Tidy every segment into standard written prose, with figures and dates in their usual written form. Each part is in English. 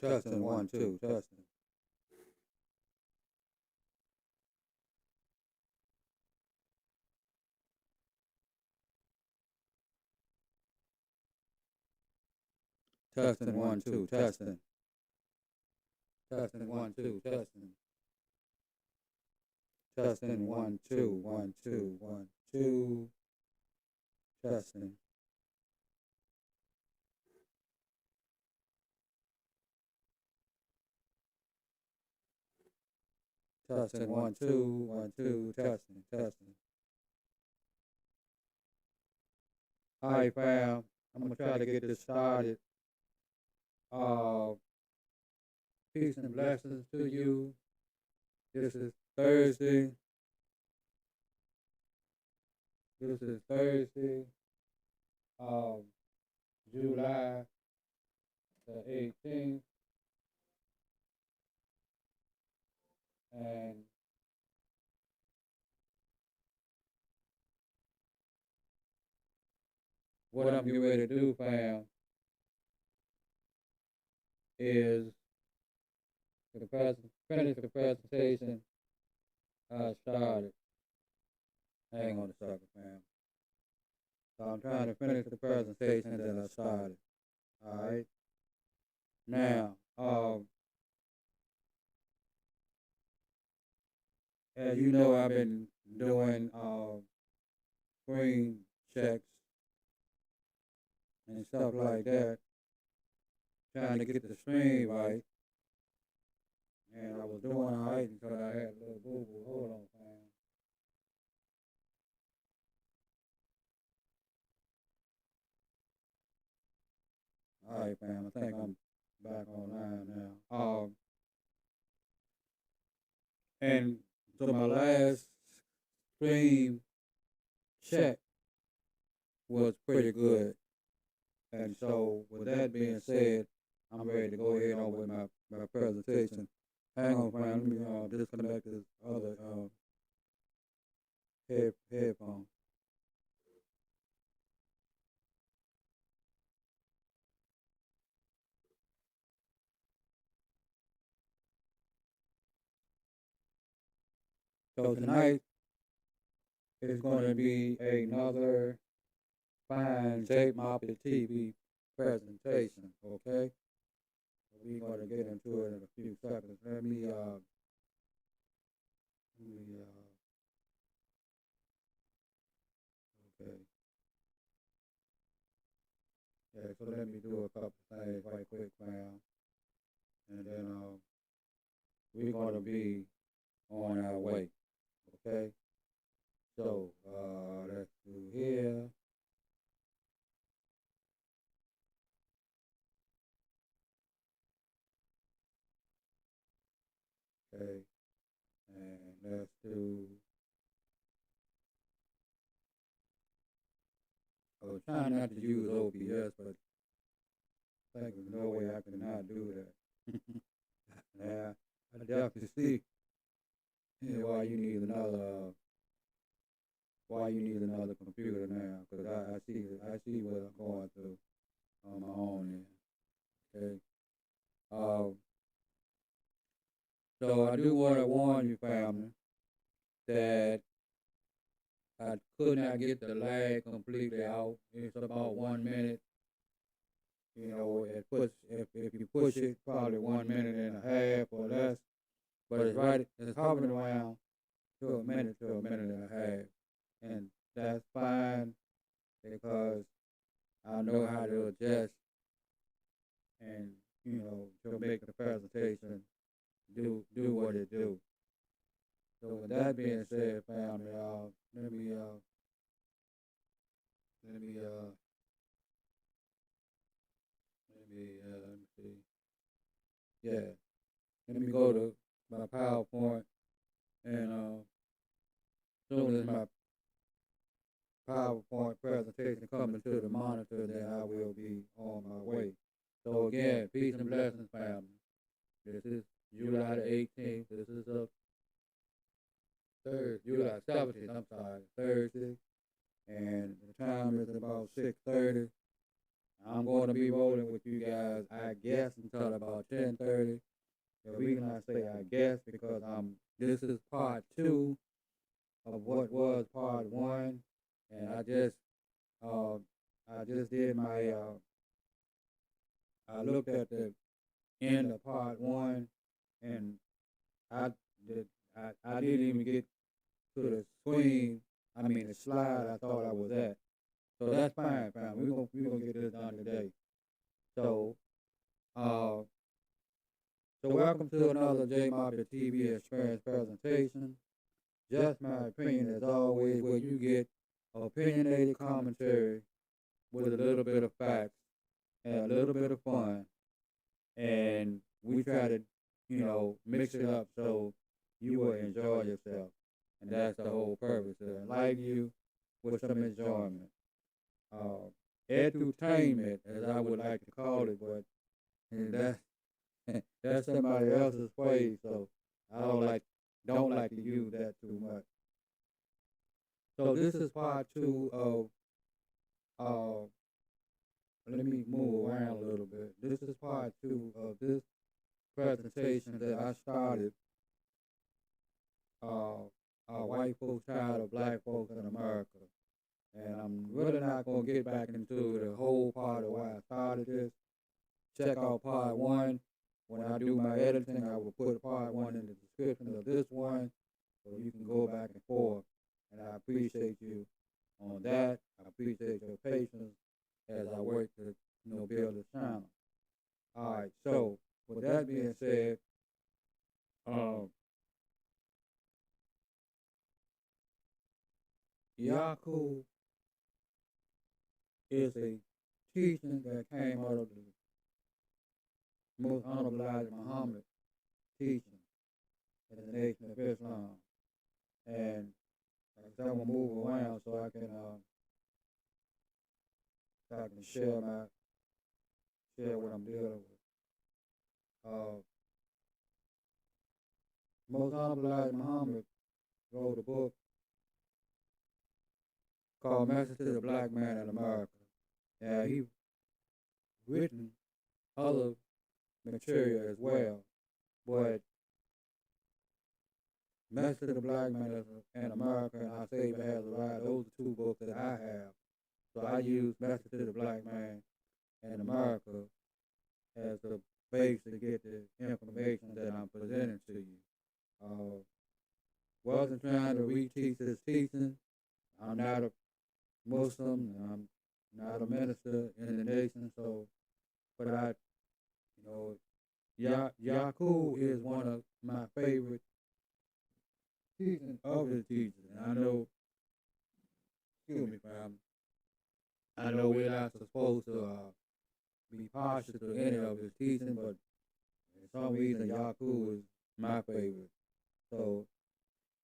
Testing 1 2 testing. Testing 1 2 testing. Testing 1 2 testing. Testing 1 2 1 2 1 2 testing. Testing 1 2 1 2 testing. All right, fam. I'm gonna try to get this started. Uh, Peace and blessings to you. This is Thursday. This is Thursday, um, July the 18th, and what I'm getting ready to do, fam, is finish the presentation I started. Hang on a second, fam. So I'm trying to finish the presentation that I started. All right. Now, as you know, I've been doing screen checks and stuff like that, trying to get the stream right. And I was doing all right until I had a little boo boo. Hold on, fam. All right, fam. I think I'm back online now. And so my last stream check was pretty good. And so, with that being said, I'm ready to go ahead on with my presentation. Hang on, fam. Let me disconnect this other headphone. So tonight is going to be another fine J Moppet TV presentation. Okay, we're going to get into it in a few seconds. Let me okay. Yeah, so let me do a couple things right quick, fam, and then we're going to be on our way. Okay, so let's do here. Okay, and let's do. I was trying not to use OBS, but I think there's no way I can not do that. Yeah, I definitely see why you need another computer now, because I see what I'm going through on my own end. Okay. Um, so I do want to warn you, family, that I could not get the lag completely out. It's about 1 minute. You know, if you push it, probably 1 minute and a half or less. But it's hovering around to a minute and a half, and that's fine because I know how to adjust and to make the presentation do what it do. So with that being said, family, let me let me let me see. Yeah, let me go to my PowerPoint, and soon as my PowerPoint presentation coming to the monitor, then I will be on my way. So again, peace and blessings, family. This is July the 18th. This is a Thursday, July 17th. I'm sorry, Thursday, and the time is about 6:30. I'm going to be rolling with you guys, I guess, until about 10:30. The reason I say I guess because this is part two of what was part one, and uh I just did my I looked at the end of part one, and I did I didn't even get to the swing. I mean the slide I thought I was at. So that's fine, fam. We're gonna get this done today. So uh so welcome to another J Mafia TV Experience presentation. Just my opinion as always, where you get opinionated commentary with a little bit of facts and a little bit of fun, and we try to, mix it up so you will enjoy yourself, and that's the whole purpose to enlighten you with some enjoyment, edutainment, as I would like to call it, but that's that's somebody else's phrase, so I don't like to use that too much. So this is part two of uh let me move around a little bit. This is part two of this presentation that I started, uh, white folks tired of black folks in America. And I'm really not going to get back into the whole part of why I started this. Check out part one. When I do my editing, I will put part one in the description of this one so you can go back and forth. And I appreciate you on that. I appreciate your patience as I work to build this channel. All right, so with that being said, Yacub is a teaching that came out of the most honorable Elijah Muhammad teaching in the Nation of Islam. And like I said, I'm gonna move around so I can share what I'm dealing with. Most honorable Elijah Muhammad wrote a book called Message to the Black Man in America. Now he written other material as well, but Message to the Black Man in America and Our Savior Has Arrived, those are two books that I have. So I use Message to the Black Man in America as the base to get the information that I'm presenting to you. Wasn't trying to reteach this teaching. I'm not a Muslim, and I'm not a minister in the nation, but Yacub is one of my favorite teachings of the teachers. And I know, excuse me, fam, I know we're not supposed to be partial to any of his teaching, but for some reason, Yacub is my favorite. So,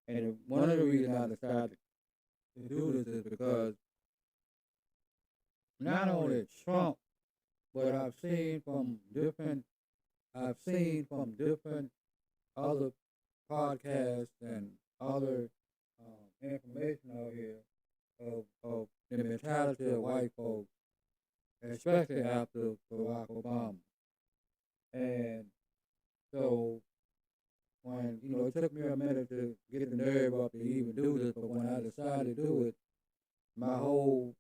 and one of the reasons I decided to do this is because not only Trump, but I've seen from different other podcasts and other information out here of the mentality of white folks, especially after Barack Obama. And so when, it took me a minute to get the nerve up to even do this, but when I decided to do it, my whole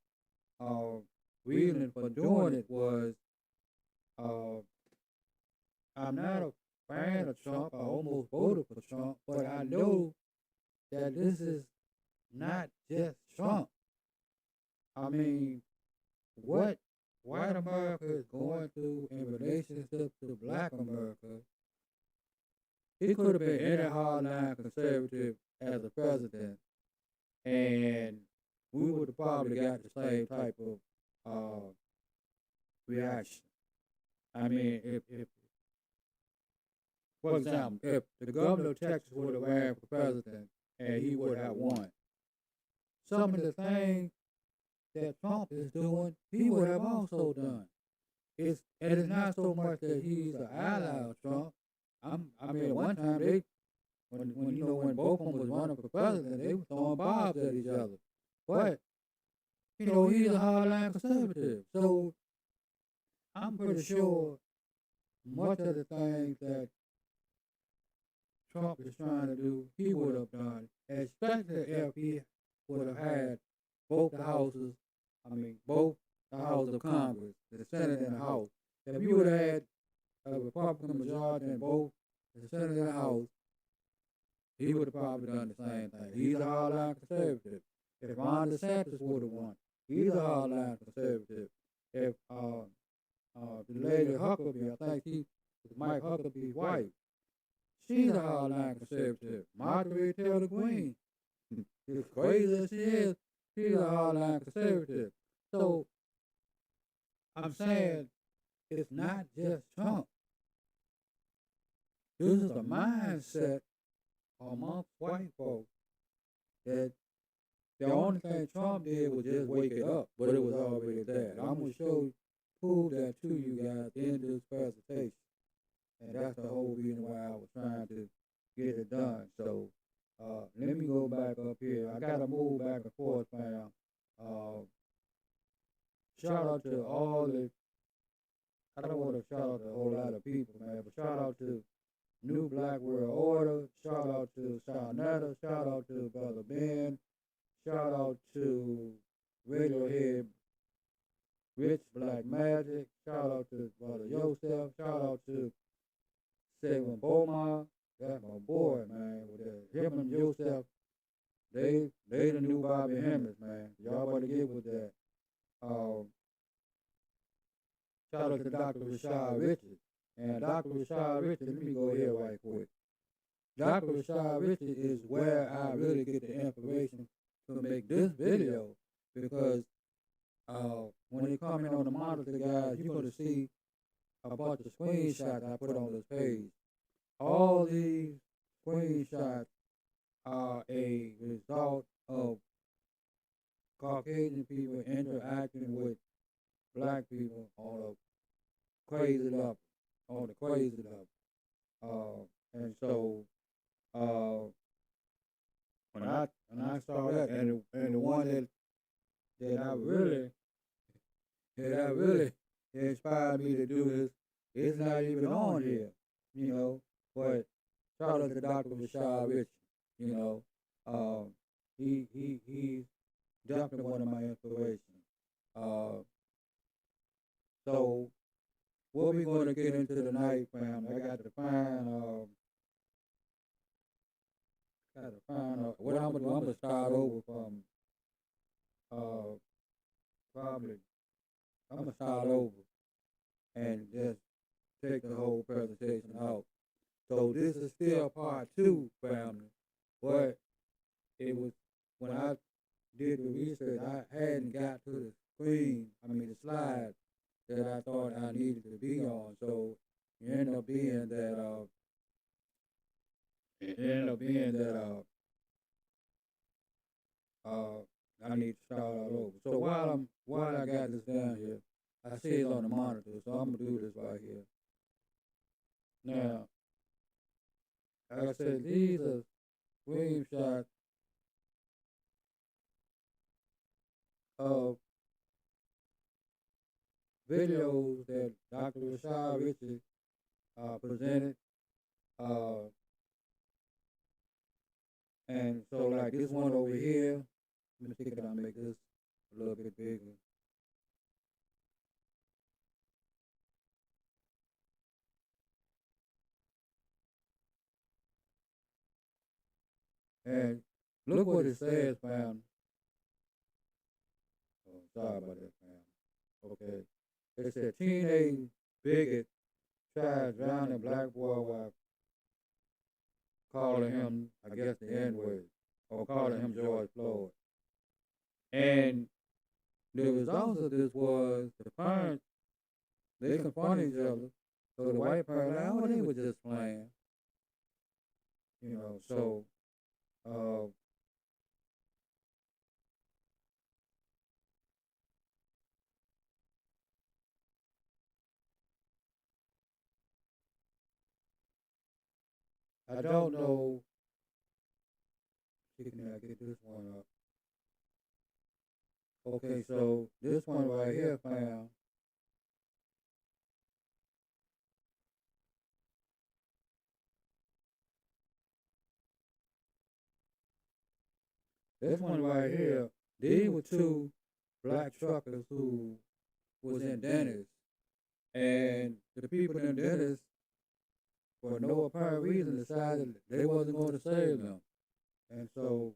reason for doing it was I'm not a fan of Trump. I almost voted for Trump, but I know that this is not just Trump. I mean, what white America is going through in relationship to black America, he could have been any hardline conservative as a president, and we would have probably got the same type of reaction. I mean, if for example, if the governor of Texas would have ran for president and he would have won, some of the things that Trump is doing, he would have also done. It's not so much that he's an ally of Trump. I mean, at one time when both of them was running for president, they were throwing bombs at each other. But he's a hardline conservative. So I'm pretty sure much of the things that Trump is trying to do, he would have done, especially if he would have had both the houses, both the House of Congress, the Senate and the House. If you would have had a Republican majority in both the Senate and the House, he would have probably done the same thing. He's a hardline conservative. If Ron DeSantis would have won, he's a hardline conservative. If the lady Huckabee, I think she, Mike Huckabee's wife, she's a hardline conservative. Marjorie Taylor Greene, as crazy as she is, she's a hardline conservative. So I'm saying it's not just Trump. This is a mindset amongst white folks that the only thing Trump did was just wake it up, but it was already there. I'm going to prove that to you guys in this presentation. And that's the whole reason why I was trying to get it done. So let me go back up here. I got to move back and forth, fam. Shout out to all the, I don't want to shout out to a whole lot of people, man, but shout out to New Black World Order, shout out to Shawnetta, shout out to Brother Ben, shout out to Radiohead, Rich Black Magic, shout out to Brother Yosef, shout out to Seven Beaumont, that's my boy, man, with him and Yosef, they the new Bobby Hemmings, man. Y'all better get with that. Shout out to Dr. Rashad Richards. And Dr. Rashad Richards, let me go here right quick. Dr. Rashad Richards is where I really get the information to make this video, because when you comment on the monitor, guys, you're going to see a bunch of screenshots I put on this page. All these screenshots are a result of Caucasian people interacting with black people on a crazy level, and so when I saw that, and the one that I really inspired me to do this, it's not even on here, you know. But shout out to Dr. Rashad Richards, you know. He's definitely one of my inspirations. So what we're going to get into tonight, fam, I got to find what I'm gonna do. I'm gonna start over from probably I'm gonna start over and just take the whole presentation out. So this is still part two, family, but it was when I did the research, I hadn't got to the the slide that I thought I needed to be on. So it ended up being that I need to start all over. So while I got this down here, I see it on the monitor, so I'm gonna do this right here. Now, like I said, these are screenshots of videos that Dr. Rashad Richards presented. And so like this one over here, let me see if I can make this a little bit bigger. And look what it says, fam. Oh, sorry about that, fam. Okay. It said teenage bigot tried drowning black boy while calling him, I guess, the N-word, or calling him George Floyd. And the results of this was the parents, they confronted each other. So the white parent, like, oh, they were just playing. You know, so I don't know. Can I get this one up? Okay, so this one right here, fam, This one right here, these were two black truckers who was in Dennis, and the people in Dennis, for no apparent reason, decided they wasn't going to save them. And so,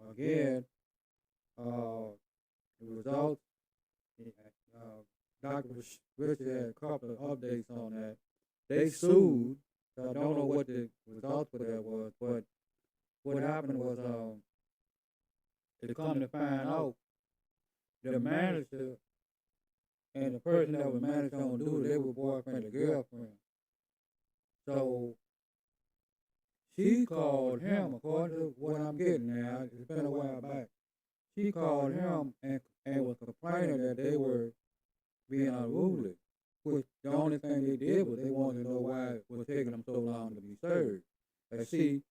again, the results, Dr. Richard had a couple of updates on that. They sued. So I don't know what the results for that was, but what happened was, to come to find out, the manager and the person that was managing on duty, they were boyfriend and girlfriend. So she called him, according to what I'm getting now, it's been a while back. She called him and was complaining that they were being unruly, which the only thing they did was they wanted to know why it was taking them so long to be served. And see,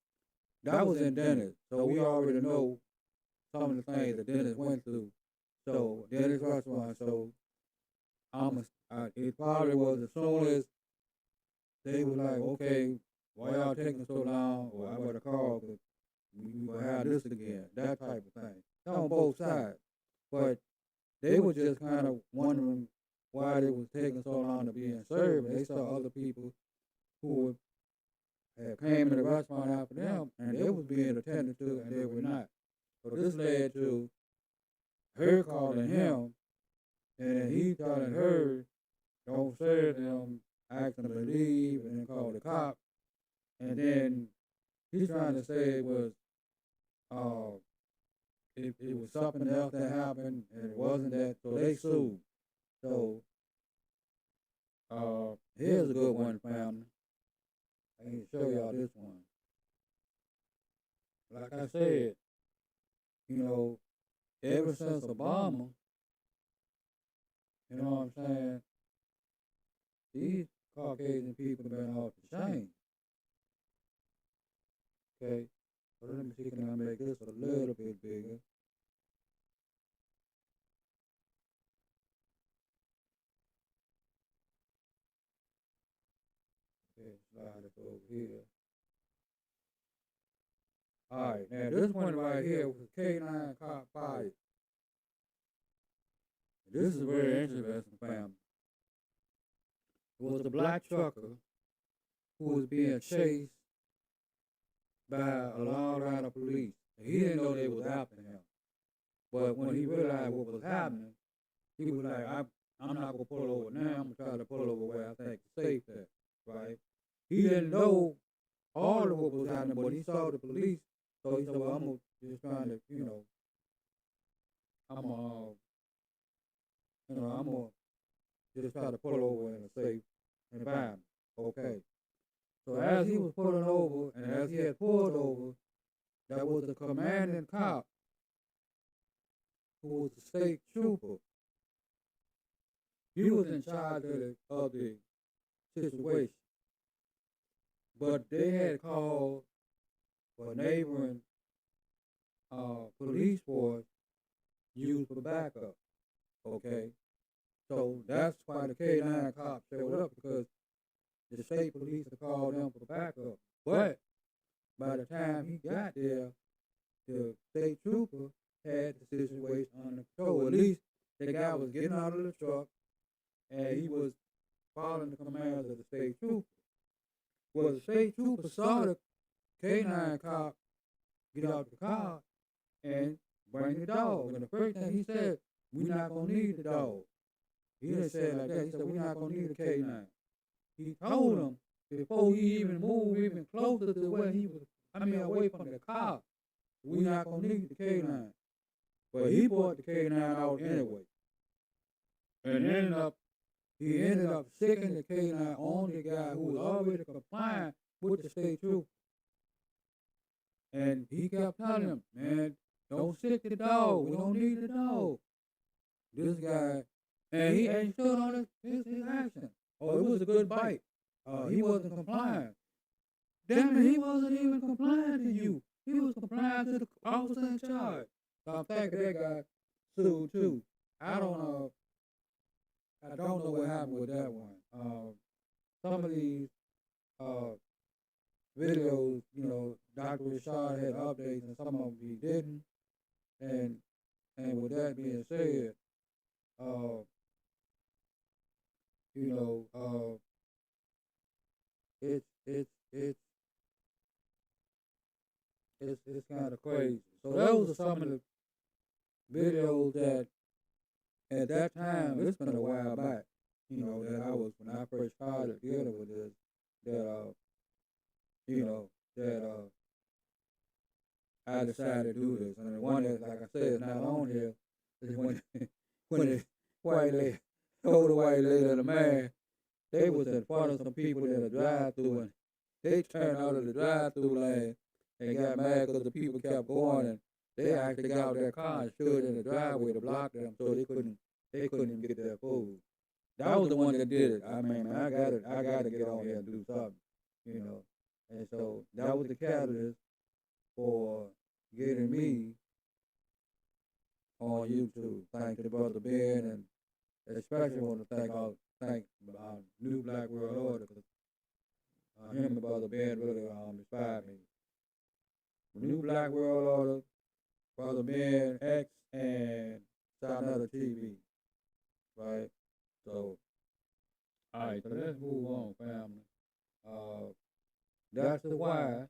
that was in Dennis, so we already know some of the things that Dennis went through. So Dennis restaurant, so it probably was as soon as they were like, okay, why y'all taking so long? Or I better call because we gonna have this again, that type of thing. It's on both sides, but they were just kind of wondering why they was taking so long to be served. They saw other people who had came in the restaurant after them, and they was being attended to, and they were not. So this led to her calling him, and then he telling her, don't serve them, asking them to leave, and then call the cops. And then he's trying to say it was it was something else that happened, and it wasn't that. So they sued. So here's a good one, family. I can show y'all this one. Like I said, you know, ever since Obama, you know what I'm saying, these Caucasian people have been off the chain. Okay, so let me see, can I make this a little bit bigger? Okay, slide it over here. All right, now this one right here was a K9 cop fired. This is very interesting, family. It was a black trucker who was being chased by a long line of police. He didn't know they was after him. But when he realized what was happening, he was like, I'm not gonna pull over now, I'm gonna try to pull over where I think it's safe at, right? He didn't know all of what was happening, but he saw the police, so he said, well, I'm just trying to, I'm gonna just try to pull over in a safe environment. Okay. So as he was pulling over, and as he had pulled over, there was a commanding cop who was a state trooper. He was in charge of the situation. But they had called for neighboring police force used for backup. Okay? So that's why the K9 cops showed up, because the state police had called them for backup. But by the time he got there, the state trooper had the situation under control. At least the guy was getting out of the truck and he was following the commands of the state trooper. Well, the state trooper saw the K9 cop get out the car and bring the dog. And the first thing he said, we're not going to need the dog. He didn't say it like that. He said, we're not going to need the K9. He told him before he even moved even closer to where he was, away from the car, we're not going to need the K9. But he brought the K9 out anyway. And he ended up sticking the K9 on the guy who was already complying with the state trooper. And he kept telling him, man, don't stick the dog. We don't need the dog. This guy, and he stood on his action. Oh, it was a good bite. He wasn't complying. Damn it, he wasn't even complying to you. He was complying to the officer in charge. So I'm thinking that guy sued too. I don't know what happened with that one. Some of these videos, Dr. Rashad had updates and some of them he didn't. And with that being said, uh, you know, it's it's it's it's kind of crazy. So those are some of the videos that at that time, it's been a while back, that I was when I first started dealing with this, that you know, that I decided to do this. And the one that, like I said, is not on here is when when the white lady, older white lady and a man, they was in front of some people in a drive-through, and they turned out of the drive-through lane and got mad because the people kept going, and they actually got out of their car and stood in the driveway to block them so they couldn't even get their food. That was the one that did it. I mean, man, I got to get on here and do something, you know. And so that was the catalyst for getting me on YouTube. Thanks to Brother Ben, and especially want to thank New Black World Order, because him and Brother Ben really inspired me. New Black World Order, Brother Ben X, and Another TV, right? So, all right, so let's move on, family. Uh, that's the why.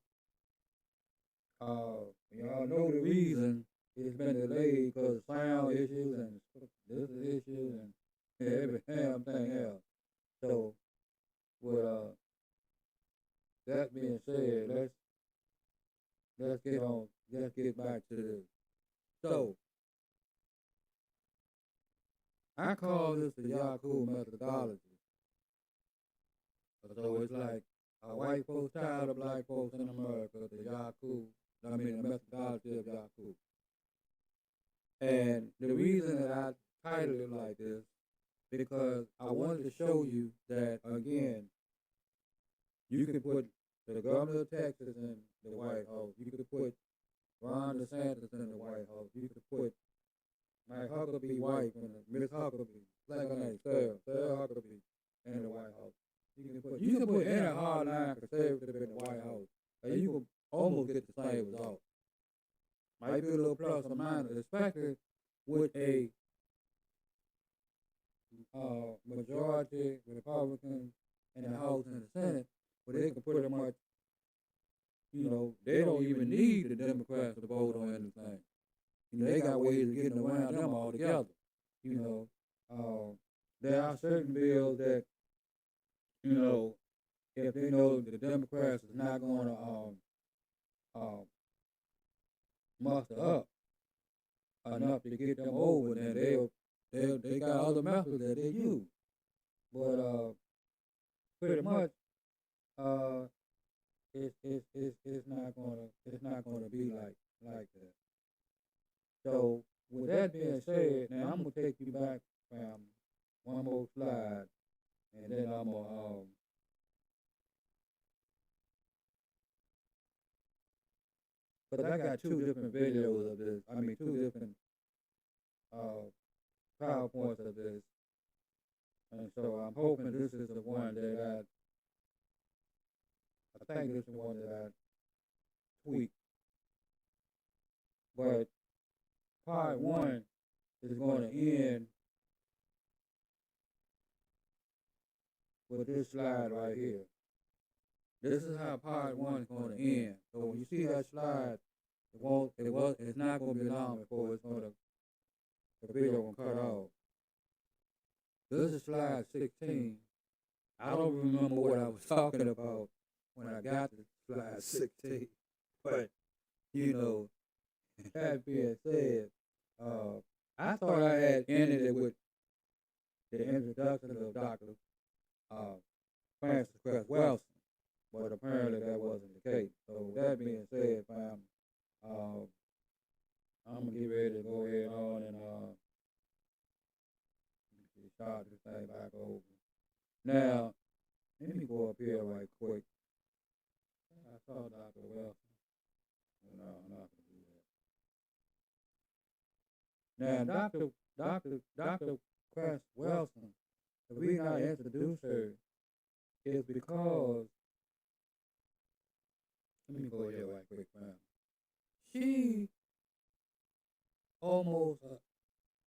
Y'all know the reason it's been delayed because of sound issues and this issue and every damn thing else. So, with that being said, let's get back to this. So, I call this the Yacub methodology. So it's like white folks tired of black folks in America, the Yacub, the methodology of Yacub. And the reason that I titled it like this, because I wanted to show you that, again, you can put the governor of Texas in the White House. You could put Ron DeSantis in the White House. You could put Mike Huckabee wife and Miss Huckabee, like her name, Sarah Huckabee, in the White House. You can put any hardline conservative in the White House, and you can almost get the same result. Might be a little plus or minus, especially with a majority Republicans in the House and the Senate, where they can pretty much, they don't even need the Democrats to vote on anything. They got ways of getting around them altogether. There are certain bills that, if they know the Democrats is not going to muster up enough to get them over, then they got other methods that they use. But pretty much, it's not gonna be like that. So with that being said, now I'm gonna take you back one more slide, and then I'm gonna because I got two different videos of this. I mean, two different PowerPoints of this, and so I'm hoping this is the one that I think this is the one that I tweaked. But part one is going to end with this slide right here. This is how part one is going to end. So when you see that slide, it's not going to be long before the video will cut off. This is slide 16. I don't remember what I was talking about when I got to slide 16, but that being said, I thought I had ended it with the introduction of Dr. Francis Cress Welsing, but apparently that wasn't the case. So with that being said, I'm gonna get ready to go ahead on and start this thing back over. Now, let me go up here right quick. I saw Dr. Welsing. No, I'm not gonna do that. Now, Dr. Cress Welsing, the reason I introduced her is because let me go here right quick, fam. She almost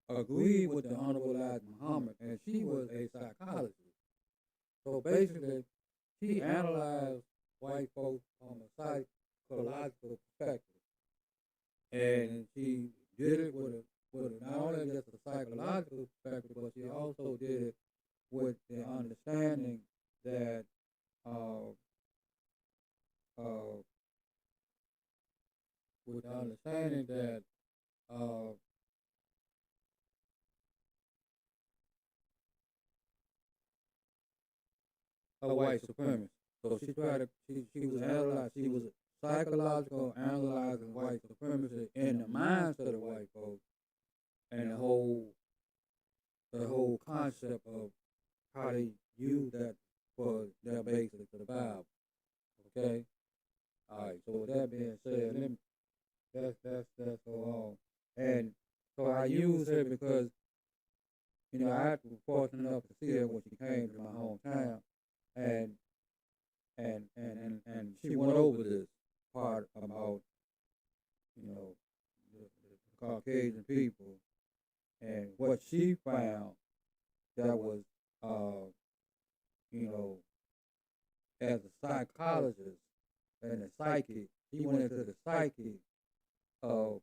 agreed with the Honorable Elijah Muhammad, and she was a psychologist. So basically, she analyzed white folks from a psychological perspective, and she did it with not only just a psychological perspective, but she also did it with the understanding that uh, uh, with the understanding that uh, a white supremacist. So she was analyzing, she was psychological analyzing white supremacy in the minds of the white folks and the whole concept of how they use that for their basic survival. Okay? Alright, so with that being said, let me, that's so on. And so I use her because, I was fortunate enough to see her when she came to my hometown, and and she went over this part about, the Caucasian people and what she found that was, uh, you know, as a psychologist and a psychic, he went into the psyche of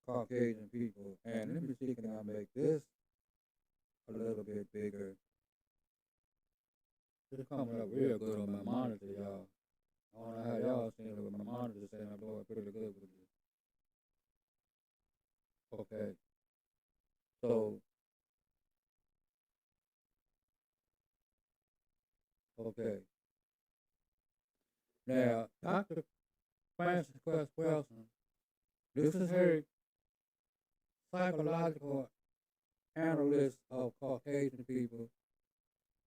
Caucasian people. And let me see, can I make this a little bit bigger? It's coming up real good on my monitor, y'all. I don't know how y'all seeing it with my monitor saying I'm doing pretty good with this. Okay, so, okay. Now, Dr. Frances Quest Wilson, this is her psychological analyst of Caucasian people,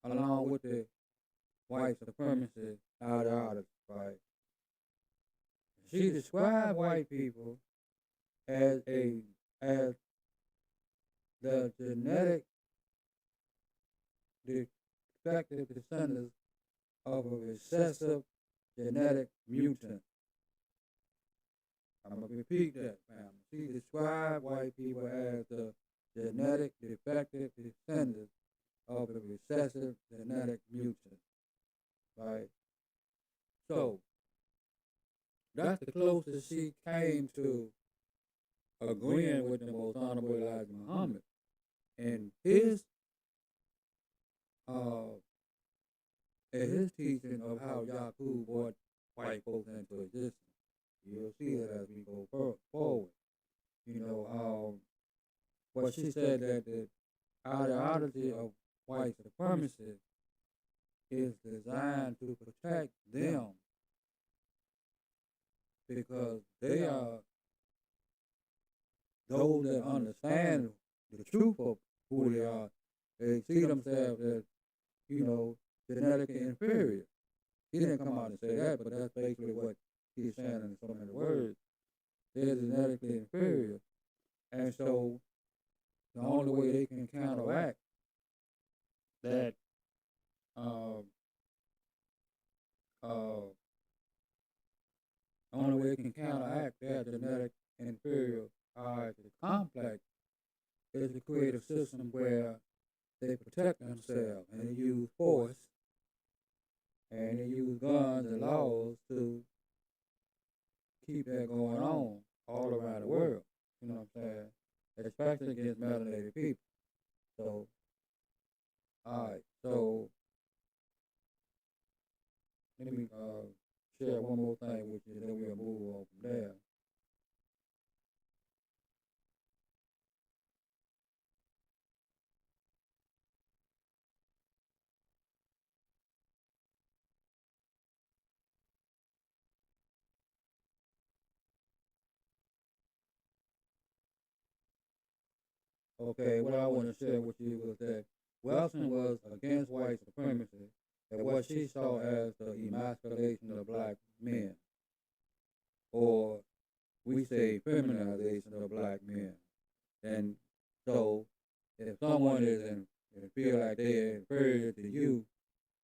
along with the white supremacy ideology, right? She described white people as as the genetic defective descendants of a recessive genetic mutant. I'm gonna repeat that, family. She described white people as the genetic defective descendants of a recessive genetic mutant, right? So that's the closest she came to agreeing with the most honorable Elijah Muhammad and uh his teaching of how Yacub brought white folks into existence. You'll see that as we go forward. What she said that the ideology of white supremacy is designed to protect them because they are those that understand the truth of who they are. They see themselves as, genetically inferior. He didn't come out and say that, but that's basically what he's saying in so many words. They're genetically inferior. And so the only way they can counteract that uh, uh, the only way they can counteract that genetic inferiority complex is to create a system where they protect themselves and they use force and they use guns and laws to keep that going on all around the world. You know what I'm saying? Especially against melanated people. So, all right. So, let me share one more thing with you, then we'll move on from there. Okay, what I want to share with you was that Wilson was against white supremacy and what she saw as the emasculation of black men, or we say feminization of black men. And so, if someone is and feel like they're inferior to you,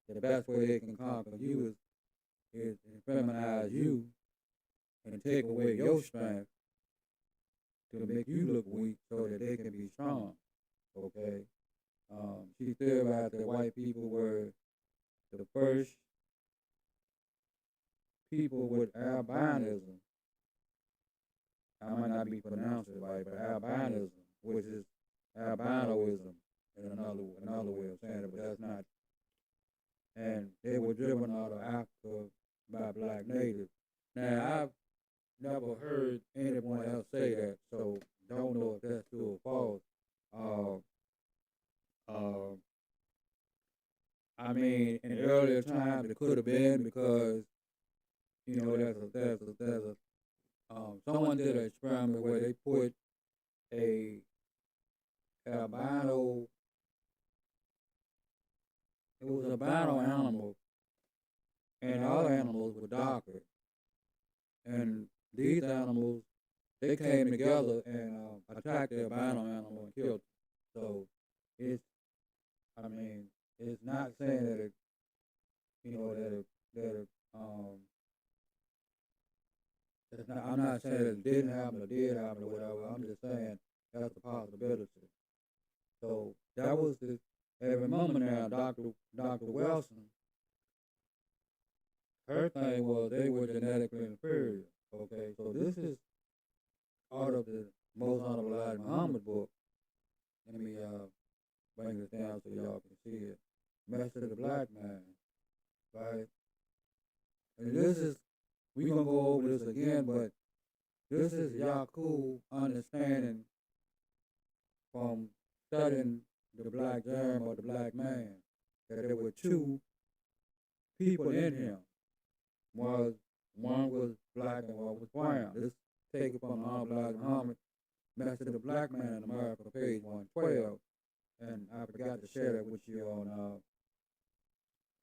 the best way they can conquer you is feminize you and take away your strength to make you look weak so that they can be strong. Okay. She theorized that white people were the first people with albinism. I might not be pronouncing it right, but albinism, which is albinoism, in another way of saying it, but that's not. And they were driven out of Africa by black natives. Now I've never heard anyone else say that, so don't know if that's true or false. Uh, I mean, in earlier times it could have been because someone did an experiment where they put a albino, it was a albino animal, and the other animals were darker, and these animals they came together and attacked the albino animal and killed it. So it's, I mean, it's not saying that it, that it, I'm not saying that it didn't happen or did happen or whatever. I'm just saying that's a possibility. So that was the. And remember now, Dr. Wilson, her thing was they were genetically inferior. Okay, so this is out of the Most Honorable Elijah Muhammad book. Let me bring this down so y'all can see it. Message of the Black Man, right? And this is, we're gonna go over this again, but this is Yacub understanding from studying the black germ or the black man, that there were two people in him. One was black and one was brown. This taken from the Honorable Elijah Muhammad, Message of the Black Man in America, page 112. And I forgot to share that with you on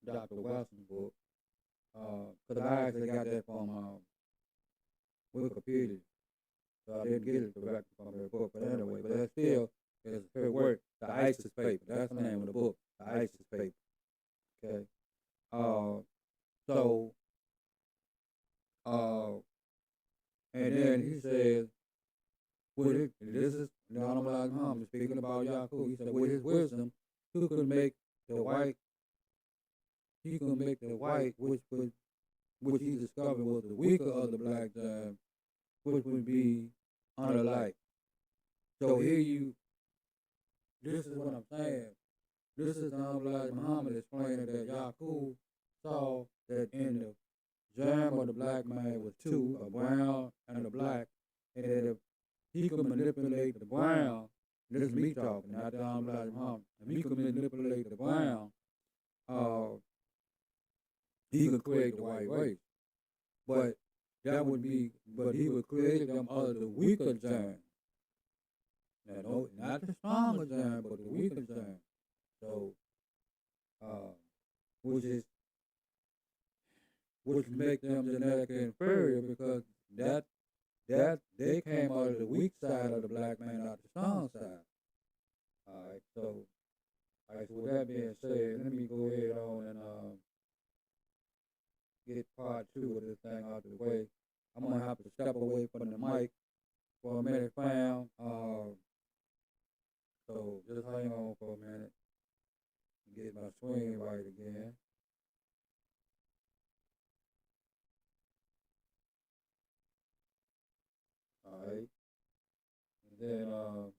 Dr. Wilson's book. Because I actually got that from Wikipedia. So I didn't get it directly from her book. But anyway, but that still is her work, the ISIS paper. That's the name of the book, the ISIS paper. Okay. So, and then he says, with it, this is the Honorable Elijah Muhammad speaking about Yacub. He said, with his wisdom, he could make the white, which he discovered was the weaker of the black giant, which would be unalike. So this is what I'm saying. This is the Honorable Elijah Muhammad explaining that Yacub saw that in the germ of the black man was two, a brown and a black, and that if he could manipulate the brown, this is me talking, not the Honorable Elijah Muhammad, if he could manipulate the brown, he could create the white race. But he would create them out of the weaker germ. Now, no, not the stronger germ, but the weaker germ. So, which make them genetically inferior because that they came out of the weak side of the black man, not the strong side. All right, so with that being said, let me go ahead on and get part 2 of this thing out of the way. I'm gonna have to step away from the mic for a minute, fam. So just hang on for a minute and get my screen right again. All right, and then I'm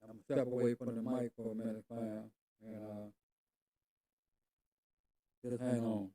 gonna step away from the mic for a minute, fam, and just hang on.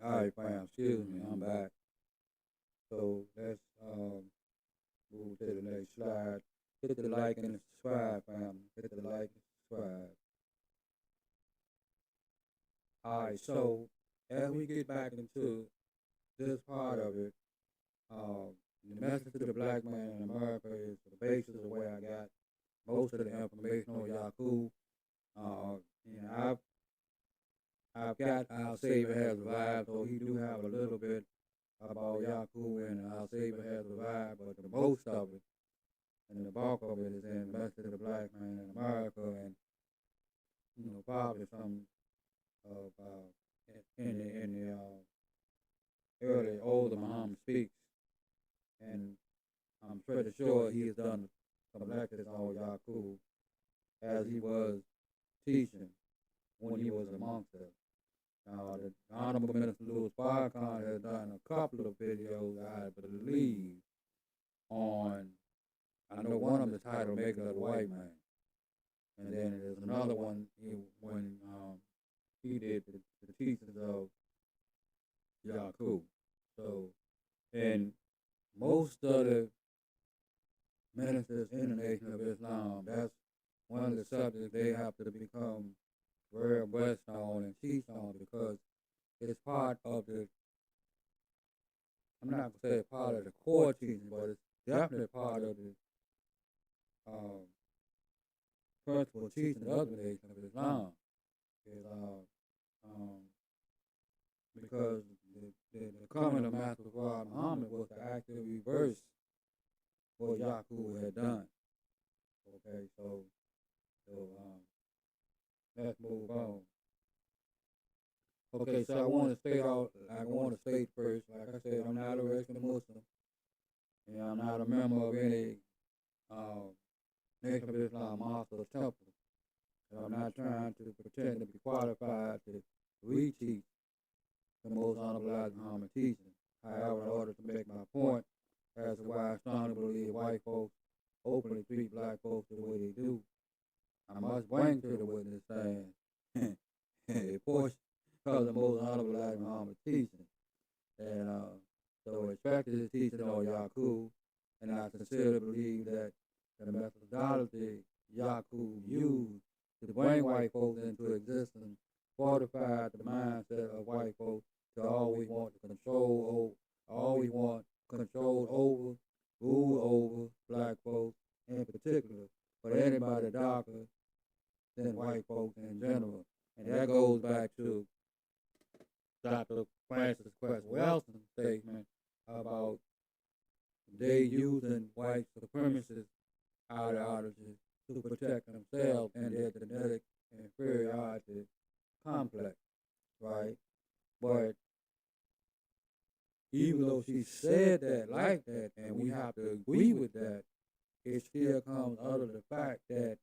All right, fam. Excuse me. I'm back. So let's move to the next slide. Hit the like and the subscribe, fam. Hit the like and subscribe. All right. So as we get back into this part of it, um, the message to the black man in America is the basis of where I got most of the information on Yacub. You know, I've got Our Savior Has Revived, so he do have a little bit about Yacub and Our Savior Has Revived, but the most of it and the bulk of it is in Message of the Black Man in America, and probably some of in the early older Muhammad speaks, and I'm pretty sure he has done some lectures on Yacub as he was teaching when he was amongst us. Now, the Honorable Minister Louis Farrakhan has done a couple of videos, I believe, on, I know one of them is titled Making of the White Man. And then there's another one when he did the teachings of Yacub. So, and most of the ministers in the Nation of Islam, that's one of the subjects they have to become very abreast on and teach on, because it's part of the, I'm not going to say part of the core teaching, but it's definitely part of the principal teaching of the Nation of Islam. Is, because the coming of Master Muhammad was to actually reverse what Yacub had done. Okay, so let's move on. Okay, so I want to state first, like I said, I'm not a registered Muslim, and I'm not a member of any Nation of Islam mosque or temple. And I'm not trying to pretend to be qualified to reteach the most honorable Elijah Muhammad teaching. However, in order to make my point as to why I strongly believe white folks openly treat black folks the way they do, I must bring to the witness stand a portion of the most honorable Elijah Muhammad teaching. And so respected his teaching on Yacub, and I sincerely believe that the methodology Yacub used to bring white folks into existence fortified the mindset of white folks to always want to control over, rule over black folks in particular, but anybody darker than white folks in general. And that goes back to Dr. Francis Quest Welson's statement about they using white supremacists ideology to protect themselves and their genetic inferiority complex, right? But even though she said that like that, and we have to agree with that, it still comes out of the fact that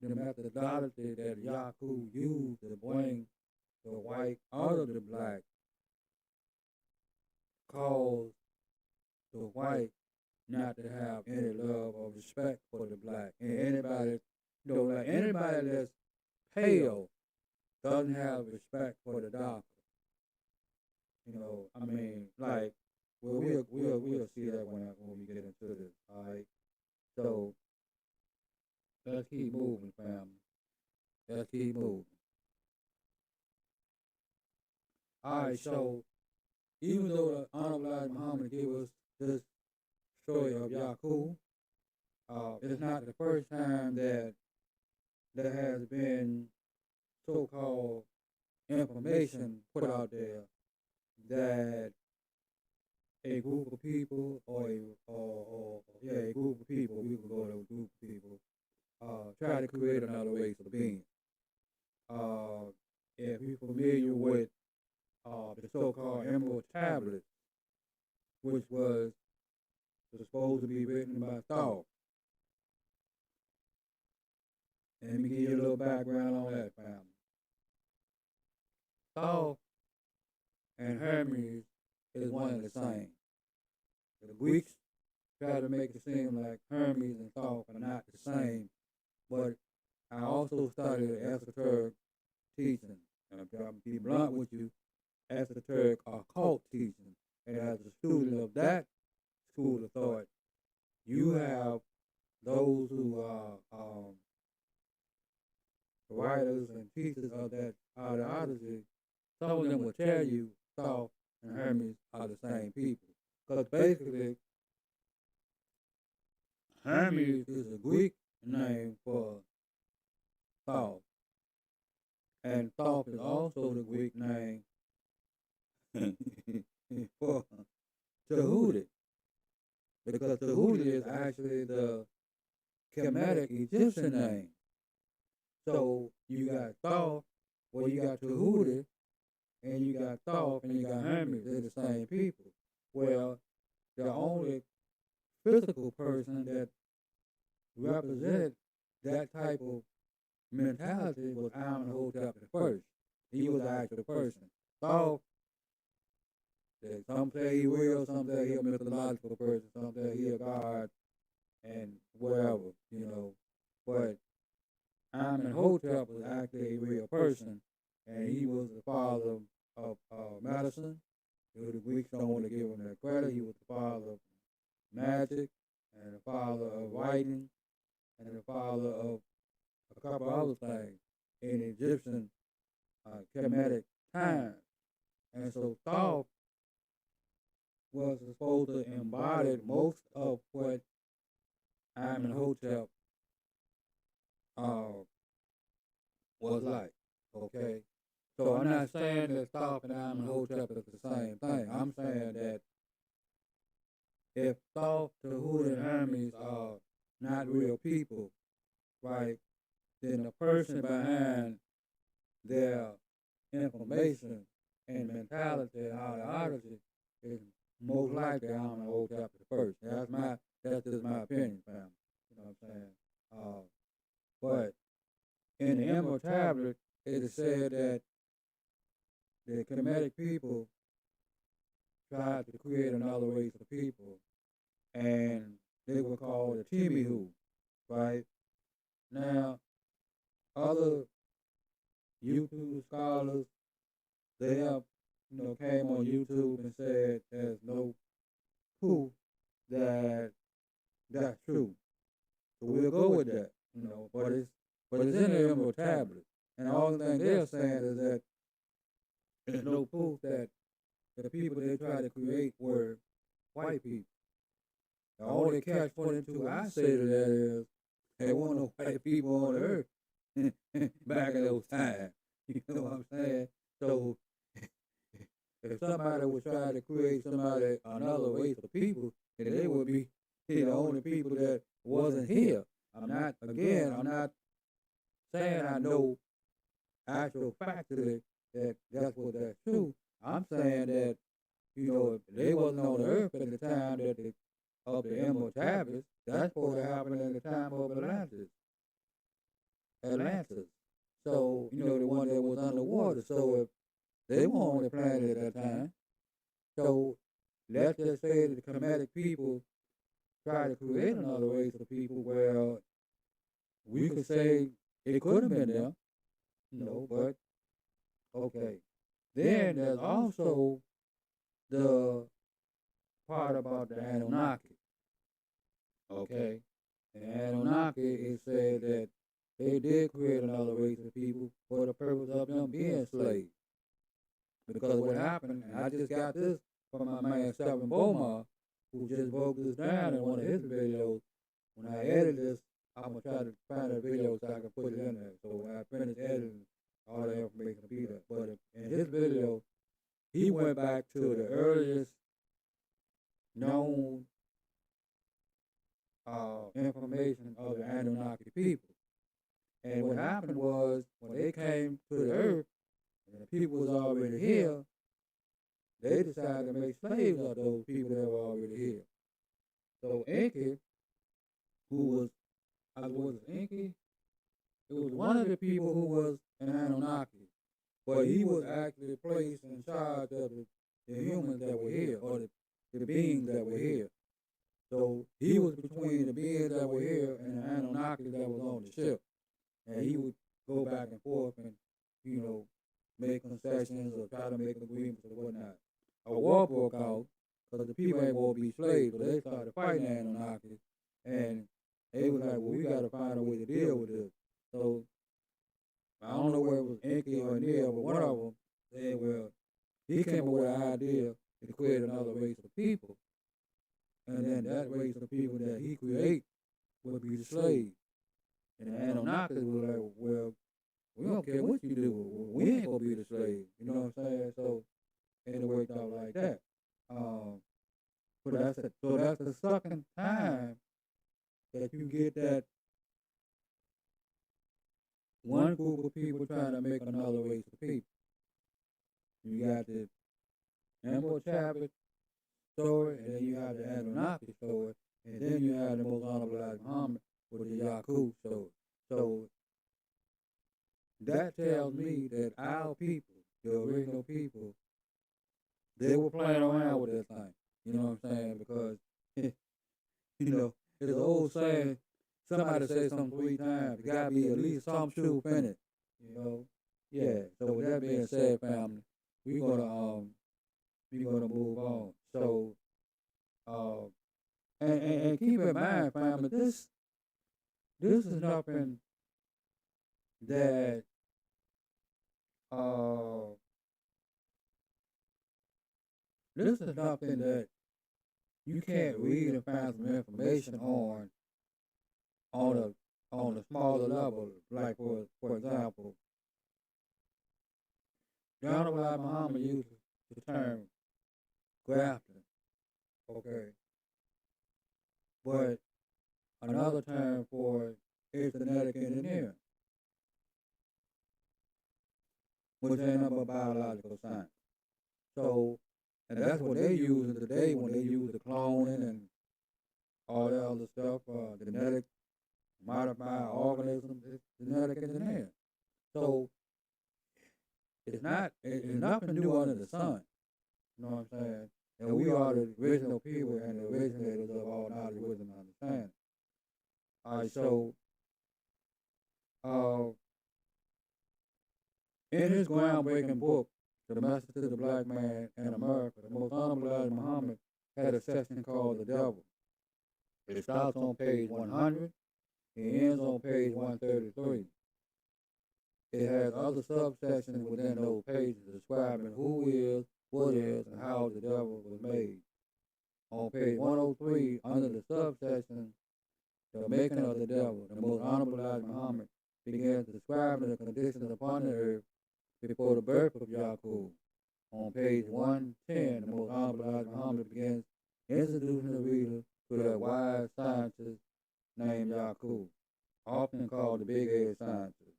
the methodology that Yacub used to bring the white out of the black caused the white not to have any love or respect for the black. And anybody, like anybody that's pale doesn't have respect for the darker. I mean, like, well, we'll see that when we get into this. All right. So let's keep moving, family. Let's keep moving. All right. So even though the Honorable Elijah Muhammad gave us this story of Yacub, it's not the first time that there has been so-called information put out there that a group of people a group of people, we can go to a group of people, try to create another race of being. If you're familiar with the so-called Emerald Tablets, which was supposed to be written by Thor. And let me give you a little background on that, family. Thor and Hermes is one and the same. The Greeks try to make it seem like Hermes and Thoth are not the same, but I also studied esoteric teaching. And I'm trying to be blunt with you, esoteric occult teaching. And as a student of that school of thought, you have those who are writers and teachers of that ideology. Some of them will tell you Thoth and Hermes are the same people. Because basically, Hermes is a Greek name for Thoth. And Thoth is also the Greek name for Tahuti. Because Tahuti is actually the Kemetic Egyptian name. So you got Thoth, well, you got Tahuti, and you got Thoth, and you got Hermes. They're the same people. Well, the only physical person that represented that type of mentality was Amenhotep the first. He was the actual person. Thoth, some say he real, some say he a mythological person, some say he a god, and whatever, But Amenhotep was actually a real person, and he was the father of medicine. The Greeks don't want to give him that credit. He was the father of magic, and the father of writing, and the father of a couple other things in Egyptian Kemetic times. And so Thoth was supposed to embody most of what Amenhotep was like. Okay? So I'm not saying that Thoth and Amenhotep is the same thing. I'm saying that if Thoth, Tahuti, and Hermes are not real people, right, then the person behind their information and mentality and ideology is most likely Amenhotep the first. That's just my opinion, fam. You know what I'm saying? But in the Emerald Tablet, it is said that the Kemetic people tried to create another race of people, and they were called the Timihu, right? Now, other YouTube scholars, they have, came on YouTube and said there's no proof that that's true. So we'll go with that, but it's in the Emerald Tablet. And all the thing they're saying is that there's no proof that the people they tried to create were white people. The only catch-22 I say to that is there weren't no white people on the earth back in those times. You know what I'm saying? So if somebody was trying to create another race of people, then they would be the only people that wasn't here. I'm not saying I know actual factually that's true. I'm saying that, if they wasn't on the earth at the time of the Emerald Tablets, that's supposed to happen at the time of Atlantis. So, the one that was underwater. So if they were on the planet at that time, so let's just say that the Kemetic people try to create another race of people where we could say it could have been them, but okay. Then there's also the part about the Anunnaki. Okay. The Anunnaki is said that they did create another race of people for the purpose of them being slaves. Because what happened, and I just got this from my man Seven Bomar, who just broke this down in one of his videos. When I edit this, I'm going to try to find a video so I can put it in there. So when I finish editing, all the information will be there. But in his video, he went back to the earliest known information of the Anunnaki people. And what happened was, when they came to the earth, and the people was already here, they decided to make slaves of those people that were already here. So Enki, who was Enki? It was one of the people who was an Anunnaki, but he was actually placed in charge of the humans that were here, or the beings that were here. So he was between the beings that were here and the Anunnaki that was on the ship. And he would go back and forth and, make concessions or try to make agreements or whatnot. A war broke out because the people ain't want to be slaves, so they started fighting the Anunnaki, and they was like, well, we got to find a way to deal with this. So I don't know where it was Enki or Neil, but one of them said, well, he came up with an idea to create another race of people, and then that race of people that he create would be the slaves. And the Anunnaki was like, well, we don't care what you do. We ain't gonna be the slave. You know what I'm saying? So it worked out like that. Um, so that's the second time that you get that one group of people trying to make another race of people. You got the Emperor Chaplet story, and then you have the Anunnaki story, and then you have the most honorable Elijah Muhammad with the Yacub story. So that tells me that our people, the original people, they were playing around with this thing. You know what I'm saying? Because, you know, there's an old saying, somebody say something 3 times, there gotta be at least some truth in it. You know? Yeah. So with that being said, family, we're gonna move on. So and keep in mind, family, this is nothing that uh this is nothing that you can't read and find some information on a smaller level. Like for example, John Elijah Muhammad used the term grafting, okay, but another term for it is genetic engineering, which ain't nothing but biological science. So, and that's what they use today when they use the cloning and all that other stuff, genetic modified organisms, it's genetic engineering. So it's nothing new under the sun. You know what I'm saying? And we are the original people and the originators of all knowledge, wisdom, and understanding. All right, so uh, in his groundbreaking book, The Message to the Black Man in America, the most honorable Elijah Muhammad had a section called The Devil. It starts on page 100 and ends on page 133. It has other subsections within those pages describing who is, what is, and how the devil was made. On page 103, under the subsection, the making of the devil, the most honorable Elijah Muhammad begins describing the conditions upon the earth before the birth of Yacub. On page 110, the most honorable Elijah Muhammad begins introducing the reader to that wise scientist named Yacub, often called the big-head scientist,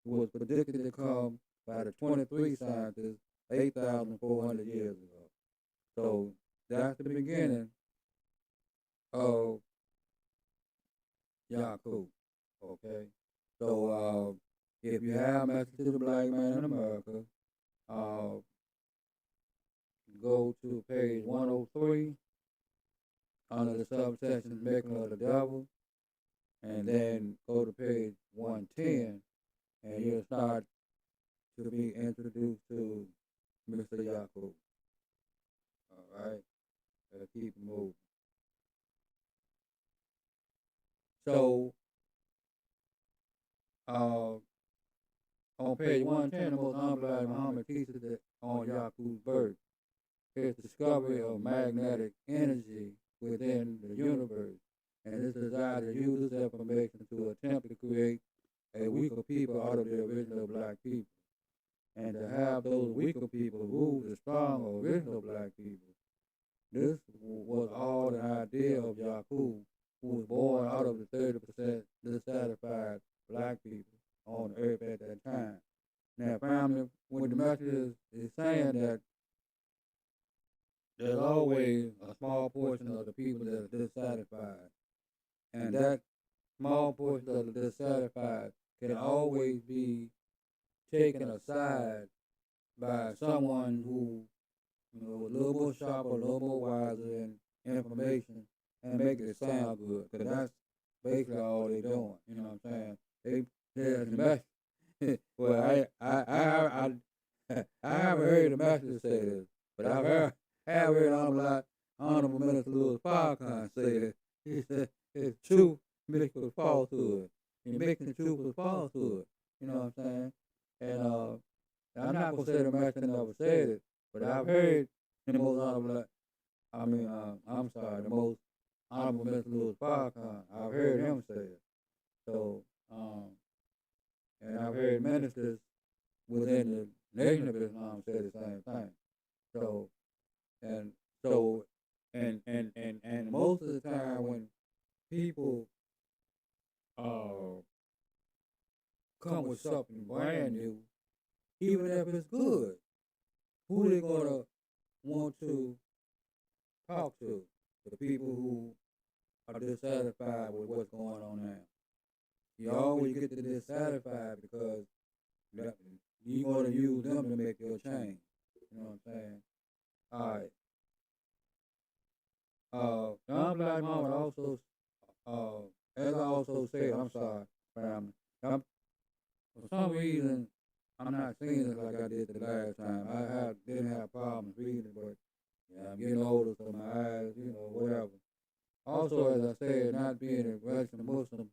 who was predicted to come by the 23 scientists 8,400 years ago. So that's the beginning of Yacub. Okay? So if you have Message to the Black Man in America, go to page 103 under the subsection Making of the Devil, and then go to page 110, and you'll start to be introduced to Mr. Yacub. All right? Let's keep moving. So, on page 110, the most honorable Muhammad teaches that on Yacub's birth, his discovery of magnetic energy within the universe, and his desire to use this information to attempt to create a weaker people out of the original black people, and to have those weaker people rule the strong original black people. This was all the idea of Yacub, who was born out of the 30% dissatisfied black people on earth at that time. Now, family, when the message is saying that there's always a small portion of the people that are dissatisfied, and that small portion of the dissatisfied can always be taken aside by someone who, you know, a little more sharper, a little more wiser in information, and make it sound good. Because that's basically all they're doing. You know what I'm saying? They're the message. Well, I haven't heard the master say this, but have heard Honorable Minister Louis Farrakhan say that. He said it's truth mixed with falsehood. And mixing truth with falsehood. You know what I'm saying? And I'm not gonna say the master never said it, but I've heard the most honorable I'm sorry, the most honorable Mr. Louis Farrakhan. I've heard him say it. So, and I've heard ministers within the Nation of Islam say the same thing. So, and so, and most of the time when people uh come with something brand new, even if it's good, who they gonna want to talk to? The people who are dissatisfied with what's going on now. You always get to dissatisfied because you're going to use them to make your change. You know what I'm saying? All right. John Black Mama also, as I also said, I'm sorry, family. For some reason, I'm not seeing it like I did the last time. Didn't have problems reading it, but yeah, I'm getting older, so my eyes, whatever. Also, as I said, not being a Western Muslim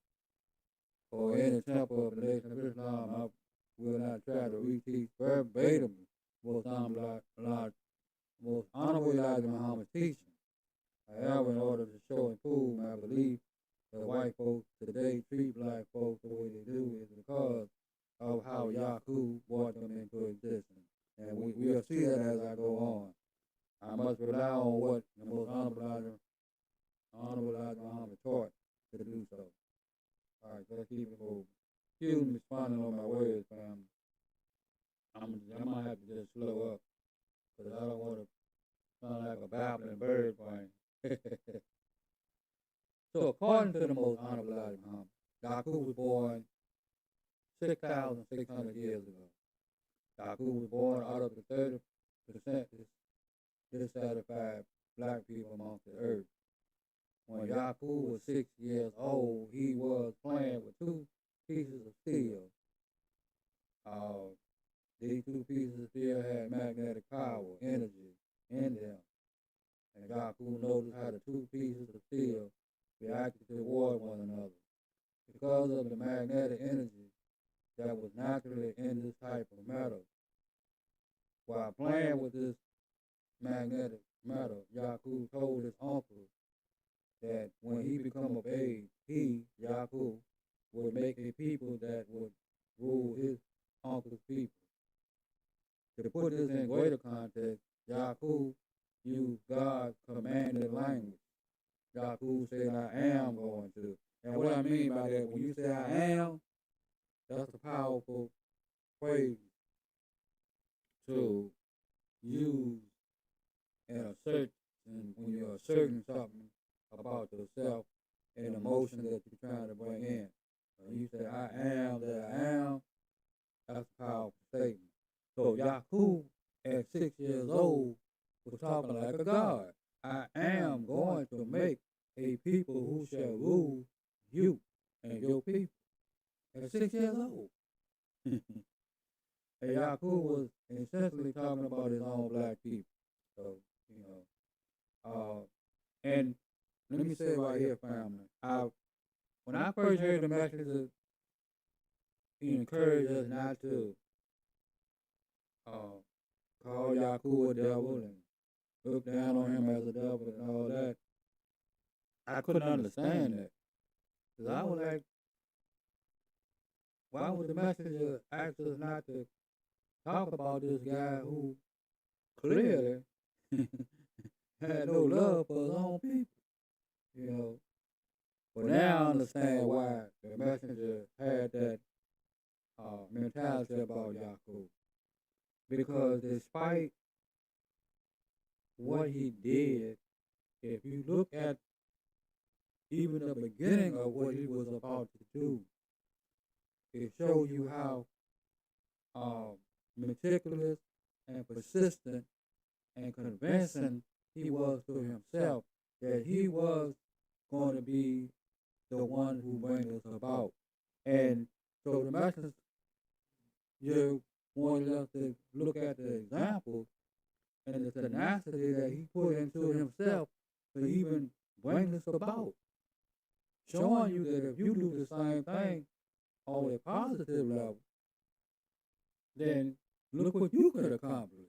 or any temple of the Nation of Islam, I will not try to reteach verbatim most honorable Elijah Muhammad's teaching. However, in order to show and prove my belief that white folks today treat black folks the way they do is because of how Yacub brought them into existence. And we'll see that as I go on. I must rely on what the most honorable Elijah Muhammad taught to do so. All right, let's keep it moving. Excuse me responding on my words, fam. I might have to just slow up because I don't want to sound like a babbling bird brain. So according to the most honorable Elijah Muhammad, Yacub was born 6,600 years ago. Yacub was born out of the 30% dissatisfied black people amongst the earth. When Yacub was 6 years old, he was playing with two pieces of steel. These two pieces of steel had magnetic power, energy in them. And Yacub noticed how the two pieces of steel reacted toward one another. Because of the magnetic energy that was naturally in this type of metal, while playing with this magnetic metal, Yacub told his uncle that when he become of age, he, Yacub, would make a people that would rule his uncle's people. To put this in greater context, Yacub used God's commanded language. Yacub said, I am going to. And what I mean by that, when you say I am, that's a powerful phrase to use in a certain, when you're asserting something about yourself and emotion that you're trying to bring in. When you say I am that I am, that's a powerful statement. So Yacub at 6 years old was talking like a god. I am going to make a people who shall rule you and your people. At 6 years old. And Yacub was essentially talking about his own black people. So, and let me say right here, family. When I first heard the message, he encouraged us not to call Yacub a devil and look down on him as a devil and all that. I couldn't understand that. Because I was like, why would the messenger ask us not to talk about this guy who clearly had no love for his own people? But now I understand why the messenger had that mentality about Yacub. Because despite what he did, if you look at even the beginning of what he was about to do, it shows you how meticulous and persistent and convincing he was to himself that he was going to be the one who brings us about. And so the message wanted us to look at the example and the tenacity that he put into himself to even bring this about, showing you that if you do the same thing on a positive level, then look what you could accomplish.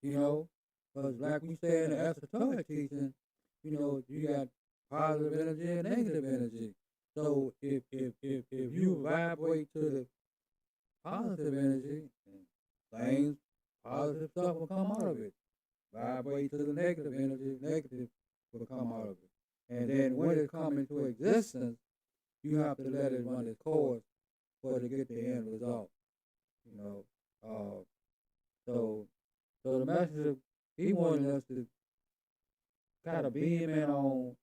You know, because like we say in the esoteric teaching, you got positive energy and negative energy. So if you vibrate to the positive energy, things, positive stuff will come out of it. Vibrate to the negative energy, negative will come out of it. And then when it comes into existence, you have to let it run its course for to get the end result. You know, uh, so so the message he wanted us to kind of beam in on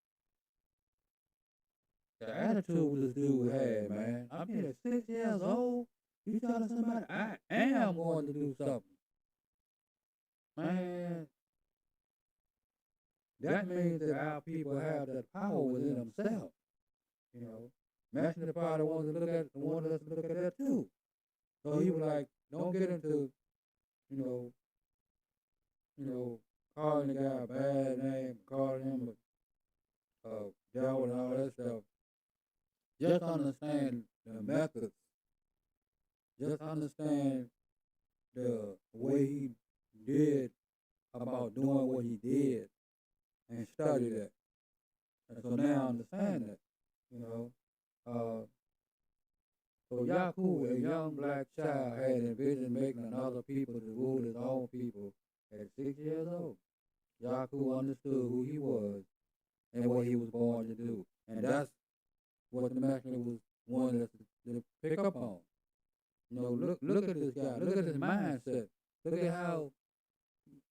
the attitude this dude had, man. I mean, at 6 years old, you telling somebody I am going to do something, man. That means that our people have that power within themselves. You know, Master probably wanted us to look at that too. So he was like, don't get into, you know, calling the guy a bad name, calling him a devil and all that stuff. Just understand the methods. Just understand the way he did about doing what he did and study that. And so now I understand that, you know. So Yacub, a young black child, had envisioned making another people to rule his own people at 6 years old. Yacub understood who he was and what he was born to do. And that's what the master was wanting us to pick up on. Look at this guy. Look at his mindset. Look at how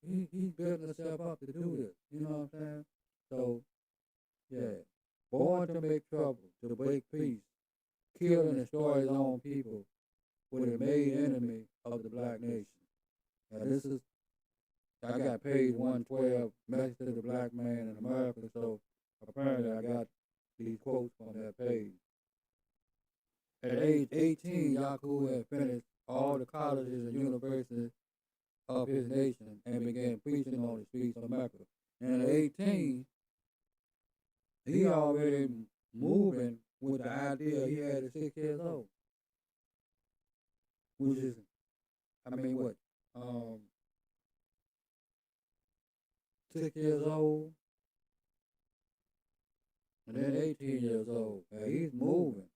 he's building himself up to do this. You know what I'm saying? So, yeah. Born to make trouble, to break peace, kill and destroy his own people with a made enemy of the black nation. Now this is, I got page 112, Message to the Black Man in America, so apparently I got these quotes from that page. At age 18, Yacub had finished all the colleges and universities of his nation and began preaching on the streets of Mecca. And at 18, he already moving with the idea he had at 6 years old, which is, I mean, what, 6 years old, and then 18 years old. He's moving.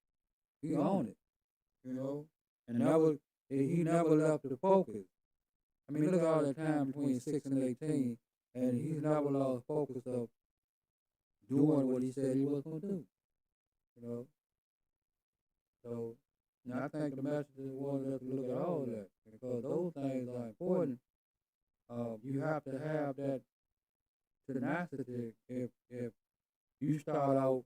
He on it, and he never left the focus. I mean, look at all that time between 6 and 18, and he's never lost focus of doing what he said he was going to do, So, I think the message wanted us to look at all that, because those things are important. You have to have that tenacity if you start out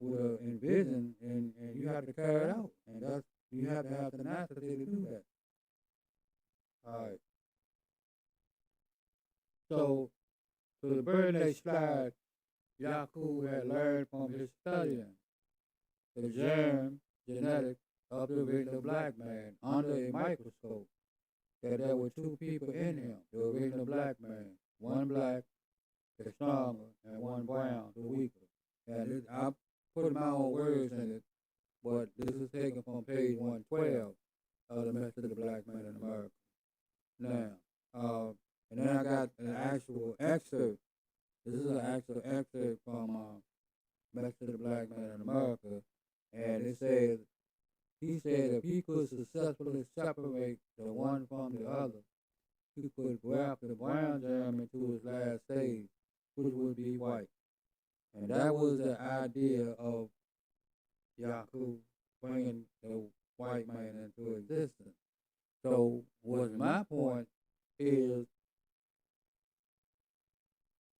with an envision and you have to carry it out. And that's, you have to have tenacity to do that. All right. So the birthday slide, Yacub had learned from his studying the germ genetics of the original black man under a microscope, that there were two people in him, the original black man, one black, the stronger, and one brown, the weaker. And I put my own words in it, but this is taken from page 112 of the Message to the Black Man in America. Now, and then I got an actual excerpt. This is an actual excerpt from Message to the Black Man in America, and it says, he said if he could successfully separate the one from the other, he could graft the brown germ into his last stage, which would be white. And that was the idea of Yacub bringing the white man into existence. So what my point is,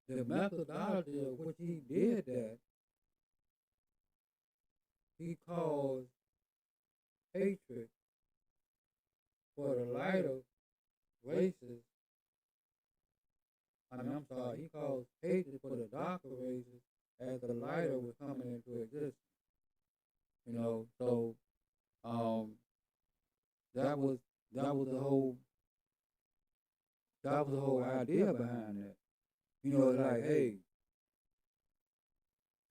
the methodology of which he did that, he caused hatred for the lighter races. I'm sorry, he caused hatred for the darker races as the lighter was coming into existence. So that was that was the whole that was the whole idea behind that. It's like, hey,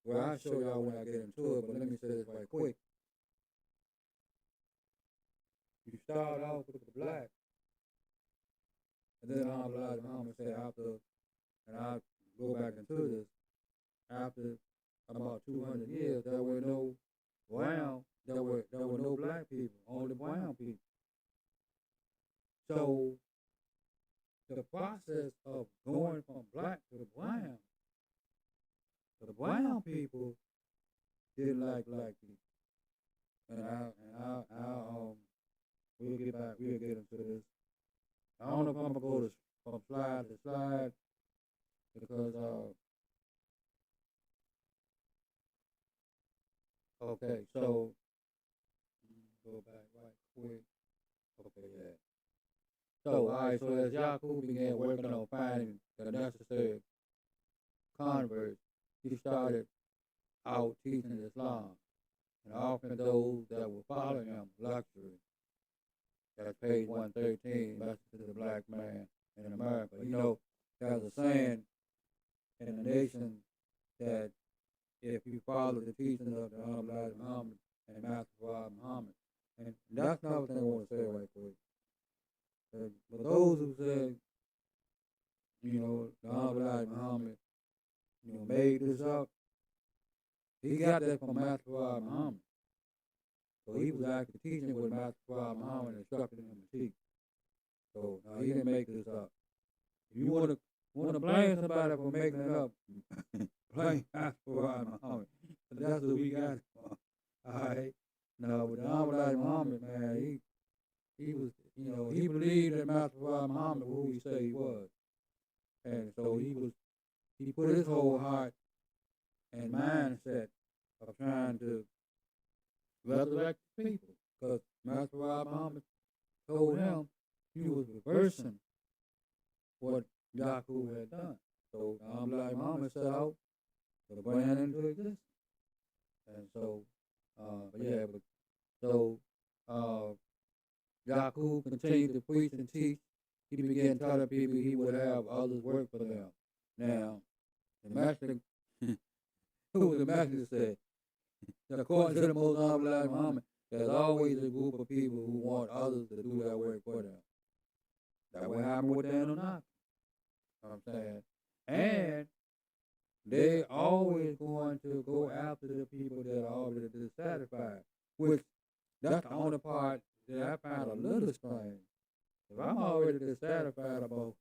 well, I'll show y'all when I get into it, but let me say this right quick. You start off with the black, and then Elijah Muhammad said after, and I go back into this, after about 200 years, there were no no black people, only brown people. So the process of going from black to the brown people didn't like black people. And we'll get into this. I don't know if I'm gonna go from slide to slide because okay, so go back right quick. Okay, yeah. So all right, so as Yacub began working on finding the necessary converts, he started out teaching Islam and offering those that were following him luxury. That's page 113, message to the black man in America. There's a saying in the nation that if you follow the teaching of the Honorable Elijah Muhammad and Master Muhammad, and that's another thing I want to say right quick. But those who said, the Honorable Elijah Muhammad, made this up, he got that from Master Muhammad. So he was actually teaching what Master Muhammad instructed him to teach. So he didn't make this up. If you want to blame somebody for making it up, blame Master Muhammad. But that's what we got. All right. Now with the Honorable Elijah Muhammad, man, he was, he believed that Master Muhammad was who he said he was. And so he put his whole heart and mindset of trying to resurrect people. Because Master Muhammad told him he was reversing what Yacub had done. So Elijah Muhammad set out to bring that into existence. And so, Yacub continued to preach and teach. He began telling people he would have others work for them. Now, the master, who the master said, that according to the Most Honorable Elijah Muhammad, there's always a group of people who want others to do that work for them. That will happen with the Anunnaki. I'm saying. And they're always going to go after the people that are already dissatisfied, which that's the only part that I find a little strange. If I'm already dissatisfied about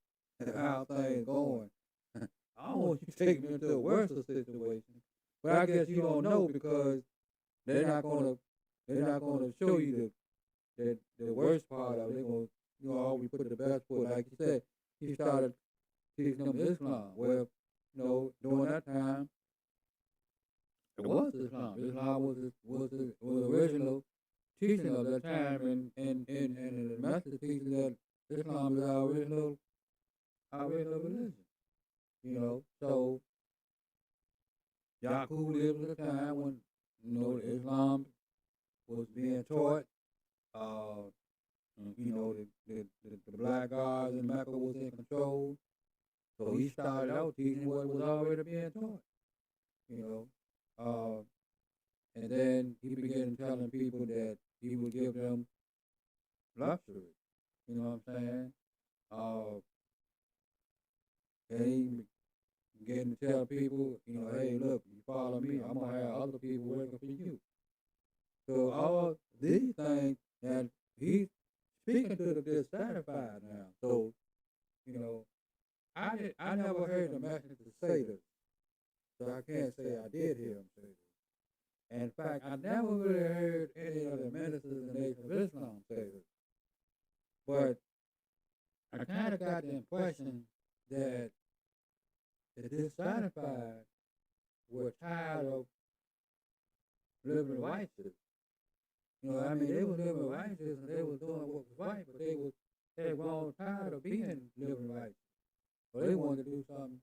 how things going, I don't want you to take me into a worse situation. But I guess you don't know because they're not gonna show you the worst part of it. They're gonna always put the best foot. Like you said, he started teaching them Islam. Well, during that time, it was Islam. Islam was the original teaching of that time, and the master teaching that Islam is our original religion. So Yacub lived at a time when Islam was being taught. The black guys in Mecca was in control. So he started out teaching what was already being taught. And then he began telling people that he would give them luxury. You know what I'm saying? And he began to tell people, hey, look, you follow me, I'm going to have other people working for you. So all these things that he's speaking to the dissatisfied now. So, I never heard the message to say this. So I can't say I did hear him say this. In fact, I never really heard any of the ministers in the Nation of Islam say this. But I kind of got the impression that the dissatisfied were tired of living righteous. They were living righteous and they were doing what was right, but they were all tired of being living righteous. So they wanted to do something.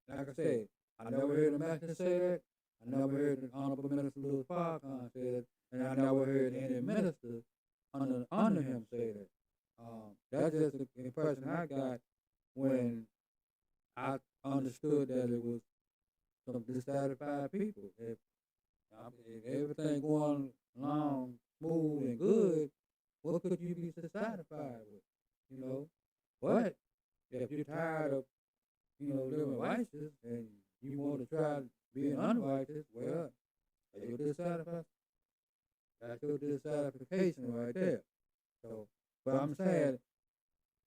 Like I said, I never heard the master say that. I never heard the Honorable Minister Louis Farrakhan say that. And I never heard any minister under him say that. that's just the impression I got when I understood that it was some dissatisfied people. If everything going along smooth and good, what could you be dissatisfied with? You know, but if you're tired of living righteous and you want to try being unrighteous, well, you're dissatisfied. That's your dissatisfaction right there. So, but I'm saying,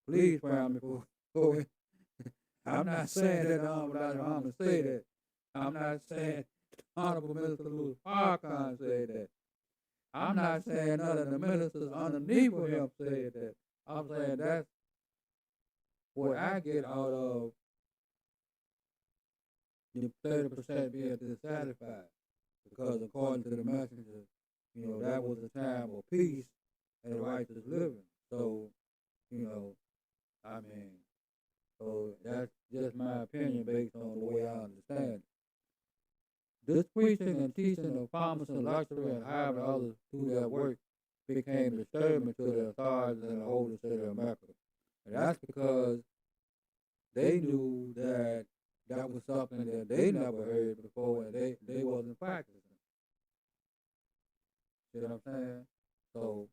please, family, before I'm not saying that I'm going to say that. I'm not saying Honorable Minister Louis Farrakhan said that. I'm not saying none of the ministers underneath of him said that. I'm saying that's what I get out of the 30% being dissatisfied. Because according to the messenger, that was a time of peace and righteous living. So, I mean, so that's just my opinion based on the way I understand it. This preaching and teaching of promise and luxury and having others do their work became disturbing to the authorities in the Holy City of America. And that's because they knew that that was something that they never heard before and they wasn't practicing. See what I'm saying? So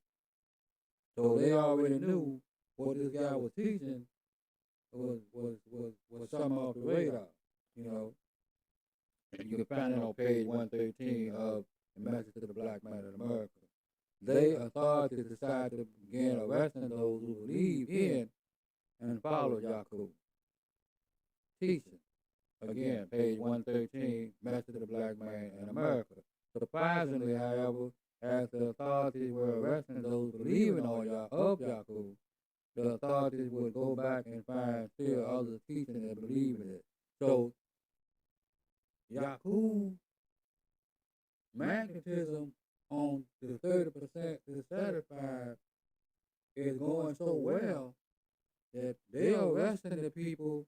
they already knew what this guy was teaching was something off the radar, And you can find it on page 113 of the Message to the Black Man in America. They authorities decided to begin arresting those who believe in and follow Yacub teaching. Again, page 113, Message to the Black Man in America. Surprisingly, however, as the authorities were arresting those believing on Yacub, the authorities would go back and find still others teaching and believing it. So, Yacub magnetism on the 30% dissatisfied is going so well that they're arresting the people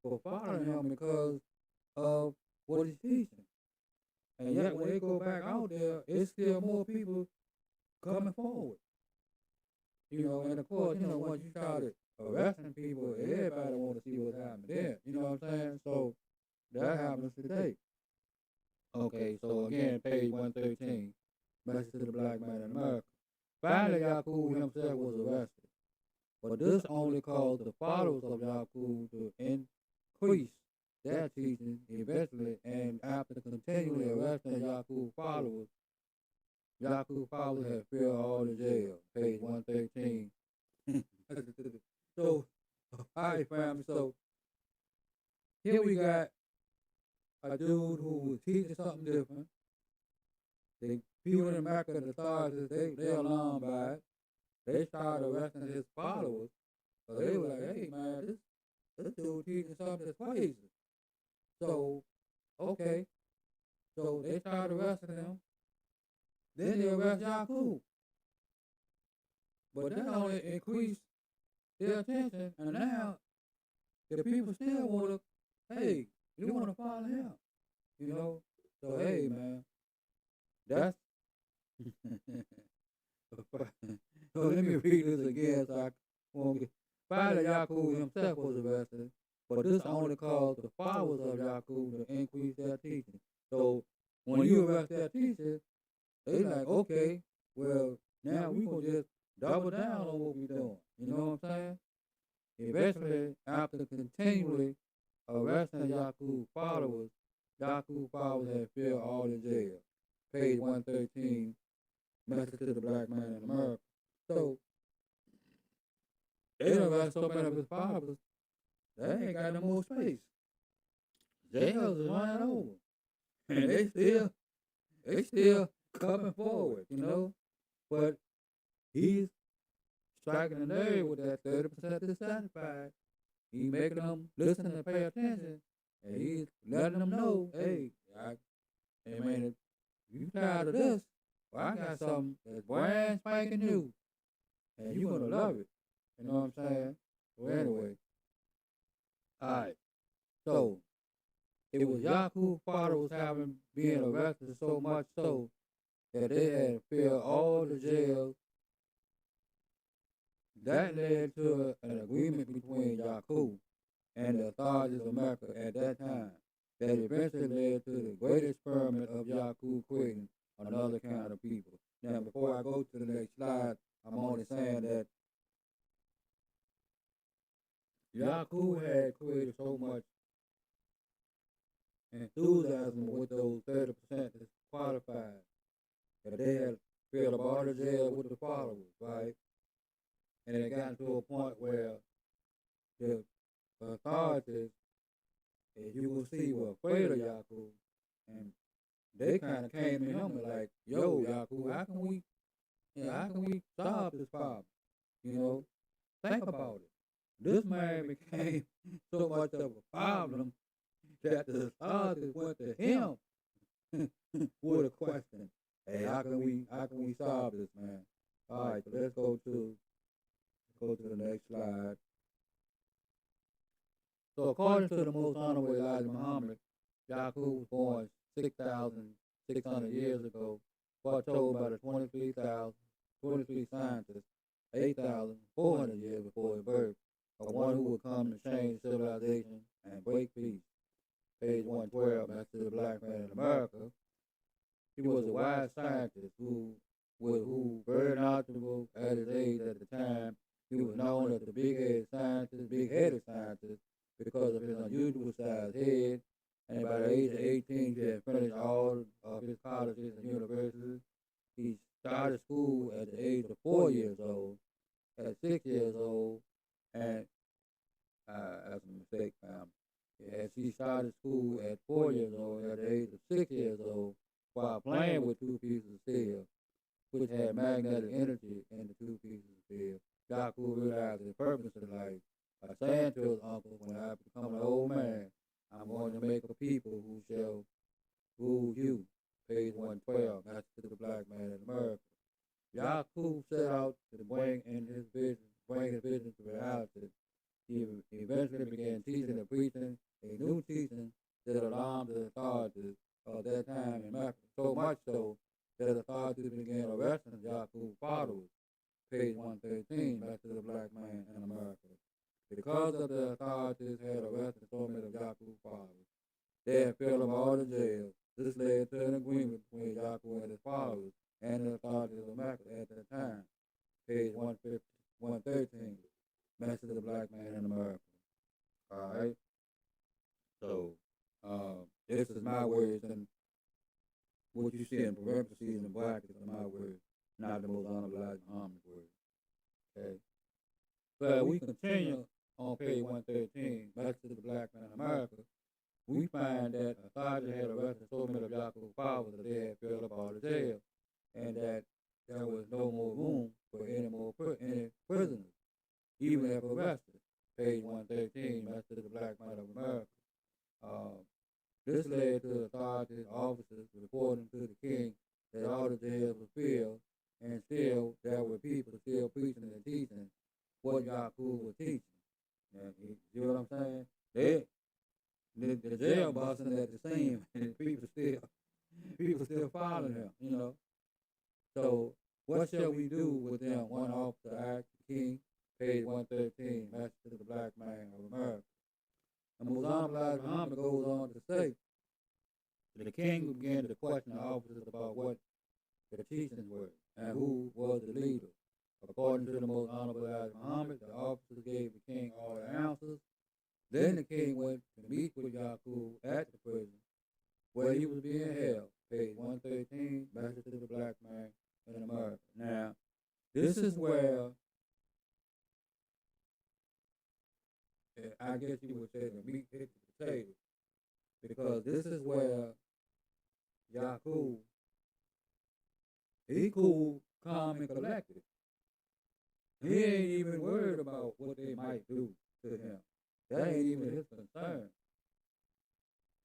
for following him because of what he's teaching. And yet when they go back out there, it's still more people coming forward. And of course, once you started arresting people, everybody want to see what's happening there. You know what I'm saying? So that happens today. Okay, so again, page 113, Message to the Black Man in America. Finally, Yacub himself was arrested. But this only caused the followers of Yacub to increase their teaching eventually, and after continually arresting Yacub followers had filled all the jail. Page 113. So, all right, family. So, here we got a dude who was teaching something different. The people in America, the authorities, they alarmed by it. They started arresting his followers. So they were like, hey, man, this dude teaching something that's crazy. So, okay. So they started arresting him. Then they arrest Yacub. But that only increased their attention, and now the people still want to, hey, you want to follow him. So hey, man, that's so let me read this again so I won't get. Finally, Yacub himself was arrested, but this only caused the followers of Yacub to increase their teaching. So when you arrest their teachers, they like, okay, well, now we gonna just double down on what we doing. You know what I'm saying? Eventually, after continually arresting Yacub followers had filled all the jail. Page 113, Message to the Black Man in America. So, they done arrested so many of his followers, they ain't got no more space. Jails is running over. And they still coming forward, But he's striking a nerve with that 30% dissatisfied. He's making them listen and pay attention. And he's letting them know, hey, if you tired of this, well, I got something that's brand spanking new. And you're going to love it. You know what I'm saying? So anyway. All right. So, it was Yacub followers being arrested so much so that they had filled all the jails That led to an agreement between Yacub and the authorities of Mecca at that time that eventually led to the great experiment of Yacub creating another kind of people. Now, before I go to the next slide, I'm only saying that Yacub had created so much enthusiasm with those 30% that's qualified that they had filled up all the jail with the followers, right? And it got to a point where the authorities, as you will see, were afraid of Yacub, and they kind of came to him and like, "Yo, Yacub, how can we solve this problem? You know, think about it. This man became so much of a problem that the authorities went to him with a question. Hey, how can we solve this, man? All right, so let's go to the next slide. So according to the most honorable Elijah Muhammad, Yaqub was born 6,600 years ago, foretold by the 23 scientists 8,400 years before his birth, of one who would come to change civilization and break peace. Page 112, that's to the black man in America. He was a wise scientist who very knowledgeable at his age at the time. He was known as the big-headed scientist, because of his unusual sized head. And by the age of 18, he had finished all of his colleges and universities. He started school at the age of 4 years old. At 6 years old, and that's a mistake, fam. As he started school at 4 years old, at the age of 6 years old, while playing with two pieces of steel, which had magnetic energy in the two pieces of steel, Yaqub realized his purpose in life by saying to his uncle, "When I become an old man, I'm going to make a people who shall rule you." Page 112, that's to the black man in America. Yaqub set out to bring his vision to reality. He eventually began teaching and preaching a new teaching that alarmed the authorities of that time in Mecca, so much so that authorities began arresting Yaqub's followers. Page 113, back to the black man in America. Because of the authorities had arrested so many of Yaqub's followers, they had filled them all in jail. This led to an agreement between Yaqub and his followers and the authorities of Mecca at that time. Page 113, message of the black man in America. All right. So, this is my words, and what you see in parentheses and brackets are my words, not the most honorable Elijah Muhammad's words. Okay. But we continue on page 113, back to the black man in America. We find that authorities had arrested so many of Yaqub's followers that they had filled up all the jail, and that there was no more room for any prisoners, even if arrested. Page 113, that's to the black man of America. This led to authorities, officers reporting to the king that all the jails were filled, and still there were people still preaching and teaching what Yaqub was teaching. And you see what I'm saying? The jail busting at the scene, and people still following him, you know. So what shall we do with them? One officer asked the king, page 113, message to the black man of America. And Elijah Muhammad goes on to say that the king began to question the officers about what the teachings were and who was the leader. According to the most honorable Elijah Muhammad, the officers gave the king all the answers. Then the king went to meet with Yaqub at the prison where he was being held. Page 113, message to the black man in America. Now, this is where I guess you would say the meat hit the potato, because this is where Yaqub, he cool, calm, and collected. He ain't even worried about what they might do to him. That ain't even his concern.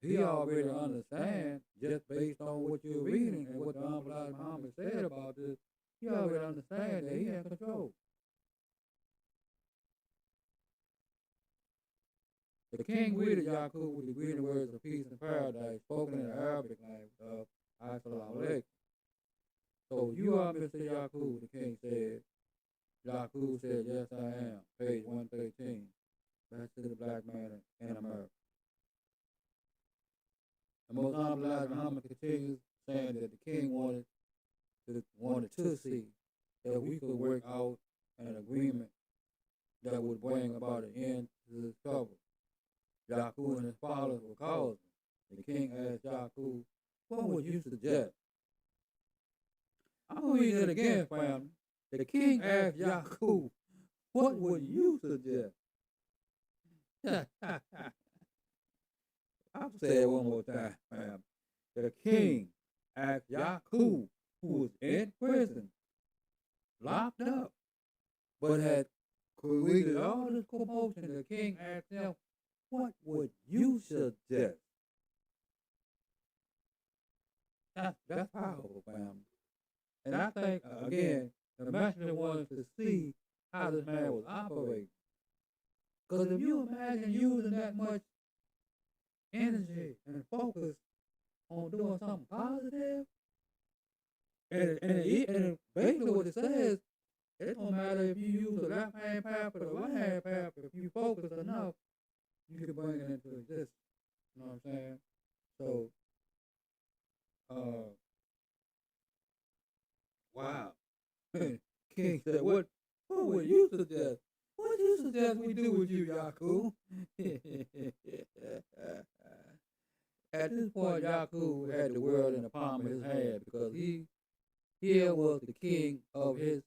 He already understands, just based on what you're reading and what the Honorable Muhammad said about this, he already understands that he in control. The king greeted Yaqub with the greeting words of peace and paradise, spoken in the Arabic language of Assalamu alaikum. So you are Mr. Yaqub, the king said. Yacub said, yes, I am. Page 113. Back to the black man in America. The most honorable Elijah Muhammad continues saying that the king wanted to see that we could work out an agreement that would bring about an end to this trouble. Yacub and his followers were causing. The king asked Yacub, what would you suggest? I'm going to read it again, family. The king asked Yacub, what would you suggest? I'll say it one more time, family. The king asked Yacub, who was in prison, locked up, but had created all this commotion. The king asked him, what would you suggest? That's powerful, family. And I think, again, the messenger wanted to see how this man was operating. Because if you imagine using that much energy and focus on doing something positive, and basically what it says, it don't matter if you use the left hand path or the right hand path. If you focus enough, you can bring it into existence. You know what I'm saying? So, wow. King said, what would you suggest? What do you suggest we do with you, Yacub? At this point, Yacub had the world in the palm of his hand because here was the king of his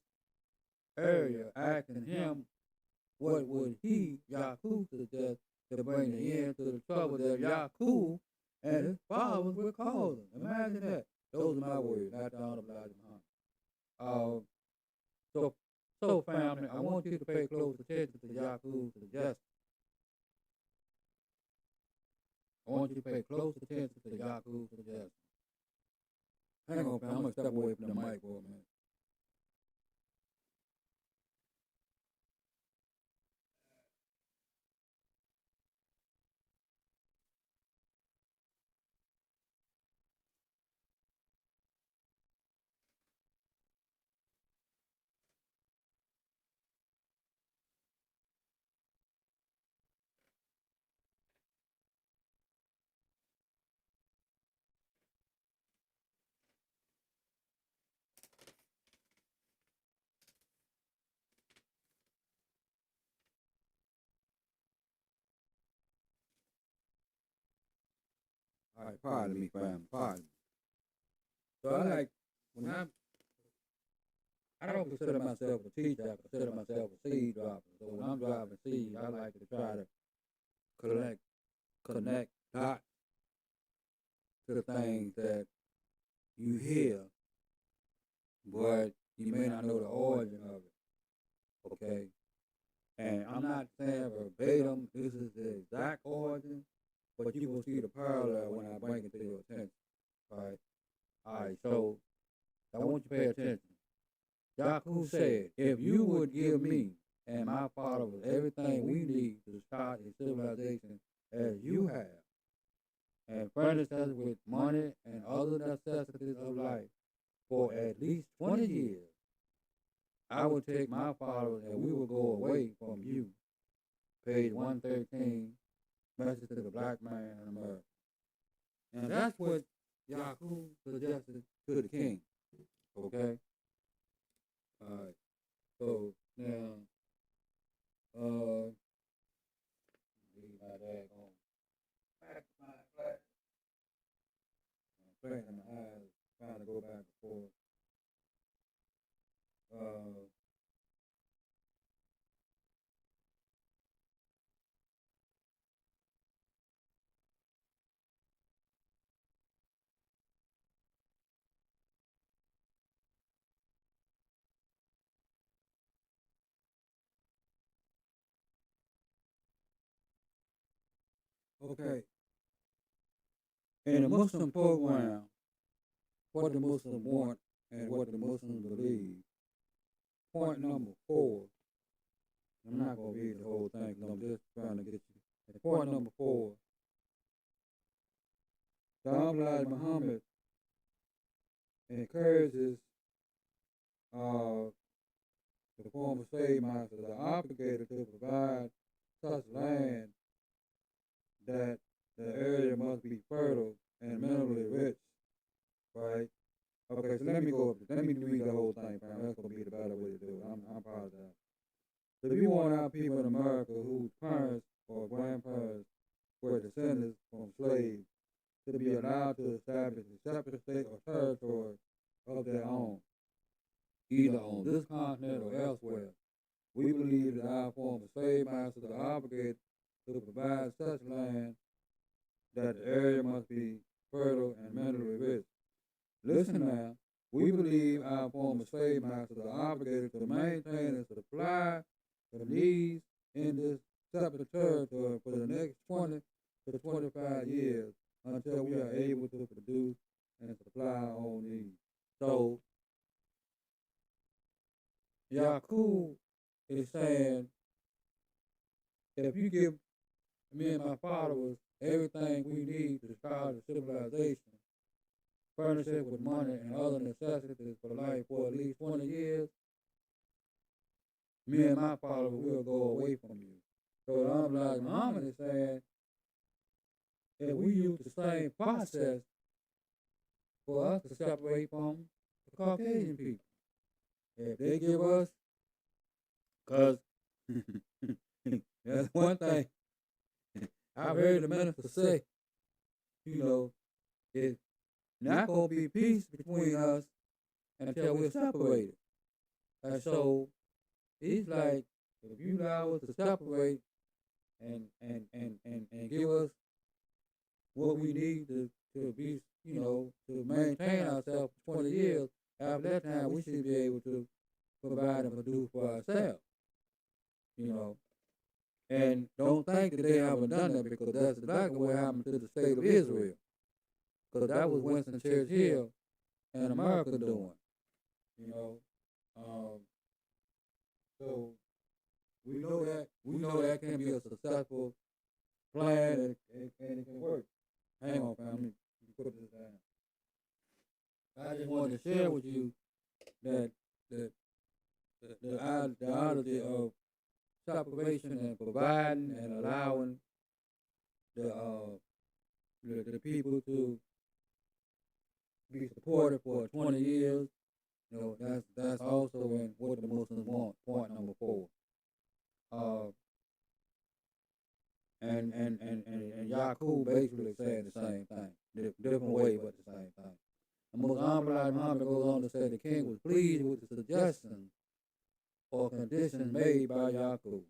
area asking him what would Yacub, suggest to bring the end to the trouble that Yacub and his followers were causing. Imagine that. Those are my words, not the Honorable Elijah Muhammad. So family, I want you to pay close attention to Yacub's suggestion. I want you to pay close attention to Yacub's suggestion. Hang on, fam. I'm going to step away from the mic for a minute. All right, pardon me, fam. Pardon me. So I don't consider myself a teacher. I consider myself a seed dropper. So when I'm dropping seeds, I like to try to connect dots to the things that you hear, but you may not know the origin of it. Okay? And I'm not saying verbatim this is the exact origin, but you will see the parallel when I bring it to your attention. Right? All right, so I want you to pay attention. Yacub said, if you would give me and my followers everything we need to start a civilization as you have, and furnish us with money and other necessities of life for at least 20 years, I will take my followers and we will go away from you. Page 113, Message to the Black Man in America. And that's what Yacub suggested to the king. Okay? All right. So now, leave my daggone back to my class. I'm playing my eyes, trying to go back and forth. Okay. In the Muslim program, what the Muslims want and what the Muslims believe. Point number 4. I'm not going to read the whole thing because I'm just trying to get you. And point number 4. The Honorable Muhammad encourages the former slave masters are obligated to provide such land that the area must be fertile and minerally rich, right? Okay, so let me read the whole thing, fam. That's gonna be the better way to do it. I apologize. So if you want our people in America whose parents or grandparents were descendants from slaves to be allowed to establish a separate state or territory of their own, either on this continent or elsewhere, we believe that our former slave masters are obligated to provide such land that the area must be fertile and minerally rich. Listen now, we believe our former slave masters are obligated to maintain and supply the needs in this separate territory for the next 20 to 25 years until we are able to produce and supply our own needs. So, Yacub is saying, if you give me and my followers everything we need to start a civilization, furnish it with money and other necessities for life for at least 20 years, me and my followers will go away from you. So the Honorable Muhammad is saying, if we use the same process for us to separate from the Caucasian people, if they give us, because that's one thing I've heard the minister say, it's not going to be peace between us until we're separated. And so he's like, if you allow us to separate and give us what we need to be, to maintain ourselves for 20 years, after that time we should be able to provide and produce for ourselves, And don't think that they haven't done that, because that's exactly what happened to the state of Israel. Because that was Winston Churchill and America doing, So we know that can be a successful plan and it can work. Hang on, family. Put this down. I just wanted to share with you that the ideology of separation and providing and allowing the people to be supported for 20 years, that's also in what the Muslims want. Point number 4. And Yacub basically said the same thing, different way, but the same thing. And Most Honorable Muhammad goes on to say the king was pleased with the suggestions or conditions made by Yacub.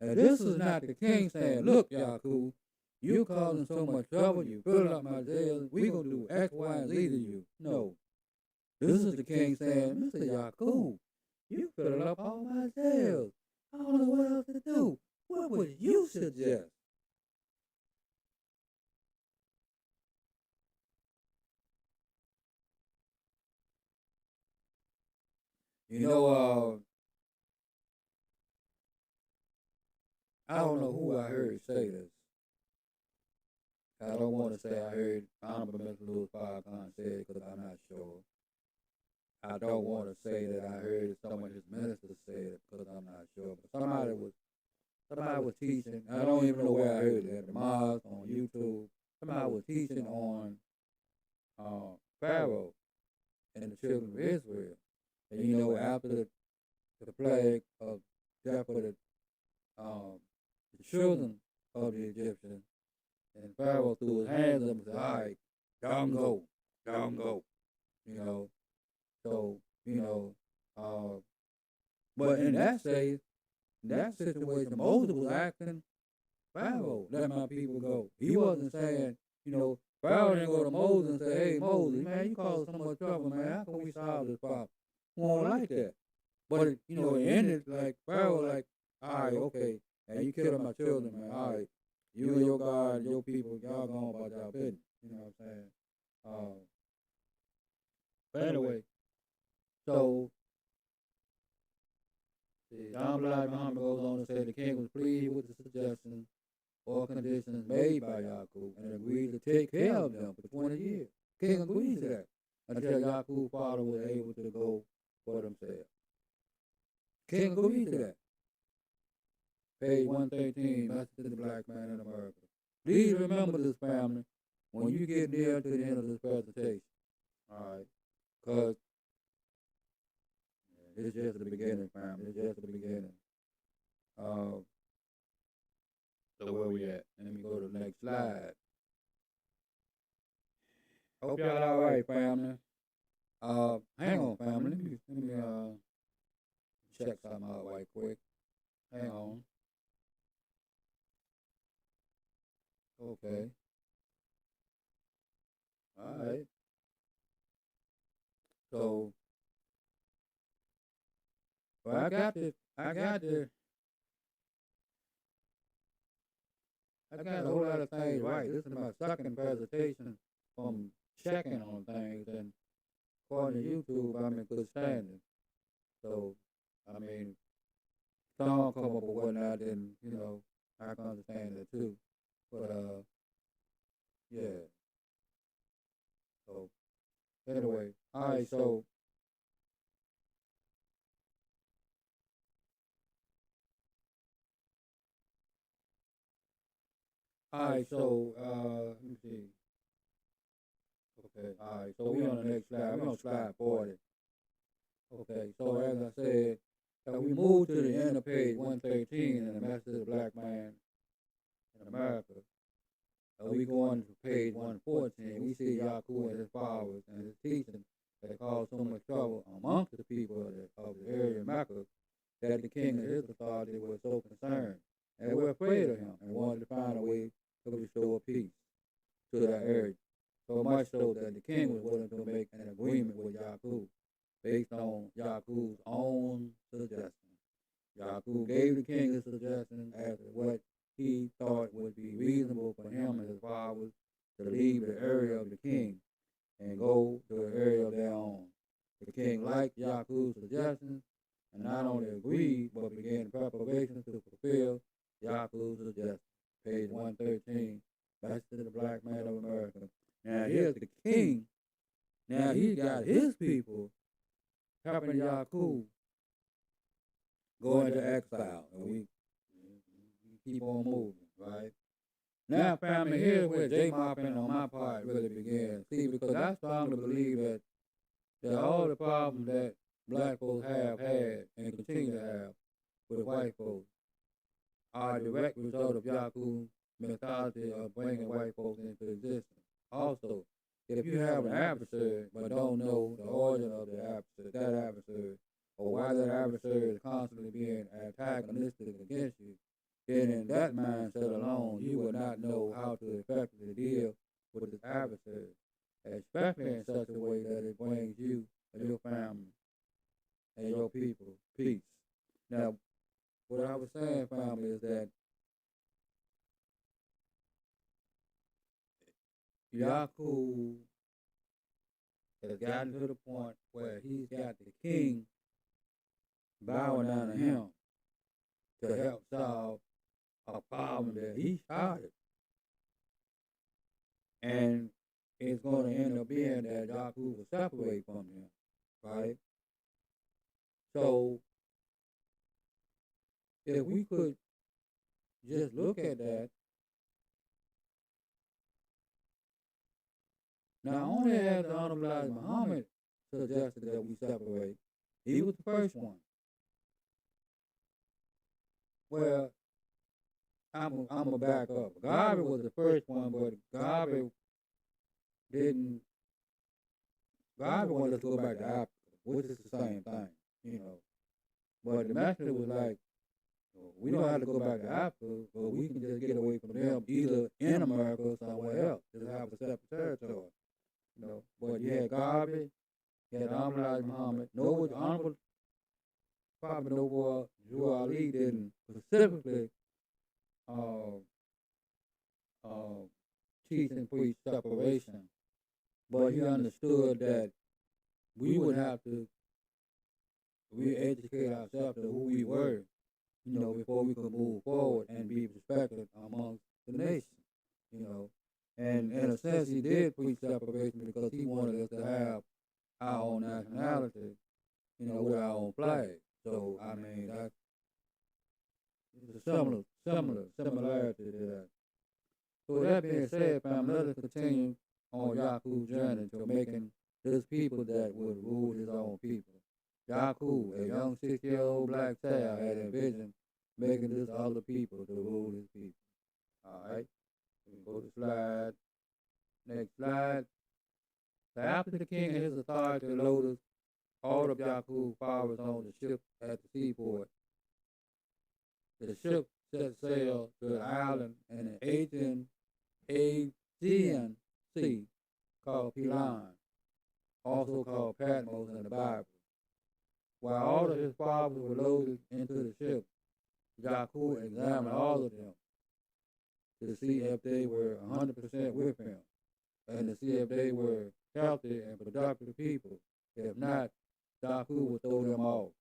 And this is not the king saying, look, Yacub, you causing so much trouble, you filling up my jails, we gonna do X, Y, and Z to you. No. This is the king saying, Mr. Yacub, you filling up all my jails. I don't know what else to do. What would you suggest? I don't know who I heard say this. I don't want to say I heard Honorable Mr. Louis Farrakhan say it, because I'm not sure. I don't want to say that I heard some of his ministers say it, because I'm not sure. But somebody was teaching. I don't even know where I heard it. At the mosque, on YouTube. Somebody was teaching on Pharaoh and the children of Israel. And after the plague of death of the children of the Egyptians, and Pharaoh threw his hands up and said, all right, down go. So, but in that situation, Moses was asking Pharaoh, let my people go. He wasn't saying, Pharaoh didn't go to Moses and say, hey, Moses, man, you caused so much trouble, man. How can we solve this problem? We won't like that. But, it ended like Pharaoh, like, all right, okay, and you killed my children, man. All right, you and your God, your people, y'all going about y'all business. You know what I'm saying? But anyway, so the Honorable Muhammad goes on to say the king was pleased with the suggestions or conditions made by Yacub and agreed to take care of them for 20 years. King agrees to that. until Yacub's father was able to go for themselves. King agreed to that. Page 113, Message to the Black Man in America. Please remember this, family, when you get near to the end of this presentation. All right? Because it's just the beginning, family. It's just the beginning. So where we at? Let me go to the next slide. Hope y'all all right, family. Hang on, family. Let me check something out right quick. Hang on. Okay. All right. So, well, I got a whole lot of things right. This is my second presentation from checking on things, and according to YouTube, I'm in good standing. So, I mean, some come up with whatnot, and I can understand that too. But yeah. So anyway, all right. So let me see. Okay, all right. So we on the next slide. We on slide 40. Okay. So as I said, we moved to the end of page 113 in the Message of the Black Man in America. We go on to page 114. We see Yacub and his followers and his teaching that caused so much trouble amongst the people of the area of Mecca that the king and his authority were so concerned and were afraid of him and wanted to find a way to restore peace to that area. So much so that the king was willing to make an agreement with Yacub based on Yacub's own suggestion. Yacub gave the king a suggestion as to what he thought would be reasonable for him and his followers to leave the area of the king and go to the area of their own. The king liked Yacub's suggestions and not only agreed but began preparations to fulfill Yacub's suggestion. Page 113, Message to the Black Man of America. Now here's the king. Now he got his people helping Yacub go into exile. And we keep on moving, right? Now, family, here's where J-mopping on my part really begins. See, because I strongly believe that all the problems that black folks have had and continue to have with white folks are a direct result of Yacub's methodology of bringing white folks into existence. Also, if you have an adversary but don't know the origin of that adversary, or why that adversary is constantly being antagonistic against you, then in that mindset alone, you will not know how to effectively deal with this adversary, especially in such a way that it brings you and your family and your people peace. Now, what I was saying, family, is that Yacub has gotten to the point where he's got the king bowing down to him to help solve a problem that he started. And it's going to end up being that Yacub will separate from him, right? So if we could just look at that, not only has the Honorable Elijah Muhammad suggested that we separate, he was the first one. Well, I'm gonna back up. Garvey was the first one, but Garvey wanted us to go back to Africa, which is the same thing. But the master was like, we don't have to go back to Africa, but we can just get away from them, either in America or somewhere else, just have a separate territory. But you had Garvey, you had Honorable Elijah Muhammad, Honorable Prophet Noble Drew Ali didn't specifically teach and preach separation, but he understood that we would have to re-educate ourselves to who we were, before we could move forward and be respected amongst the nation, And in a sense, he did preach separation because he wanted us to have our own nationality, with our own flag. So I mean that's it's a similarity to that. So with that being said, family, let us continue on Yacub's journey to making this people that would rule his own people. Yacub, a young 6-year-old black child, had envisioned making this other people to rule his people. All right, we go to slide. Next slide. So after the king and his authority loaded all of Yacub's followers on the ship at the seaport, the ship set sail to an island in the Aegean Sea called Pelon, also called Patmos in the Bible. While all of his followers were loaded into the ship, Yacub examined all of them to see if they were 100% with him and to see if they were healthy and productive people. If not, Yacub would throw them off,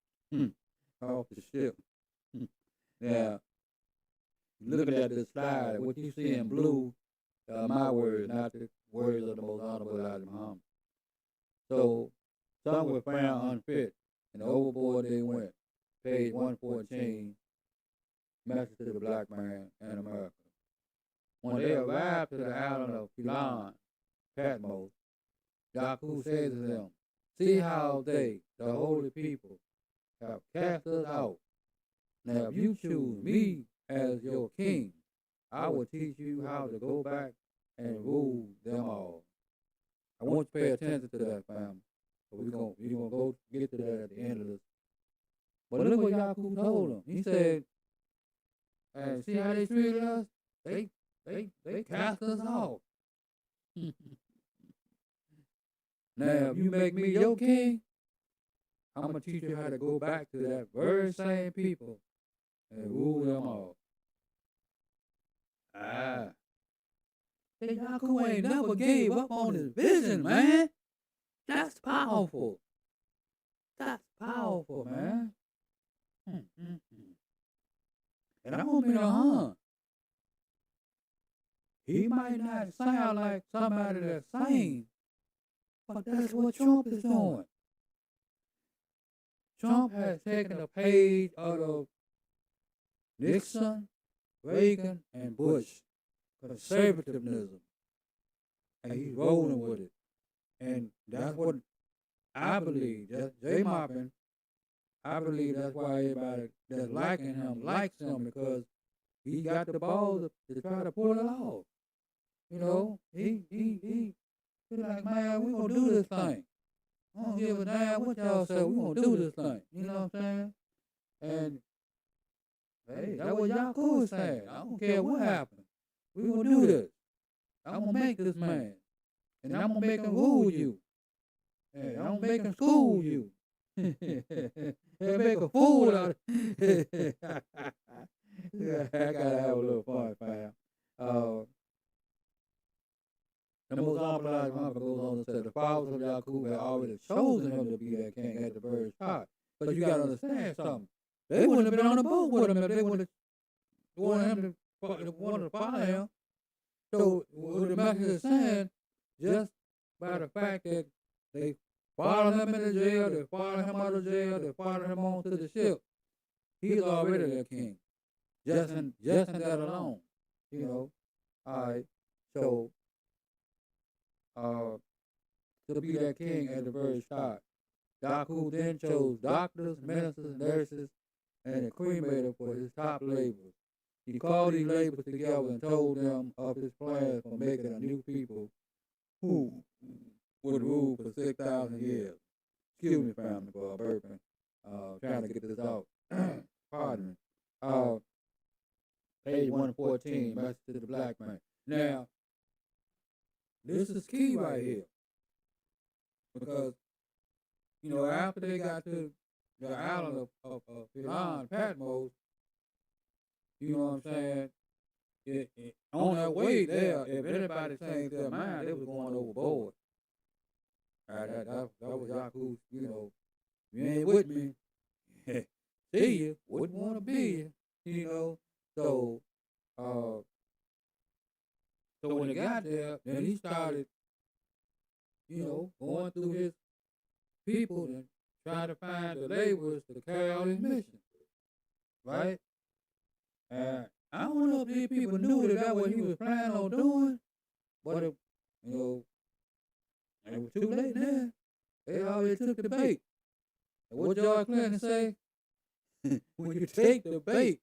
off the ship. Now, looking at this slide, what you see in blue are my words, not the words of the most honorable Elijah Muhammad. So, some were found unfit, and overboard they went. Page 114, Message to the Black Man in America. When they arrived to the island of Pelon, Patmos, Yacub said to them, "See how they, the holy people, have cast us out. Now if you choose me as your king, I will teach you how to go back and rule them all." I want you to pay attention to that, family. We're gonna go get to that at the end of this. But look what Yacub told them. He said, "Hey, see how they treated us? They cast us off. Now, if you make me your king, I'm going to teach you how to go back to that very same people and rule them all." Hey, Yacub ain't never gave up on his vision, man. That's powerful. That's powerful, man. And I'm going to be the he might not sound like somebody that's sane, but that's what Trump is doing. Trump has taken a page out of Nixon, Reagan, and Bush conservatism, and he's rolling with it. And that's what I believe. That's J. Moppin. I believe that's why everybody that's liking him likes him, because he got the balls to try to pull it off. He like, man, we gonna do this thing. I don't give a damn what y'all say. We gonna do this thing. You know what I'm saying? And hey, that's what Yacub is saying. I don't care what happens. We gonna do this. I'm gonna make this man, and I'm gonna make him rule you. Hey, I'm gonna make him school you. And make a fool out of it. Yeah, I gotta have a little fun, fam. The most honorable Muhammad goes on to say the followers of Yacub had already chosen him to be their king at the very start. But you gotta understand something. They wouldn't have been on the boat with him if they would have wanted him to follow him. So what the message is saying, just by the fact that they followed him into jail, they followed him out of jail, they followed him onto the ship, he's already their king. Just in that alone. All right. So to be that king at the very start. Yacub then chose doctors, ministers, nurses, and a cremator for his top laborers. He called these laborers together and told them of his plans for making a new people who would rule for 6,000 years. Excuse me, family, for burping. Trying to get this out. Pardon me. Page 114, Message to the Black Man. Now, this is key right here. Because, after they got to the island of Pelon, Patmos, you know what I'm saying? On that way there, if anybody changed their mind, they was going overboard. That was Yacub's, you ain't with me. See you, wouldn't want to be you, So, so when he got there, then he started, going through his people and try to find the laborers to carry out his mission, right? And I don't know if these people knew that that's what he was planning on doing, but it, you know, and it was too late now. They already took the bait. And what George Clinton say? When you take the bait,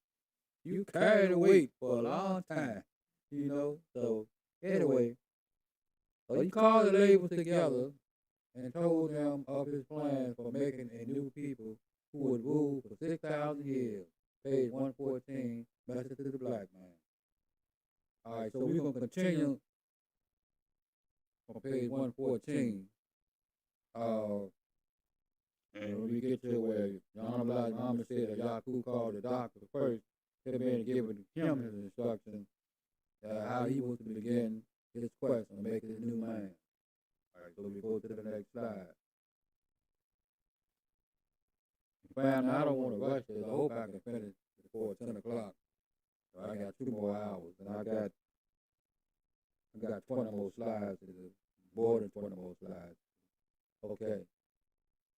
you carry the weight for a long time, you know. So anyway, so he called the laborers together and told them of his plans for making a new people who would rule for 6,000 years. Page 114, Message to the Black Man. All right, so we're going to continue on page 114. And when we get to where John Elijah Muhammad said that Yacub called the doctor first, came in and given him his instructions, how he was to begin his quest and make his new man. All right, so we go to the next slide. Family, I don't want to rush this. I hope I can finish before 10 o'clock. So I got 2 more hours, and I got 20 more slides, more than 20 more slides. Okay.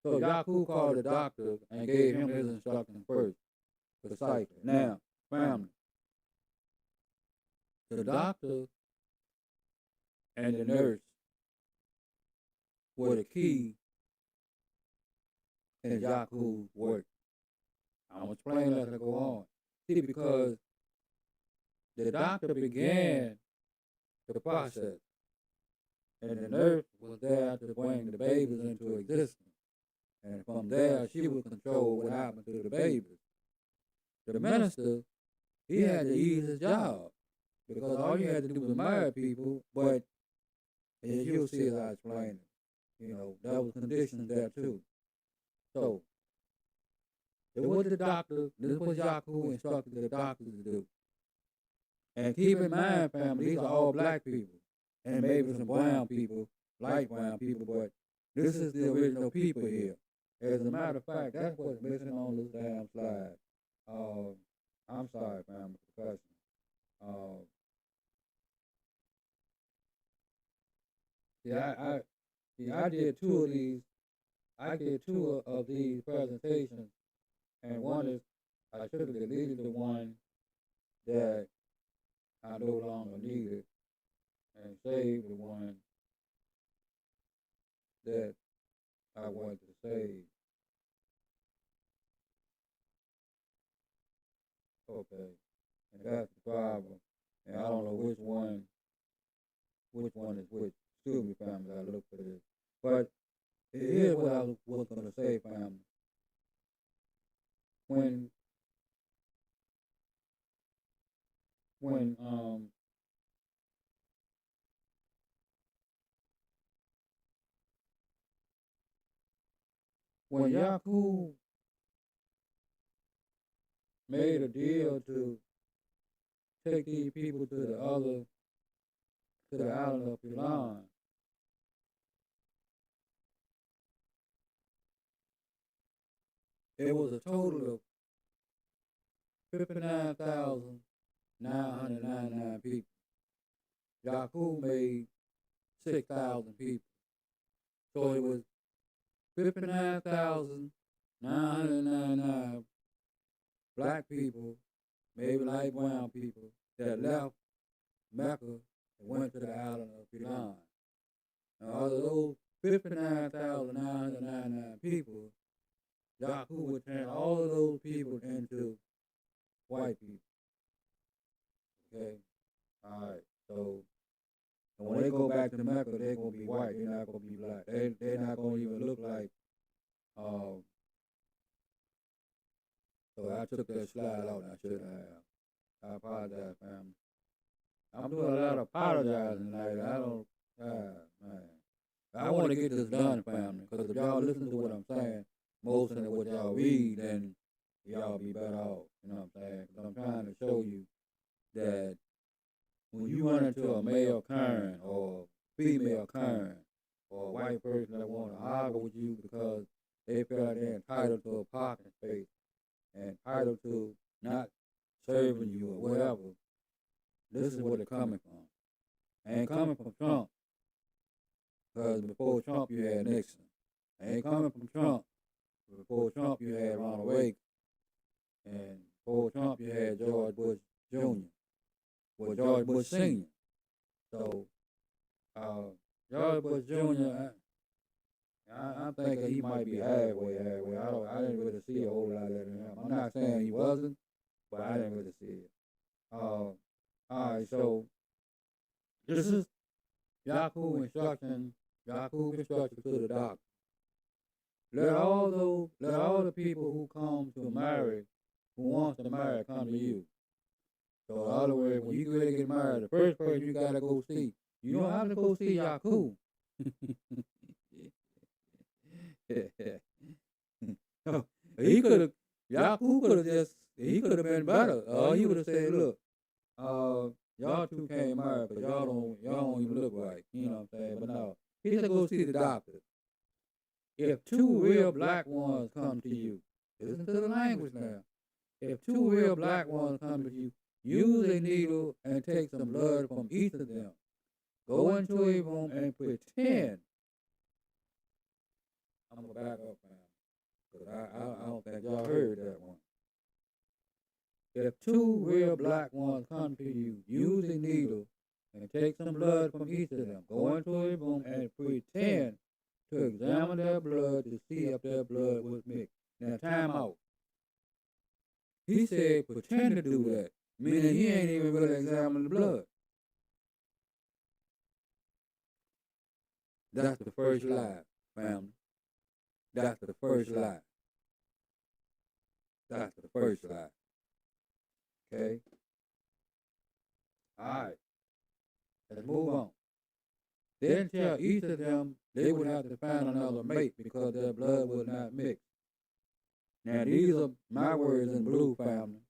So Yacub called the doctor and gave him his instructions first, precisely. Now, family, the doctor and the nurse were the key in Yacub's work. I'm going to explain as I go on. See, because the doctor began the process, and the nurse was there to bring the babies into existence. And from there, she would control what happened to the babies. The minister, he had to ease his job, because all he had to do was marry people, but as you'll see as I explain it, you know, there was conditions there too. So, it was the doctor, this was Yacub instructed the doctor to do. And keep in mind, family, these are all black people, and maybe some brown people, light brown people, but this is the original people here. As a matter of fact, that's what's missing on this damn slide. I'm sorry, family, for cussing. I did 2 of these. I did 2 of these presentations, and one is I should have deleted the one that I no longer needed, and saved the one that I wanted to save. Okay, and that's the problem. And I don't know which one is which. Excuse me, family, I look for this. But here's what I was going to say, family. When Yacub made a deal to take these people to the island of Pilan, it was a total of 59,999 people. Yacub made 6,000 people. So it was 59,999 black people, maybe light brown people, that left Mecca and went to the island of Pilan. Now, out of those 59,999 people, Yacub would turn all of those people into white people. Okay? All right. So, and when they go back to Mecca, they're going to be white. They're not going to be black. They're not going to even look like, so I took that slide out. I should have. I apologize, family. I'm doing a lot of apologizing tonight. Man. I want to get this done, family, because if y'all listen to what I'm saying, most of what y'all read, then y'all be better off. You know what I'm saying? Because I'm trying to show you that when you run into a male Karen or female Karen or a white person that want to argue with you because they feel like they're entitled to a parking space and entitled to not serving you or whatever, this is where they're coming from. They ain't coming from Trump, because before Trump you had Nixon, ain't coming from Trump. Before Trump, you had Ronald Reagan, and before Trump, you had George Bush Jr. Well, George Bush Sr. So, George Bush Jr. I'm thinking he might be halfway. I didn't really see a whole lot of that in him. I'm not saying he wasn't, but I didn't really see it. All right, so this is Yacub instruction to the doctor. Let all the people who come to marry, who wants to marry, come to you. So in other words, when you get ready to get married, the first person you gotta go see, you don't have to go see Yacub. he could have Yacub could have been better. He would have said, look, y'all two can't marry, but y'all don't even look right. You know what I'm saying? But no. He said go see the doctor. If two real black ones come to you, listen to the language now. If two real black ones come to you, use a needle and take some blood from each of them. Go into a room and pretend. I'm gonna back up now, because I don't think y'all heard that one. If two real black ones come to you, use a needle and take some blood from each of them. Go into a room and pretend to examine their blood to see if their blood was mixed. Now, time out. He said pretend to do that, meaning he ain't even really examining the blood. That's the first lie, family. That's the first lie. That's the first lie. Okay? All right. Let's move on. Then tell each of them they would have to find another mate because their blood would not mix. Now, these are my words in blue, family.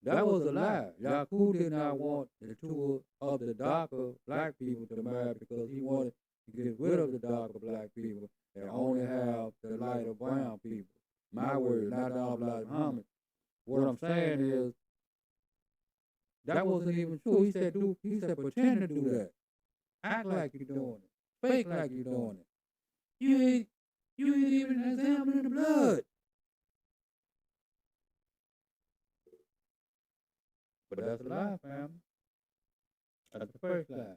That was a lie. Yacub did not want the two of the darker black people to marry because he wanted to get rid of the darker black people and only have the lighter brown people. My words, not Donald Black Muhammad. What I'm saying is, that wasn't even true. He said pretend to do that. Act like you're doing it. Fake like you're doing it. You ain't even examining the blood. But that's a lie, family. That's the first lie.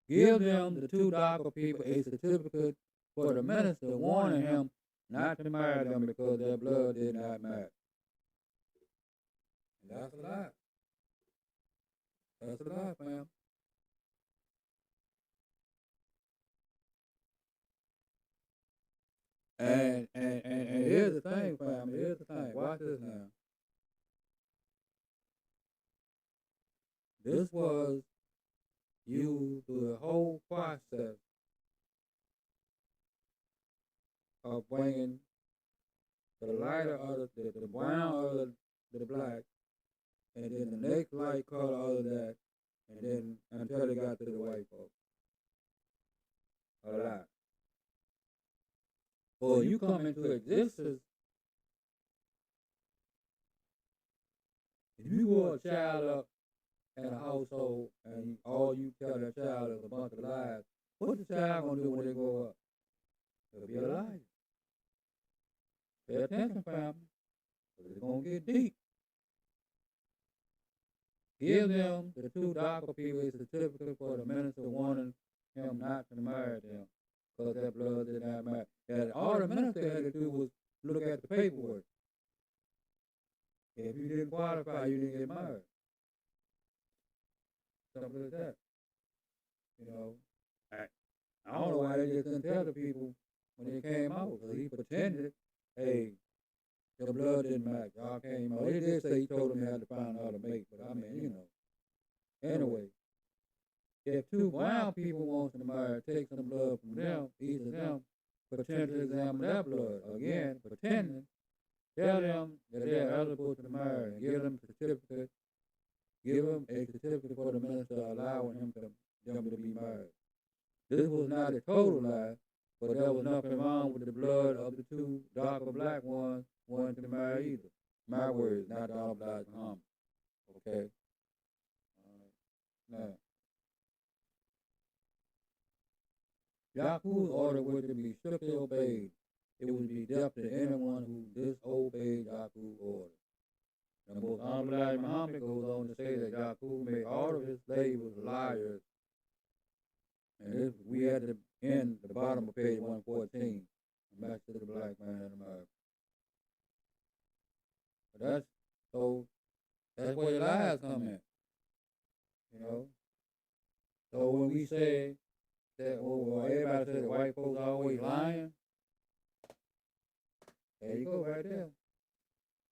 Give them, the two darker people, a certificate for the minister warning him not to marry them because their blood did not match. And that's a lie. That's a lie, fam. And here's the thing, fam. Here's the thing. Watch this now. This was used through the whole process of bringing the lighter of the brown of the black, and then the next light color of that, and then until they got to the white folks. A lot. Well, you come into existence, if you grow a child up in a household and all you tell that child is a bunch of lies, what's the child gonna do when they grow up? They'll be a liar. Pay attention, family, because it's gonna get deep. Give them, the two darker people, a certificate for the minister warning him not to marry them because their blood did not match. And all the minister had to do was look at the paperwork. If you didn't qualify, you didn't get married. Something like that. You know, I don't know why they just didn't tell the people when they came out, because he pretended, hey, the blood didn't match. Y'all came out. He did say he told them they had to find another mate, but I mean, you know. Anyway, if two brown people want to marry, take some blood from them, each of them, pretend to examine their blood. Again, pretending, tell them that they're eligible to marry, and give them a certificate. Give them a certificate for the minister allowing them to be married. This was not a total lie, but there was nothing wrong with the blood of the two darker black ones wanting to marry either. My words, not Donald Black Muhammad. Okay? Now, Yacub's order was to be strictly obeyed. It would be death to anyone who disobeyed Yacub's order. The most honorable Elijah Muhammad goes on to say that Yacub made all of his slaves liars. And this, we at the end, the bottom of page 114. Back to the black man in America. But that's where the lies come in. You know? So when we say that, well, everybody said that white folks are always lying, there you go right there.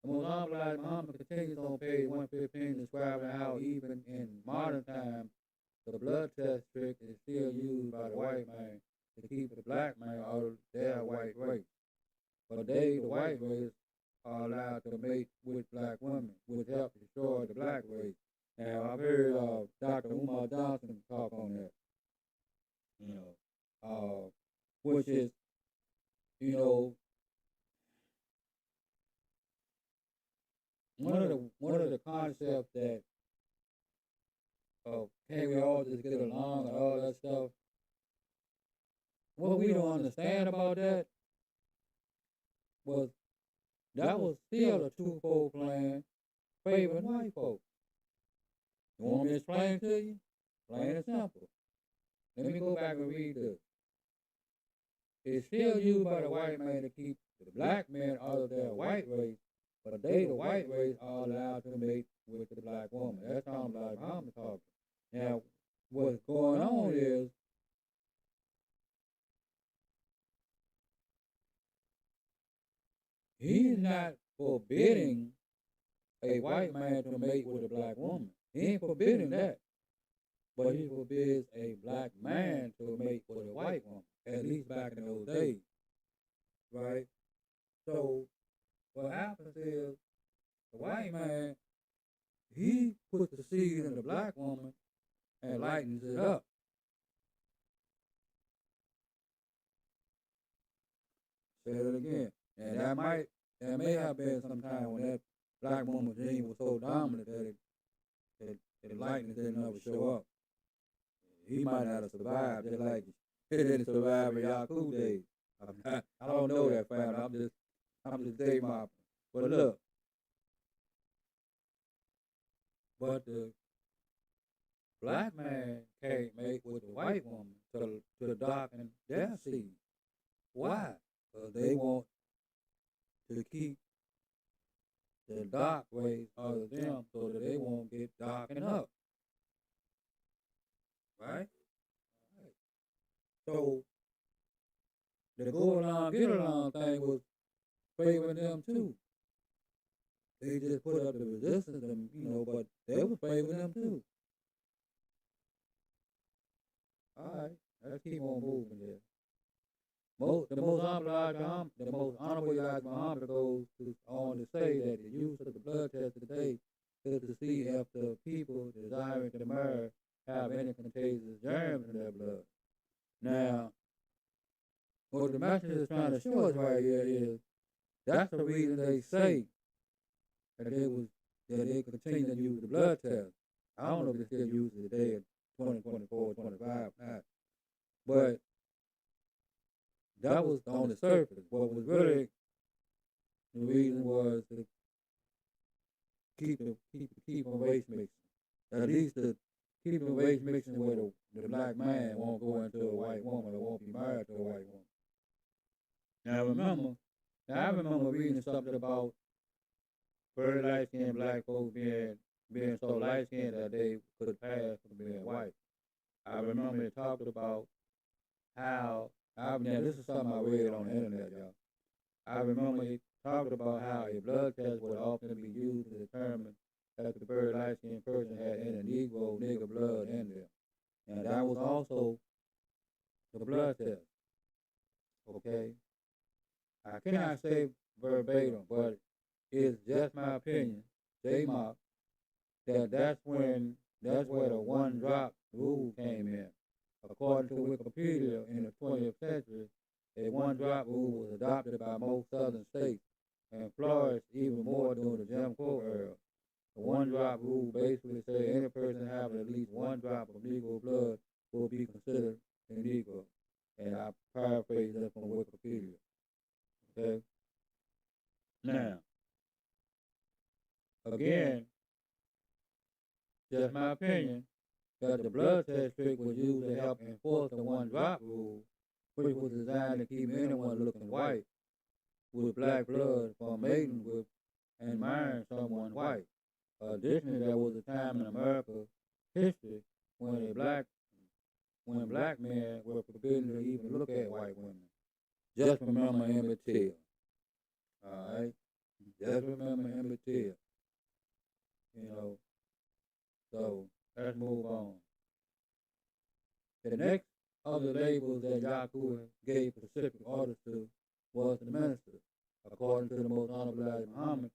The most honorable Elijah Muhammad continues on page 115, describing how even in modern times, the blood test trick is still used by the white man to keep the black man out of their white race. But they, the white race, are allowed to mate with black women, which help destroy the black race. Now, I've heard Dr. Umar Johnson talk on that, you know, which is, you know, one of the concepts that can we all just get along and all that stuff. What we don't understand about that was still a twofold plan favoring white folks. You want me to explain to you? Plain and simple. Let me go back and read this. It's still used by the white man to keep the black men out of their white race, but they, the white race, are allowed to mate with the black woman. That's how I'm talking. Now, what's going on is he's not forbidding a white man to mate with a black woman. He ain't forbidding that. But he forbids a black man to mate with a white woman, at least back in those days. Right? So what happens is the white man, he puts the seed in the black woman and lightens it up. Say it again. And that may have been some time when that black woman gene was so dominant that the lightning didn't ever show up. He might not have survived, just like he didn't survive in Yacub days. I don't know that family. I'm just saying my. But look, but the black man can't mate with the white woman to darken their seed. Why? Because they want to keep the dark ways out of them so that they won't get darkened up. Right? So the go along, get along thing was favoring them too. They just put up the resistance, and, but they were favoring them too. All right, let's keep on moving here. The most honorable Elijah Muhammad goes on to say that the use of the blood test today is to see if the people desiring to marry have any contagious germs in their blood. Now, what the message is trying to show us right here is that's the reason they say that they continue to use the blood test. I don't know if they still use it today in 2024, 25, but that was on the surface. What was really the reason was to keep from race mixing. At least to keep from race mixing where the black man won't go into a white woman or won't be married to a white woman. Now I remember reading something about very light skinned black folks being so light skinned that they could pass for being white. I remember it talked about how now this is something I read on the internet, y'all. I remember it talked about how a blood test would often be used to determine if the very light skinned person had any nigger blood in them. And that was also the blood test. Okay? I cannot say verbatim, but it's just my opinion, J-Mock, that's where the one drop rule came in. According to Wikipedia, in the 20th century, a one drop rule was adopted by most southern states and flourished even more during the Jim Crow era. The one drop rule basically said any person having at least one drop of Negro blood will be considered a Negro. And I paraphrase that from Wikipedia. Okay? Now, again, just my opinion, that the blood test trick was used to help enforce the one drop rule, which was designed to keep anyone looking white with black blood from mating with and marrying someone white. Additionally, there was a time in America's history when black men were forbidden to even look at white women. Just remember Emmett Till. All right? Just remember Emmett Till. You know, so let's move on. The next of the labels that Yacub gave specific orders to was the minister. According to the most honorable Elijah Muhammad,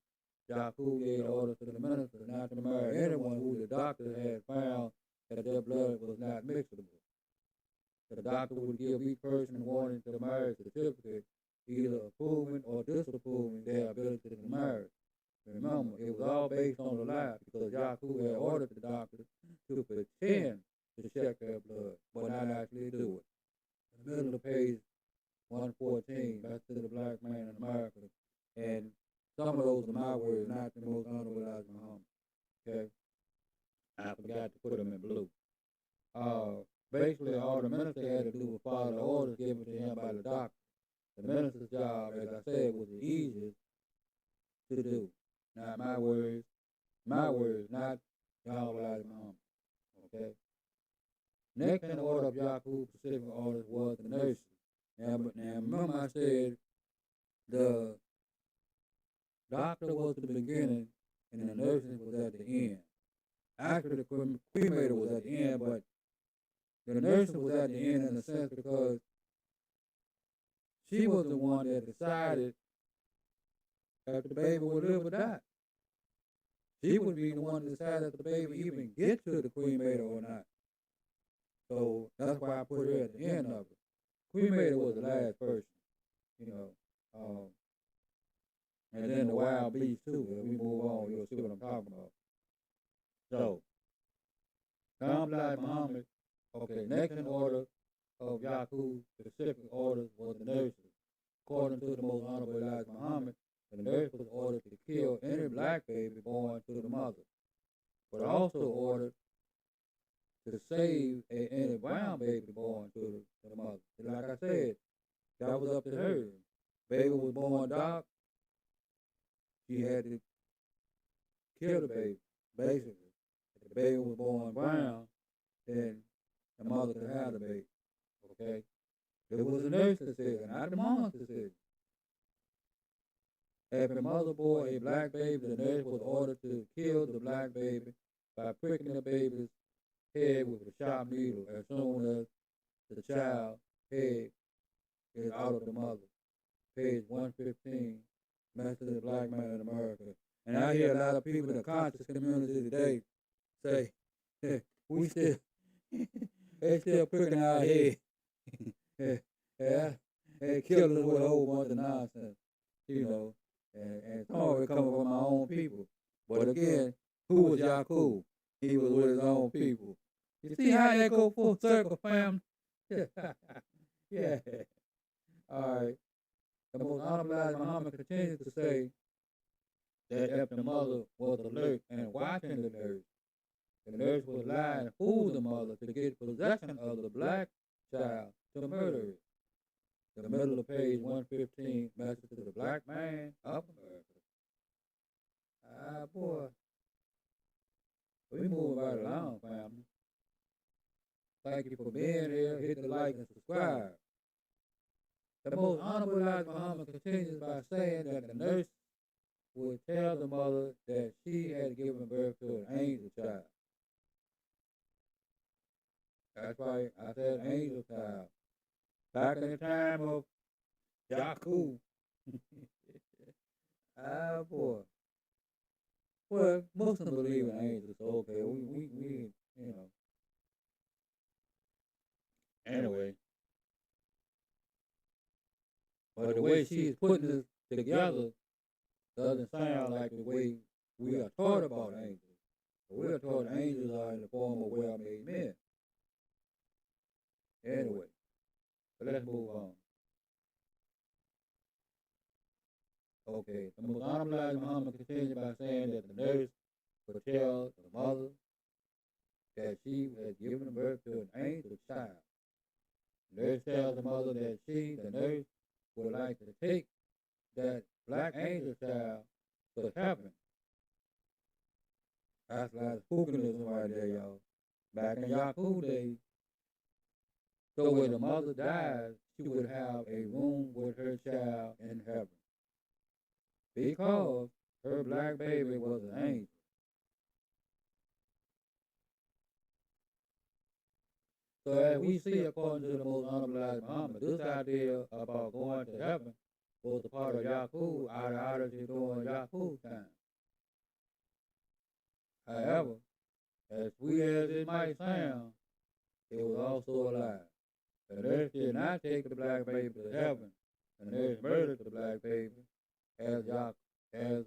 Yacub gave orders to the minister not to marry anyone who the doctor had found that their blood was not mixable. The doctor would give each person wanting to marry a certificate, either approving or disapproving their ability to marry. Remember, it was all based on the lie because Yacub had ordered the doctor to pretend to check their blood, but not actually do it. In the middle of page 114, that's to the black man in America. And some of those are my words, not the most honorable Elijah Muhammad. Okay? I forgot to put them in blue. Basically, all the minister had to do was follow the orders given to him by the doctor. The minister's job, as I said, was the easiest to do. Not my words, not the honorable Elijah Muhammad. Okay? Next in the order of Yacub's specific orders was the nurses. Now remember I said the doctor was the beginning and the nursing was at the end. Actually, the cremator was at the end, but the nursing was at the end in a sense because she was the one that decided if the baby would live or die. She would be the one that decided if the baby even get to the cremator or not. So that's why I put her at the end of it. Cremator was the last person, you know. And then the wild beast too. As we move on, you'll see what I'm talking about. So, Elijah Muhammad, okay, next in order of Yacub's specific orders was the nurses. According to the most honorable Elijah Muhammad, the nurse was ordered to kill any black baby born to the mother, but also ordered to save any brown baby born to the mother. And like I said, that was up to her. Baby was born dark, she had to kill the baby, basically. If the baby was born brown, then the mother could have the baby. Okay? It was the nurse decision, not the mom's decision. If a mother bore a black baby, the nurse was ordered to kill the black baby by pricking the baby's head with a sharp needle as soon as the child's head is out of the mother. Page 115, Message of the Black Man in America. And I hear a lot of people in the conscious community today say, we still, they still pricking our head. Yeah, they killing us with a whole bunch of nonsense, you know. And some of it coming from my own people. But again, who was Yacub? He was with his own people. You see how that go full circle, fam? Yeah. All right. The most honorable Elijah Muhammad continues to say that if the mother was alert and watching the nurse would lie and fool the mother to get possession of the black child to murder it. The middle of page 115, message to the black man of America. Ah, boy. We moving right along, family. Thank you for being here. Hit the like and subscribe. The most honorable Elijah Muhammad continues by saying that the nurse would tell the mother that she had given birth to an angel child. That's right, I said angel child. Back in the time of Yacub. Ah, boy. Well, Muslims believe in angels, so okay, we, you know. Anyway. But the way she is putting this together doesn't sound like the way we are taught about angels. We are taught angels are in the form of well-made men. Anyway, But let's move on. Okay, the Most Honorable Elijah Muhammad continued by saying that the nurse would tell the mother that she had given birth to an angel child. The nurse tells the mother that she, the nurse, would like to take that black angel child to heaven. That's like spookinism right there, y'all. Back in Yacub days. So when the mother dies, she would have a room with her child in heaven. Because her black baby was an angel. So as we see according to the Most Honorable Elijah Muhammad, this idea about going to heaven was a part of Yacub ideology during Yacub time. However, as weird as it might sound, it was also a lie. The nurse did not take the black baby to heaven. The nurse murdered the black baby as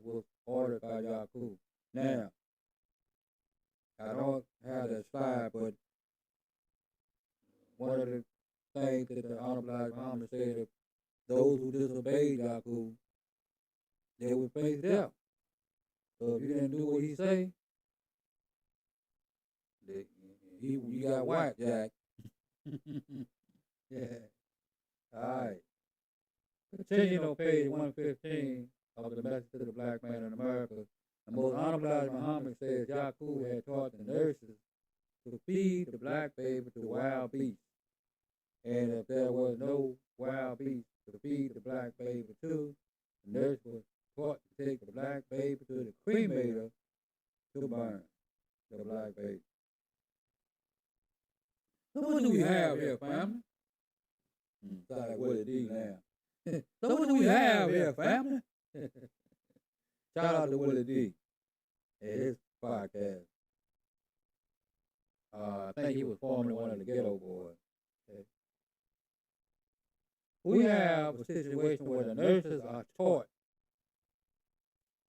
was ordered by Yacub. Now, I don't have that slide, but one of the things that the Honorable Elijah Muhammad said that those who disobeyed Yacub, they would face death. So if you didn't do what he say, you got whacked, Jack. Yeah. All right. Continuing on page 115 of the Message to the Black Man in America, the Most Honorable Elijah Muhammad says Yacub had taught the nurses to feed the black baby to wild beasts. And if there was no wild beast to feed the black baby to, the nurse was taught to take the black baby to the cremator to burn the black baby. So what do we have here, family? Sound like what it is now. So what do we have here, family? Shout out to Willie D and his podcast. I think he was formerly one of the Ghetto Boys. Okay. We have a situation where the nurses are taught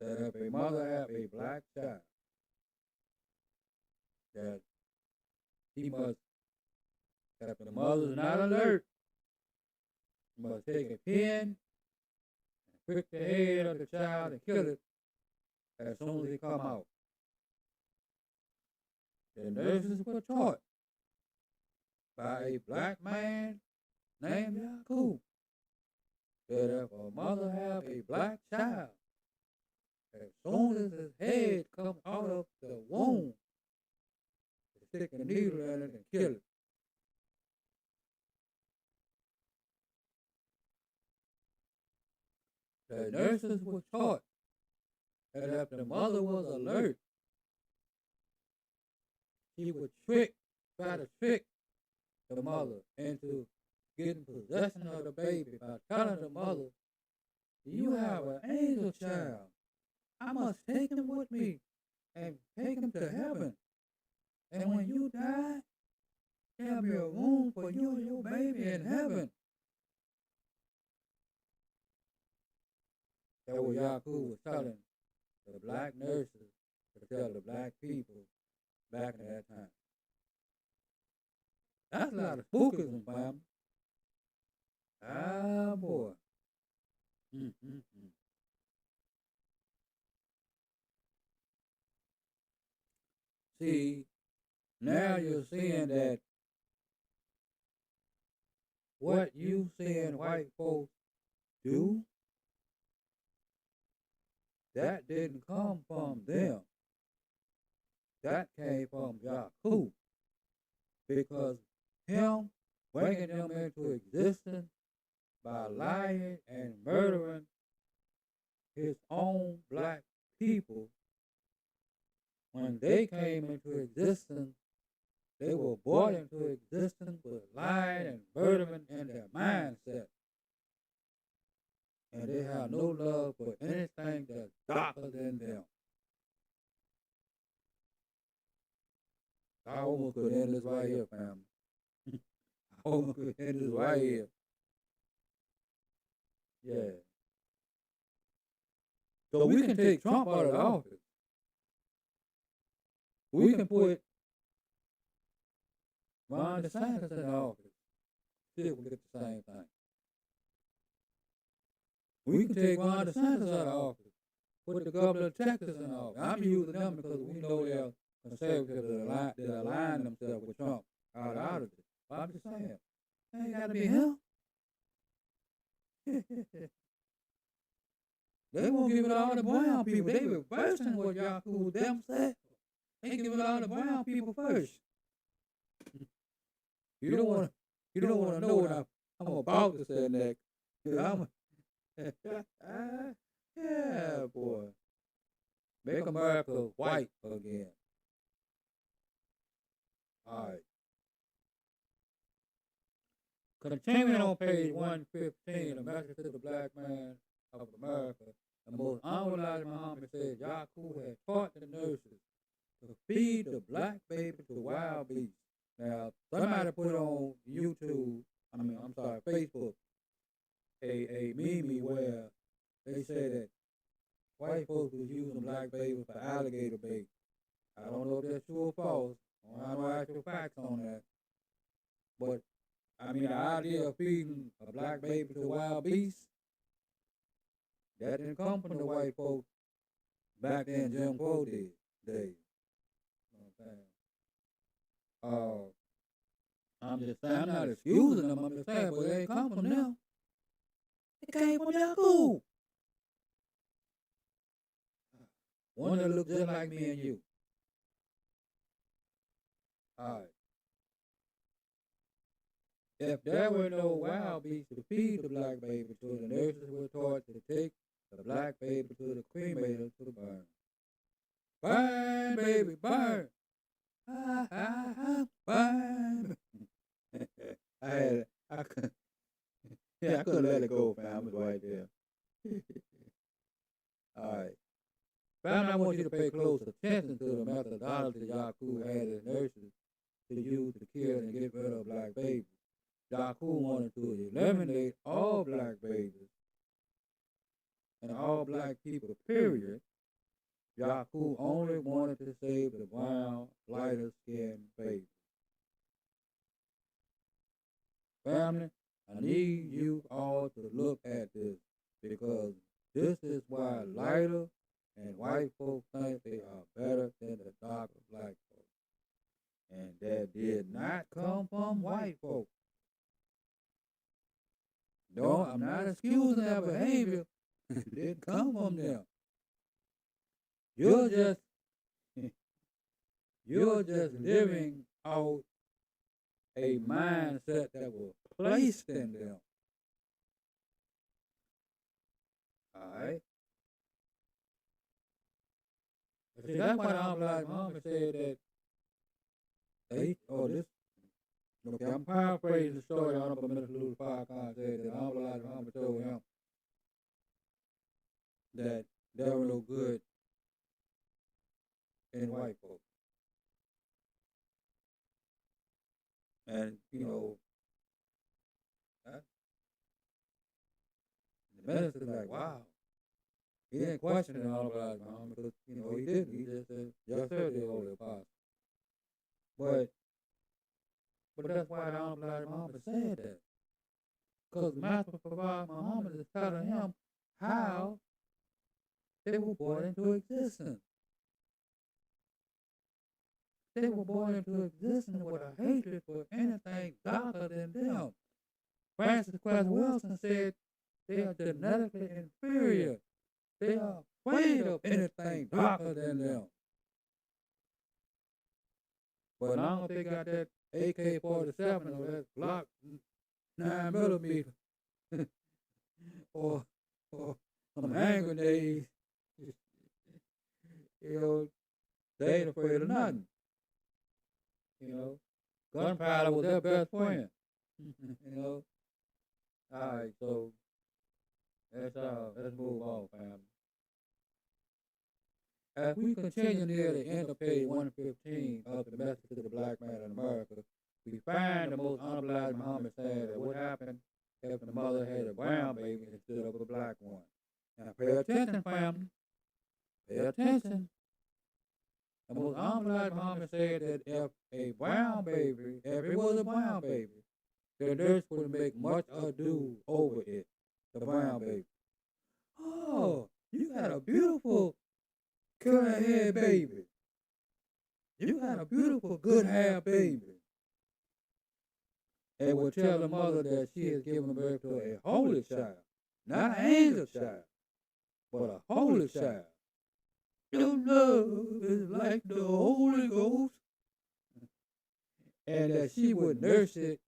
that if a mother have a black child, that he must, if the mother is not alert, he must take a pin and prick the head of the child and kill it as soon as it come out. The nurses were taught by a black man named Yacub that if a mother have a black child, as soon as his head comes out of the womb, stick a needle in it and kill it. The nurses were taught that if the mother was alert, she would try to trick the mother into getting possession of the baby by telling the mother, you have an angel child. I must take him with me and take him to heaven. And when you die, there'll be a room for you and your baby in heaven. That was Yacub was telling the black nurses to tell the black people back in that time. That's a lot of spookism, family. Ah, boy. See, now you're seeing that what you seeing white folks do, that didn't come from them. That came from Yacub. Because him bringing them into existence by lying and murdering his own black people, when they came into existence, they were brought into existence with lying and murdering in their mindset. And they have no love for anything that's darker than them. I almost could end this right here, family. I almost could end this right here. Yeah. So we can take Trump out of the office. We can put Ron DeSantis in the office. still will get the same thing. We can take Ron DeSantis out of office, put the governor of Texas in office. I'm using them because we know they're conservatives that align themselves with Trump out of it. But I'm just saying, it ain't got to be him. They won't give it all to brown people. They reversing what Yacub them said. They give it all to brown people first. You don't want to know what I'm about to say next. Yeah, boy. Make America white again. All right. Continuing on page 115, a message to the black man of America, the most honorable Elijah Muhammad said Yacub had taught the nurses to feed the black baby to wild beasts. Now, somebody put on YouTube, Facebook, a meme where they said that white folks was using black babies for alligator bait. I don't know if that's true or false. I don't have no actual facts on that. But, the idea of feeding a black baby to wild beasts, that didn't come from the white folks back then Jim Crow days. You know what I'm saying? I'm just saying, I'm not excusing them, I'm just saying, but it ain't come from them. It came from Yacub. One that looked just like me and you. Alright. If there were no wild beasts to feed the black baby to, the nurses were taught to take the black baby to the cremator to burn. Burn, baby, burn. Burn. I couldn't let it go, fam. I was right there. All right. Family, I want you to pay close attention to the methodology Yacub had his nurses to use to kill and get rid of black babies. Yacub wanted to eliminate all black babies and all black people, period. Yacub only wanted to save the brown, lighter-skinned babies. Family, I need you all to look at this because this is why lighter and white folks think they are better than the darker black folks. And that did not come from white folks. No, I'm not excusing their behavior. It didn't come from them. You're just living out a mindset that was placed in them. All right. See, that's why the Honorable Muhammad said that I'm paraphrasing the story Honorable Minister Louis Farrakhan said that Honorable Muhammad told him that there were no good in white folks. And, the minister's like, wow. He didn't question it all about Muhammad because, he didn't. He just said, yes, sir, the Holy Apostle. But that's why the Honorable Muhammad said that. Because Master Prophet Muhammad is telling him how they were born into existence. They were born into existence with a hatred for anything darker than them. Francis Cress Wilson said they are genetically inferior. They are afraid of anything darker than them. But now they got that AK-47 or that Glock 9mm or some hand grenades. They ain't afraid of nothing. Gunpowder was their best friend. All right, so let's move on, family. As we continue near the end of page 115 of the message to the black man in America, we find the most honorable Elijah Muhammad saying that what happened if the mother had a brown baby instead of a black one. Now pay attention, family. Pay attention. The most honorable Elijah Muhammad said that if it was a brown baby, The nurse would make much ado over it. The brown baby. Oh, you got a beautiful curly haired baby. You got a beautiful good hair baby. And would tell the mother that she has given birth to a holy child. Not an angel child, but a holy child. Your love is like the Holy Ghost. And that she would nurse it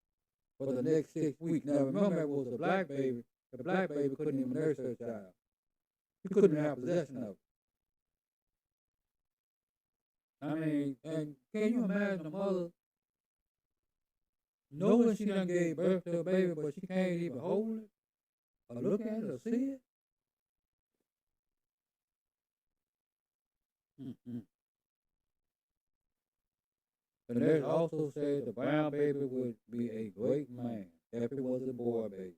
for the next 6 weeks. Now remember, it was a black baby. The black baby couldn't even nurse her child. He couldn't have possession of it. I mean, and can you imagine a mother knowing she done gave birth to a baby, but she can't even hold it, or look at it, or see it? Mm-hmm. The nurse also said the brown baby would be a great man if it was a boy baby.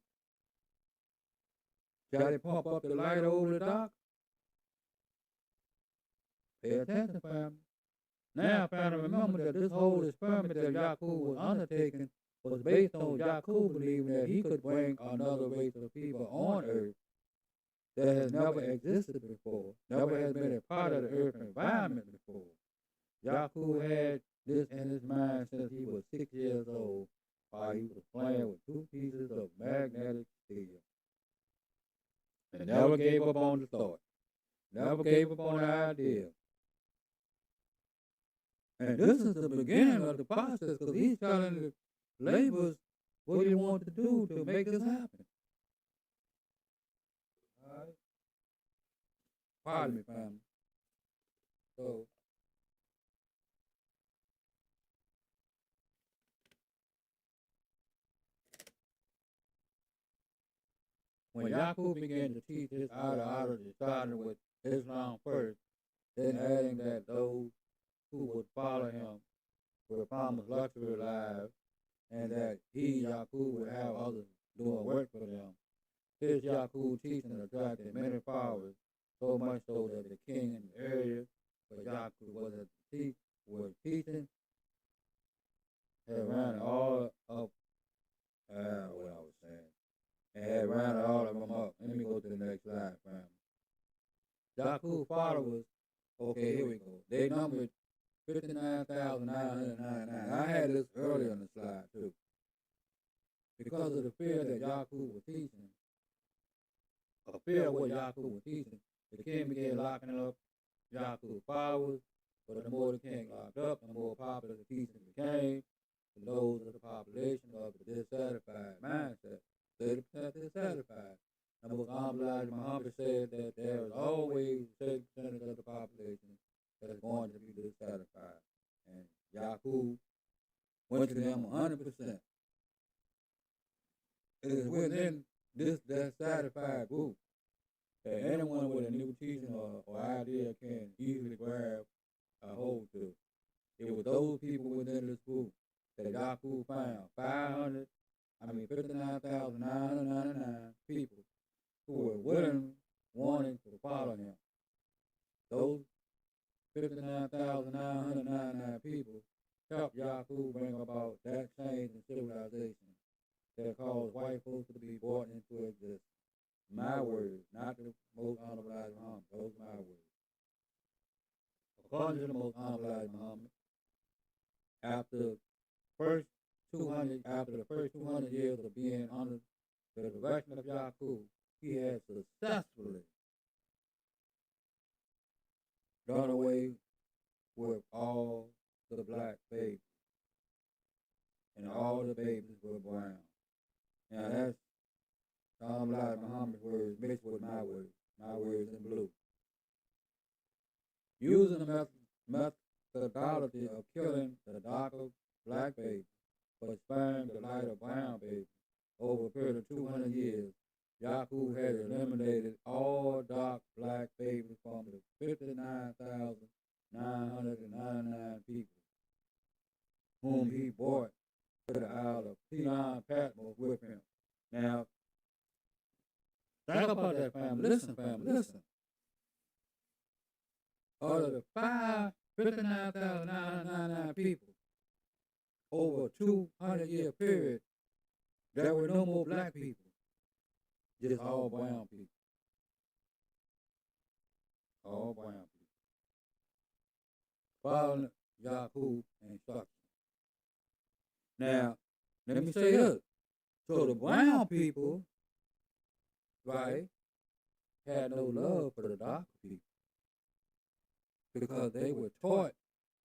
Shall they pump up the light over the dock? Pay attention, family. Now, family, remember that this whole experiment that Yacub was undertaking was based on Yacub believing that he could bring another race of people on Earth that has never existed before, never has been a part of the Earth environment before. Yacub had this in his mind since he was 6 years old, while he was playing with 2 pieces of magnetic steel. And never gave up on the thought, never gave up on the idea. And this is the beginning of the process, because he's telling the laborers what he wants to do to make this happen. All right? Pardon me, family. So, when Yacub began to teach his ideology, starting with Islam first, then adding that those who would follow him were promised luxury lives, and that he, Yacub, would have others doing work for them. His Yacub teaching attracted many followers, so much so that the king in the area where Yacub was teaching had ran all up, what I was saying, and had ran all of them up. Let me go to the next slide, family. Yacub followers, okay, here we go. They numbered 59,999. I had this earlier on the slide, too. Because of the fear that Yacub was teaching, a fear of what Yacub was teaching, the king began locking up Yacub's followers, but the more the king locked up, the more popular the teaching became, to those of the population of the dissatisfied mindset. 30% dissatisfied. And Most Honorable Muhammad said that there is always 30% of the population that is going to be dissatisfied. And Yacub went to them 100%. It is within this dissatisfied group that anyone with a new teaching or idea can easily grab a hold to. It was those people within this group that Yacub found 59,999 people who were wanting to follow him. Those 59,999 people helped Yacub bring about that change in civilization that caused white folks to be brought into existence. My words, not the Most Honorable Elijah Muhammad, those are my words. According to the Most Honorable Elijah Muhammad, after the first 200 years of being under the direction of Yacub, he had successfully done away with all the black babies, and all the babies were brown. Now that's Elijah Muhammad's words mixed with my words in blue. Using the methodology of killing the darker black baby, but sparing the lighter brown baby over a period of 200 years, Yacub had eliminated all dark black babies from the 59,999 people whom he brought to the Isle of Peon Patmos with him. Now, think about that, family. Listen, family, listen. Out of the 59,999 people over a 200-year period, There were no more black people, just all brown people. All brown people. Following Yacub instructions. Now, let me say this. So the brown people, right, had no love for the darker people because they were taught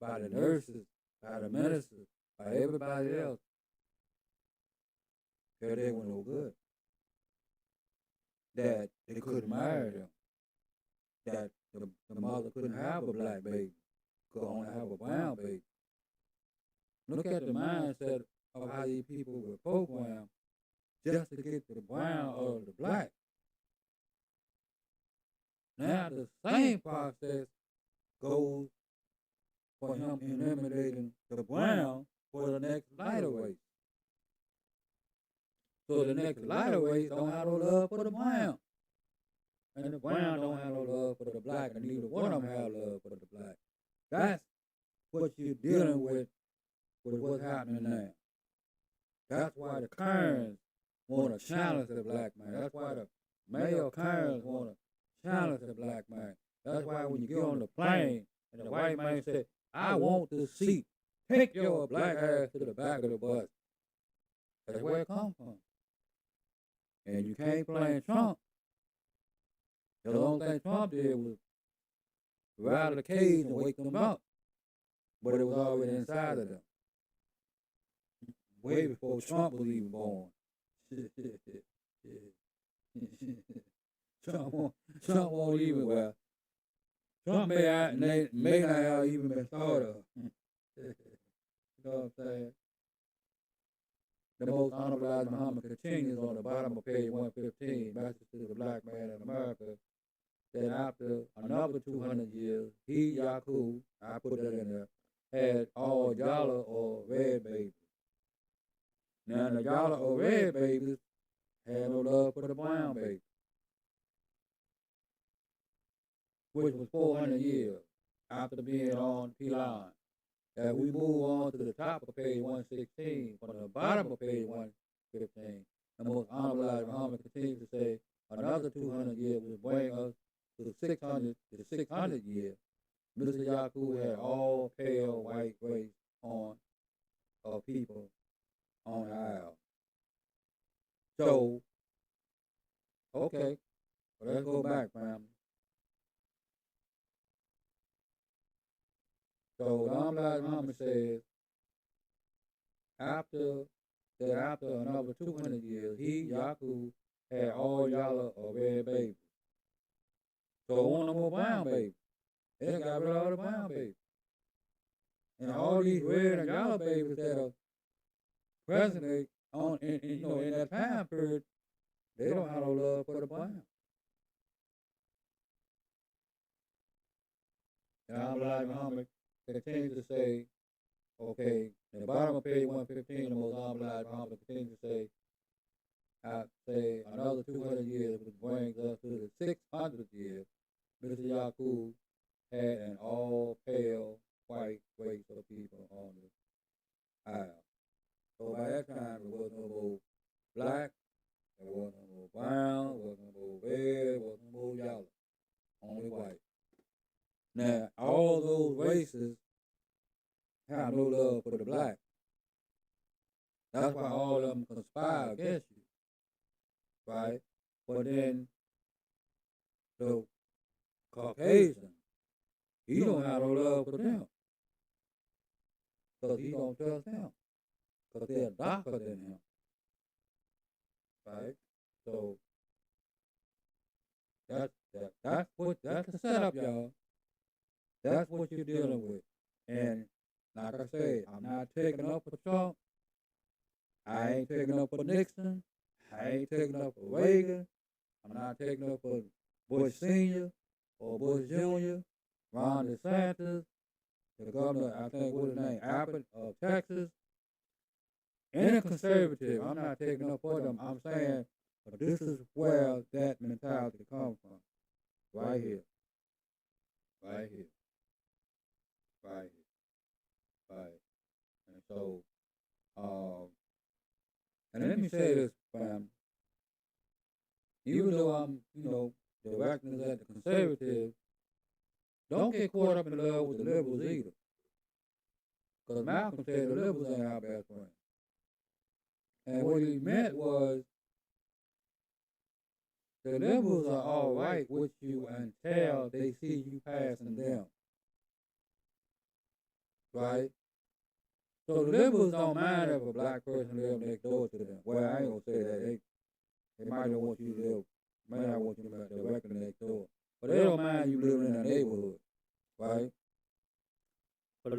by the nurses, by the ministers, by everybody else that they were no good, that they couldn't marry them, that the mother couldn't have a black baby, could only have a brown baby. Look at the mindset of how these people were programmed just to get the brown or the black. Now the same process goes for him eliminating the brown for the next lighter race. So the next lighter race don't have no love for the brown. And the brown don't have no love for the black, and neither one of them have love for the black. That's what you're dealing with what's happening now. That's why the Karens want to challenge the black man. That's why the male Karens want to challenge the black man. That's why when you get on the plane and the white man says, I want the seat, take your black ass to the back of the bus. That's where it comes from. And you can't blame Trump. The only thing Trump did was rattle the cage and wake them up. But it was already inside of them. Way before Trump was even born. Trump won't even, well, Trump may not have even been thought of. You know what I'm saying? The most honorable Elijah Muhammad continues on the bottom of page 115, message to the black man in America, that after another 200 years, he, Yacub, I put that in there, had all yellow or red babies. Now the yellow or red babies had no love for the brown babies, which was 400 years after being on P-line. As we move on to the top of page 116, from the bottom of page 115, the most honorable Elijah Muhammad continues to say, another 200 years will bring us to the 600 year. Mr. Yacub had all pale white race on of people on the aisle. So, okay, well, let's go back, family. So Elijah Muhammad says, after another 200 years, he, Yacub, had all yellow or red babies. So it wasn't no more brown babies. They got rid of all the brown babies. And all these red and yellow babies that are present in that time period, they don't have no love for the brown. And Elijah Muhammad continues to say, okay, in the bottom of page 115, the most honorable Elijah Muhammad continues to say, I say another 200 years, which brings us to the 600th year. Mr. Yacub had an all pale white race of people on the aisle. So by that time, there was no more black, there was no more brown, there was no more red, there was no more yellow, only white. Now, all those races have no love for the black. That's why all of them conspire against you, right? But then the Caucasian, he don't have no love for them because he don't trust them because they're darker than him, right? So that's the setup, y'all. That's what you're dealing with. And like I said, I'm not taking up for Trump. I ain't taking up for Nixon. I ain't taking up for Reagan. I'm not taking up for Bush Sr. or Bush Jr., Ron DeSantis, the governor, I think, what's his name, Abbott of Texas. Any conservative, I'm not taking up for them. I'm saying, but this is where that mentality comes from. Right here. Right here. Right here. Right. And so, And let me say this, fam. Even though I'm, directing this at the conservatives, don't get caught up in love with the liberals either. Because Malcolm said the liberals ain't our best friend. And what he meant was the liberals are all right with you until they see you passing them. Right? So the liberals don't mind if a black person lives next door to them. Well, I ain't gonna say that. They might not want you to live, might not want you to live directly next door. But they don't mind you living in a neighborhood, right? But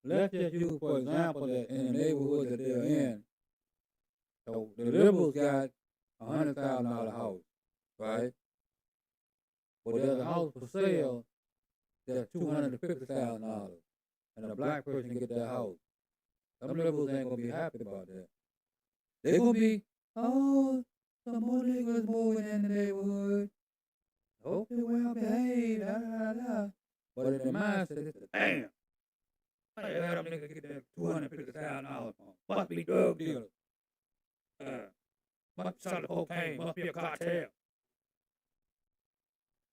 let's just use, for example, that in the neighborhood that they're in, so the liberals got $100,000 house, right? But there's a house for sale that's $250,000, and a black person get that house. Some liberals ain't gonna be happy about that. They gonna be, oh, some more niggas moving in the neighborhood. Hope they well behaved, da da da. But in their mindset, it's damn. I had them niggas get that $250,000 from. Must be drug dealers. Must be selling cocaine. Must be a cartel.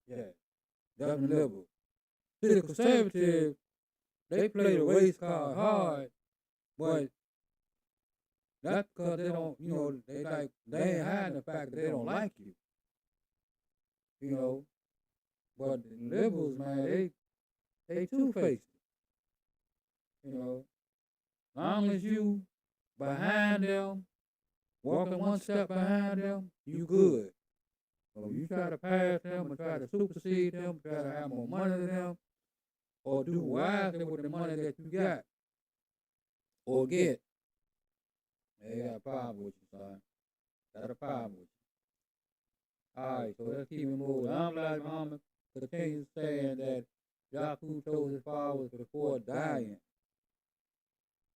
Yeah, that's the liberal. See, the conservatives, they play the race card hard, but that's because they don't, they ain't hiding the fact that they don't like you. But the liberals, man, they two-faced. Long as you behind them, walking one step behind them, you good. So you try to pass them and try to supersede them, try to have more money than them, or do wisely with the money that you got, or get, they got a problem with you, son. Got a problem with you. All right, so let's keep it moving. I'm like Muhammad continues saying that Yacub told his followers before dying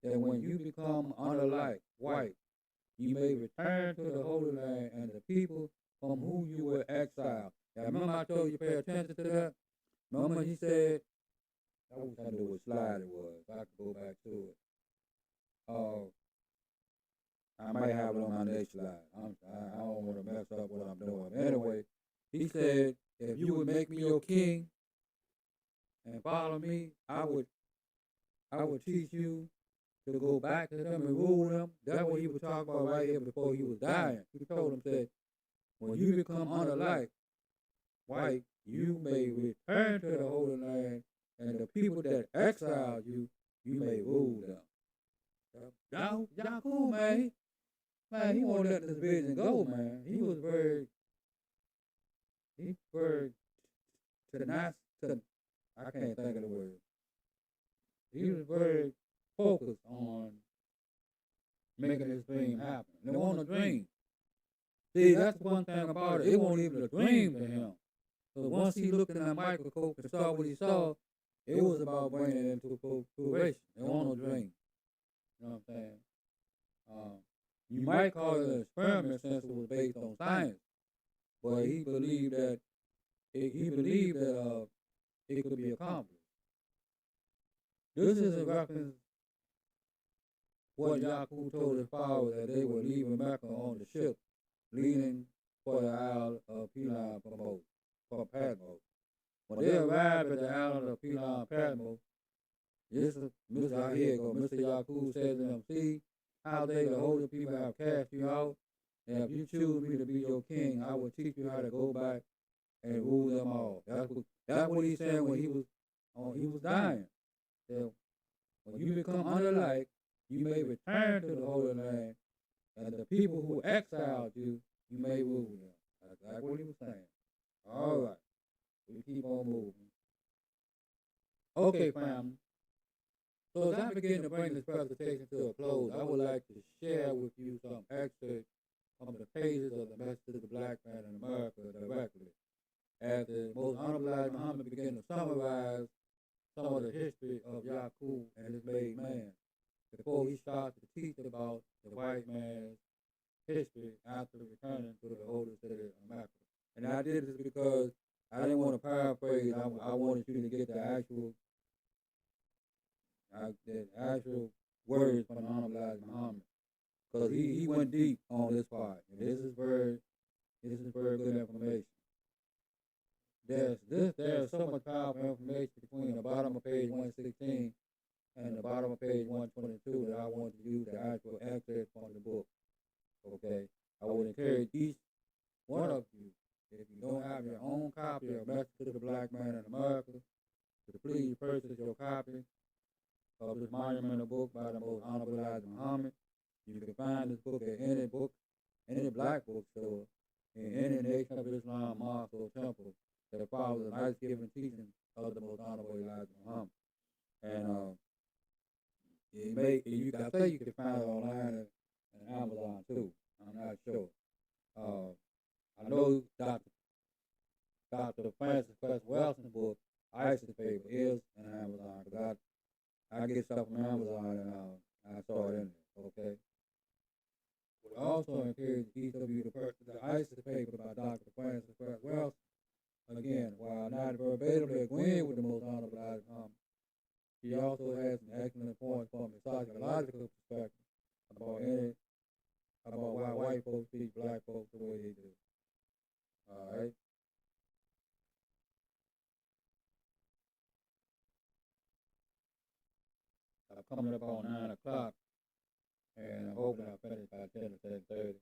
that when you become unlike white, you may return to the Holy Land and the people from whom you were exiled. Now, remember I told you pay attention to that? Remember he said, I wish I knew what slide it was. I could go back to it. I might have it on my next slide. I don't want to mess up what I'm doing. Anyway, he said, if you would make me your king and follow me, I would teach you to go back to them and rule them. That's what he was talking about right here before he was dying. He told them that when you become unlike white, you may return to the Holy Land, and the people that exiled you, you may rule them. Y'all cool, man. Man, he won't let this vision go, man. He was very I can't think of the word. He was very focused on making this dream happen. And it wasn't a dream. See, that's one thing about it. It wasn't even a dream to him. So once he looked in that microscope and saw what he saw, it was about bringing it into fruition. It wasn't no dream. You know what I'm saying? You might call it an experiment since it was based on science, but he believed that it could be accomplished. This is a reference what Yacub told his followers that they were leaving Mecca on the ship, leaving for the Isle of Pilan for Patmos. When they arrived at the island of Pilan Patmos, Mr. Yacub said to them, see how they, the holy people, have cast you out, and if you choose me to be your king, I will teach you how to go back and rule them all. That's what he said when he was dying. So when you become unlike, you may return to the Holy Land, and the people who exiled you, you may rule them. That's what he was saying. All right, we keep on moving. Okay, family. So as I begin to bring this presentation to a close, I would like to share with you some excerpts from the pages of the Message to the Black Man in America directly, as the most honorable Elijah Muhammad began to summarize some of the history of Yacub and his made man before he started to teach about the white man's history after returning to the Holy City of America. And I did this because I didn't want to paraphrase. I wanted you to get the actual words from the honorable Elijah Muhammad. because he went deep on this part, and this is very good information. There's so much powerful information between the bottom of page 116 and the bottom of page 122 that I want to use the actual excerpt from the book. Okay, I would encourage each one of you, if you don't have your own copy of Message to the Black Man in America, to please purchase your copy of this monumental book by the most honorable Elijah Muhammad. You can find this book at any black bookstore, in any Nation of Islam mosque or temple that follows the life-giving teaching of the most honorable Elijah Muhammad. And I think you can find it online and Amazon too. I'm not sure. I know Dr. Francis Quest Welson's book, ISIS Paper, is in Amazon, because I get stuff from Amazon and I saw it in there, okay? Would also encourage each of you to purchase the ISIS Paper by Dr. Francis Quest Welson. Again, while not verbatimly agreeing with the most honorable Elijah Muhammad, he also has some excellent points from a psychological perspective about why white folks treat black folks the way they do. All right. I'm coming up on 9 o'clock, and I'm hoping I finish by 10 or 10:30.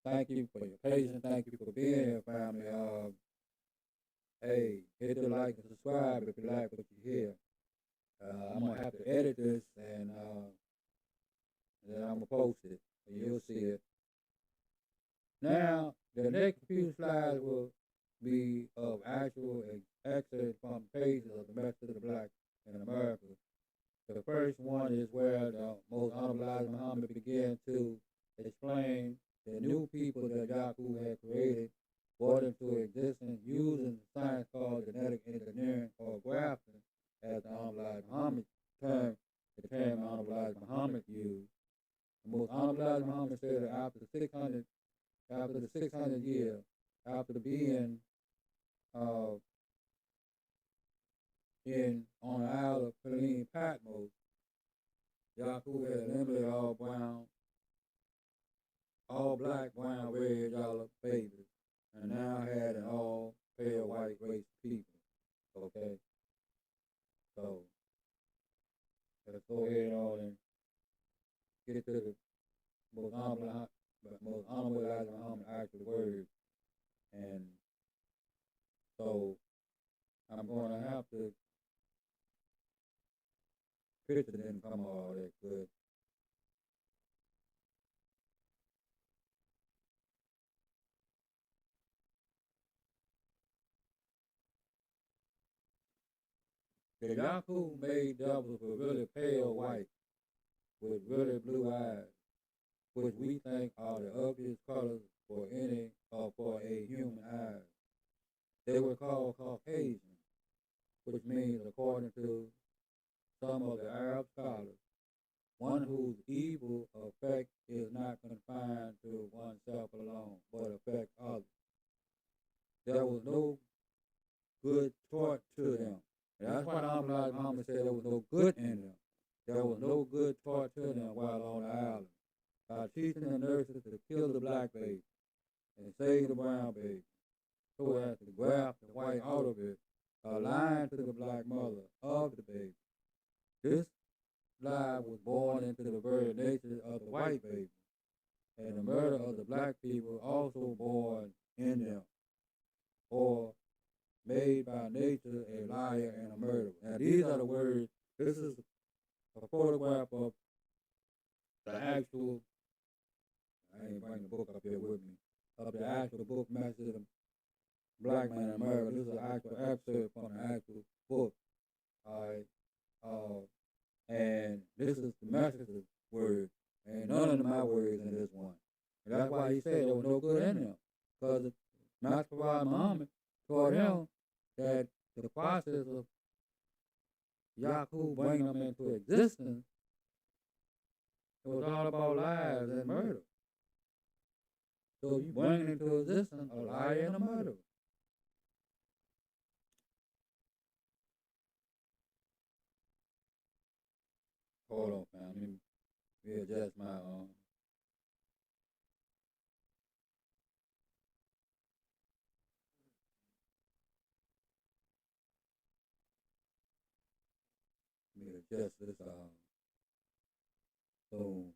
Thank you for your patience. Thank you for being here, family. Hey, hit the like and subscribe if you like what you hear. I'm gonna have to edit this, and then I'm gonna post it, and you'll see it. Now, the next few slides will be of actual excerpts from pages of the Message of the Black in America. The first one is where the most honorable Elijah Muhammad began to explain the new people that Yacub had created, brought into existence using the science called genetic engineering or grafting, as the honorable Elijah Muhammad term, the term honorable Elijah Muhammad used. The most honorable Elijah Muhammad said that after the 600 years, after being on the Isle of Peline Patmos, Yacub had eliminated all black, brown, red, yellow babies, and now had an all pale white race of people. Okay? So let's go ahead on and get to the most honorable Elijah Muhammad actual words. And so I'm going to have to picture didn't come all that good. The Yacub made devils were really pale white with really blue eyes, which we think are the ugliest colors for a human eye. They were called Caucasian, which means, according to some of the Arab scholars, one whose evil effect is not confined to oneself alone, but affects others. There was no good taught to them. And that's why the Honorable Muhammad said there was no good in them. There was no good taught to them while on the island. By teaching the nurses to kill the black baby and save the brown baby, so as to graft the white out of it, lying to the black mother of the baby. This lie was born into the very nature of the white baby, and the murder of the black people also born in them, or made by nature a liar and a murderer. Now these are the words. This is a photograph of the actual. I ain't bringing the book up here with me. Of the actual book, Message of the Black Man in America. This is an actual excerpt from the actual book. All right. And this is the Messenger's words. And none of my words in this one. And that's why he said there was no good in him. Because Master Muhammad taught him that the process of Yacub bringing them into existence, it was all about lies and murder. So you bring into existence a liar and a murderer. Hold on, family. Yeah, just my yeah, just this boom.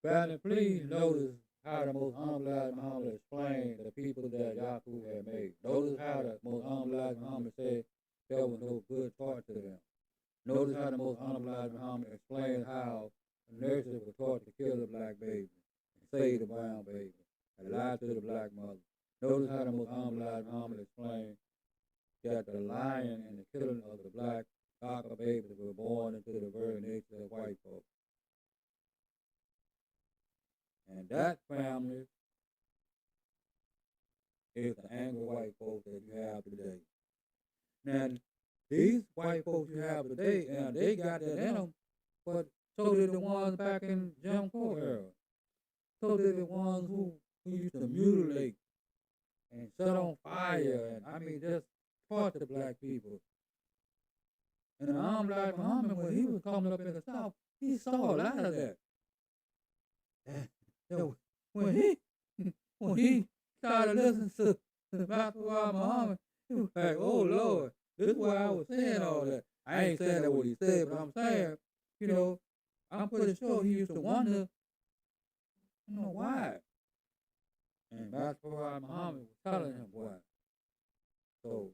Family, please notice how the most honorable Muhammad explained the people that Yacub had made. Notice how the most honorable Muhammad said there was no good taught to them. Notice how the most honorable Muhammad explained how the nurses were taught to kill the black baby and save the brown baby and lie to the black mother. Notice how the most honorable Muhammad explained that the lying and the killing of the black Yacub babies were born into the very nature of white folks. And that family is the angry white folks that you have today. Now, these white folks you have today, they got that in them, but so did the ones back in Jim Crow era. So did the ones who used to mutilate and set on fire, and I mean, just torture black people. And the Black Muhammad, when he was coming up in the South, he saw a lot of that. And when he when he started listening to Dr. Muhammad, he was like, "Oh Lord, this is why I was saying all that." I ain't saying that what he said, but I'm saying, you know, I'm pretty sure he used to wonder, why. And Dr. Muhammad was telling him why. So,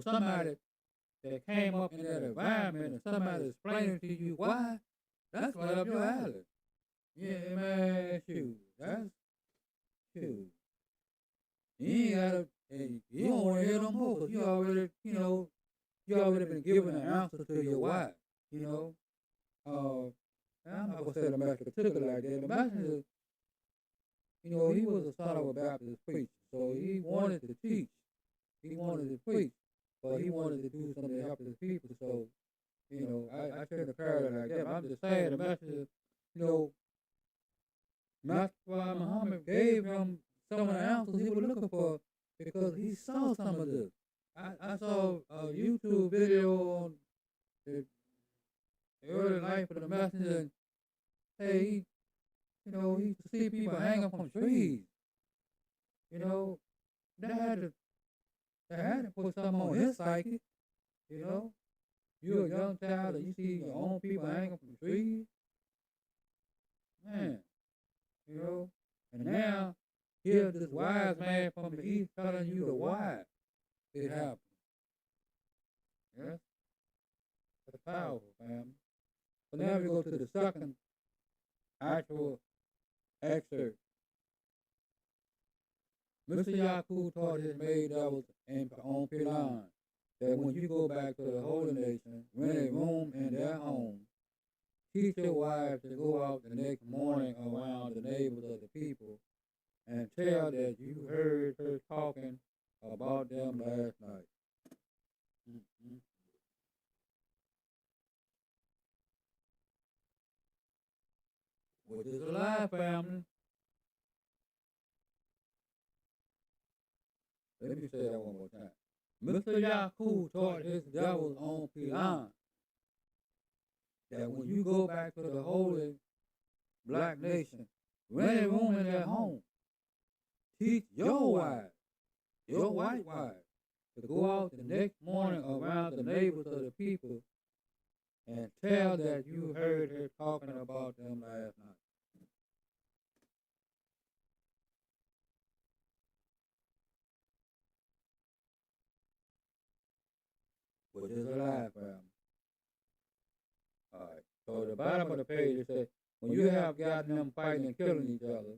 somebody that came up in that environment and somebody explaining to you why, that's right up your alley. Yeah, man, shoot, that's shoot. You ain't gotta, you don't want to hear no more because you already, you already been given an answer to your why. You know, I'm not gonna say the master particular like that. The master, he was a son of a Baptist preacher, so he wanted to teach, he wanted to preach, but he wanted to do something to help his people. So, I shouldn't have carried it like that. But I'm just saying the master, you know, Master Muhammad gave him some of the answers he was looking for because he saw some of this. I saw a YouTube video on the early life of the messenger. And, hey, he used to see people hanging from trees. You know, that had to put something on his psyche. You know, you're a young child and you see your own people hanging from trees. Man, and now here's this wise man from the east telling you the why it happened. Yes, that's powerful, family. So now we go to the second actual excerpt. Mr. Yacub taught his maid devils on Pilan that when you go back to the holy nation, rent a room in their home, teach your wives to go out the next morning around the neighbors of the people and tell that you heard her talking about them last night. Mm-hmm. Which is a lie, family. Let me say that one more time. Mr. Yacub taught his devils on Pilan that when you go back to the holy black nation, rent a room in their home, teach your wives, your white wives, to go out the next morning around the neighbors of the people and tell that you heard her talking about them last night. Which is a lie, family. All right. So the bottom of the page it says, when you have gotten them fighting and killing each other,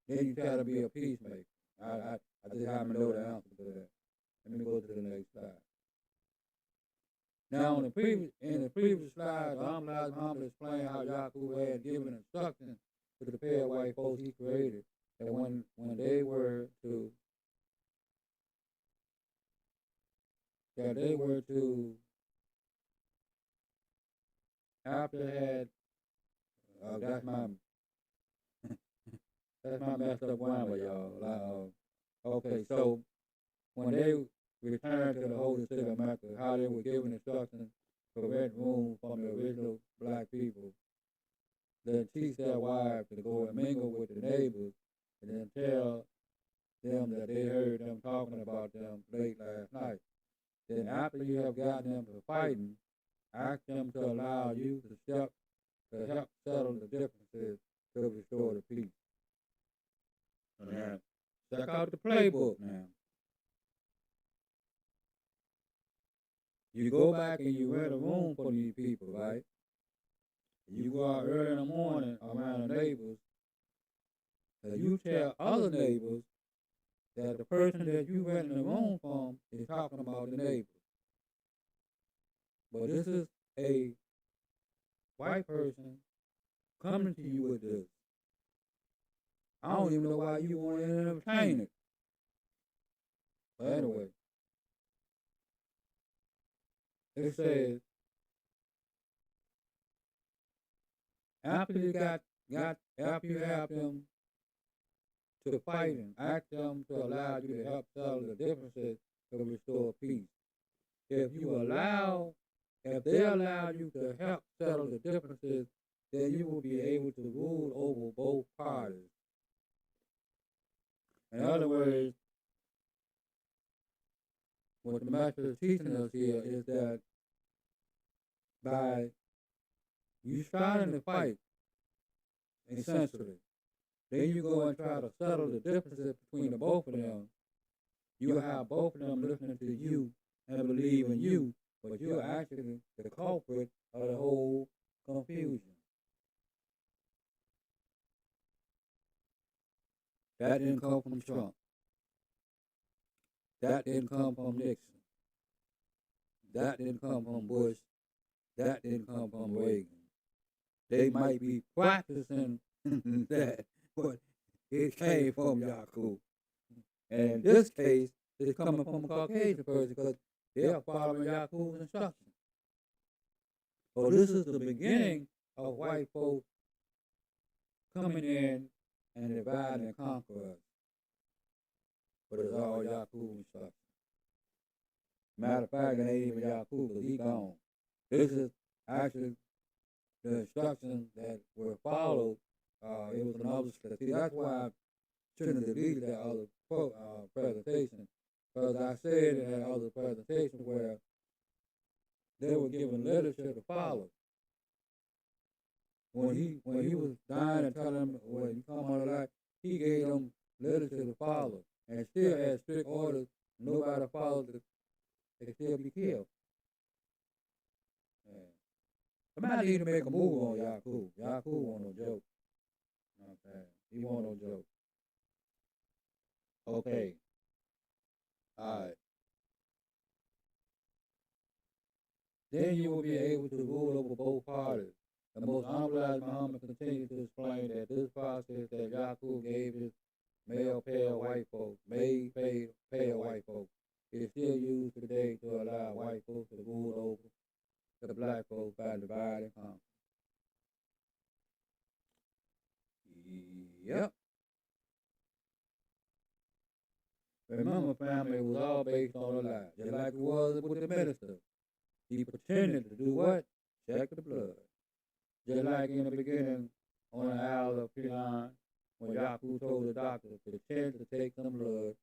then you try to be a peacemaker. I just happen to know the answer to that. Let me go to the next slide. Now, in the previous slide, Amlad Muhammad explained how Yacub had given instructions to the pair of white folks he created that when they were to after had that's my that's my messed up grammar, y'all. Okay, so when they returned to the holy city of Mecca, how they were given instructions to rent rooms from the original black people, then teach their wives to go and mingle with the neighbors, and then tell them that they heard them talking about them late last night. Then after you have gotten them to fighting, ask them to allow you to step to help settle the differences to restore the peace. So now, check out the playbook now. You go back and you rent a room for these people, right? You go out early in the morning around the neighbors, and you tell other neighbors that the person that you renting the room from is talking about the neighbors. But this is a white person coming to you with this. I don't even know why you want to entertain it. But anyway, it says, after you after you have them to fighting, ask them to allow you to help settle the differences to restore peace. If they allow you to help settle the differences, then you will be able to rule over both parties. In other words, what the master is teaching us here is that by you starting to fight, essentially, then you go and try to settle the differences between the both of them. You'll have both of them listening to you and believe in you, but you're actually the culprit of the whole confusion. That didn't come from Trump. That didn't come from Nixon. That didn't come from Bush. That didn't come from Reagan. They might be practicing that, but it came from Yacub. And in this case, it's coming from a Caucasian person because they are following Yacub's instructions. So this is the beginning of white folks coming in and divide and conquer us. But it's all Yacub's instructions. Matter of fact, it ain't even Yacub because he gone. This is actually the instructions that were followed. It was another. See, that's why I shouldn't have deleted that other presentation, because I said in that other presentation where they were given literature to follow. When he was dying and telling them when you come out of life, he gave them literature to follow, and still had strict orders. Nobody followed it, they still be killed. Yeah. Somebody need to make a move on Yacub. Yacub want no joke. Okay. He want no joke. Okay. All right. Then you will be able to rule over both parties. The most honorable Muhammad continues to explain that this process that Yacub gave his male pale white folks, pale white folks, is still used today to allow white folks to rule over the black folks by divide and conquer. Yep. Remember, family, it was all based on a lie, just like it was with the minister. He pretended to do what? Check the blood. Just like in the beginning on the Isle of Pilan, when Yacub told the doctor to pretend to take some blood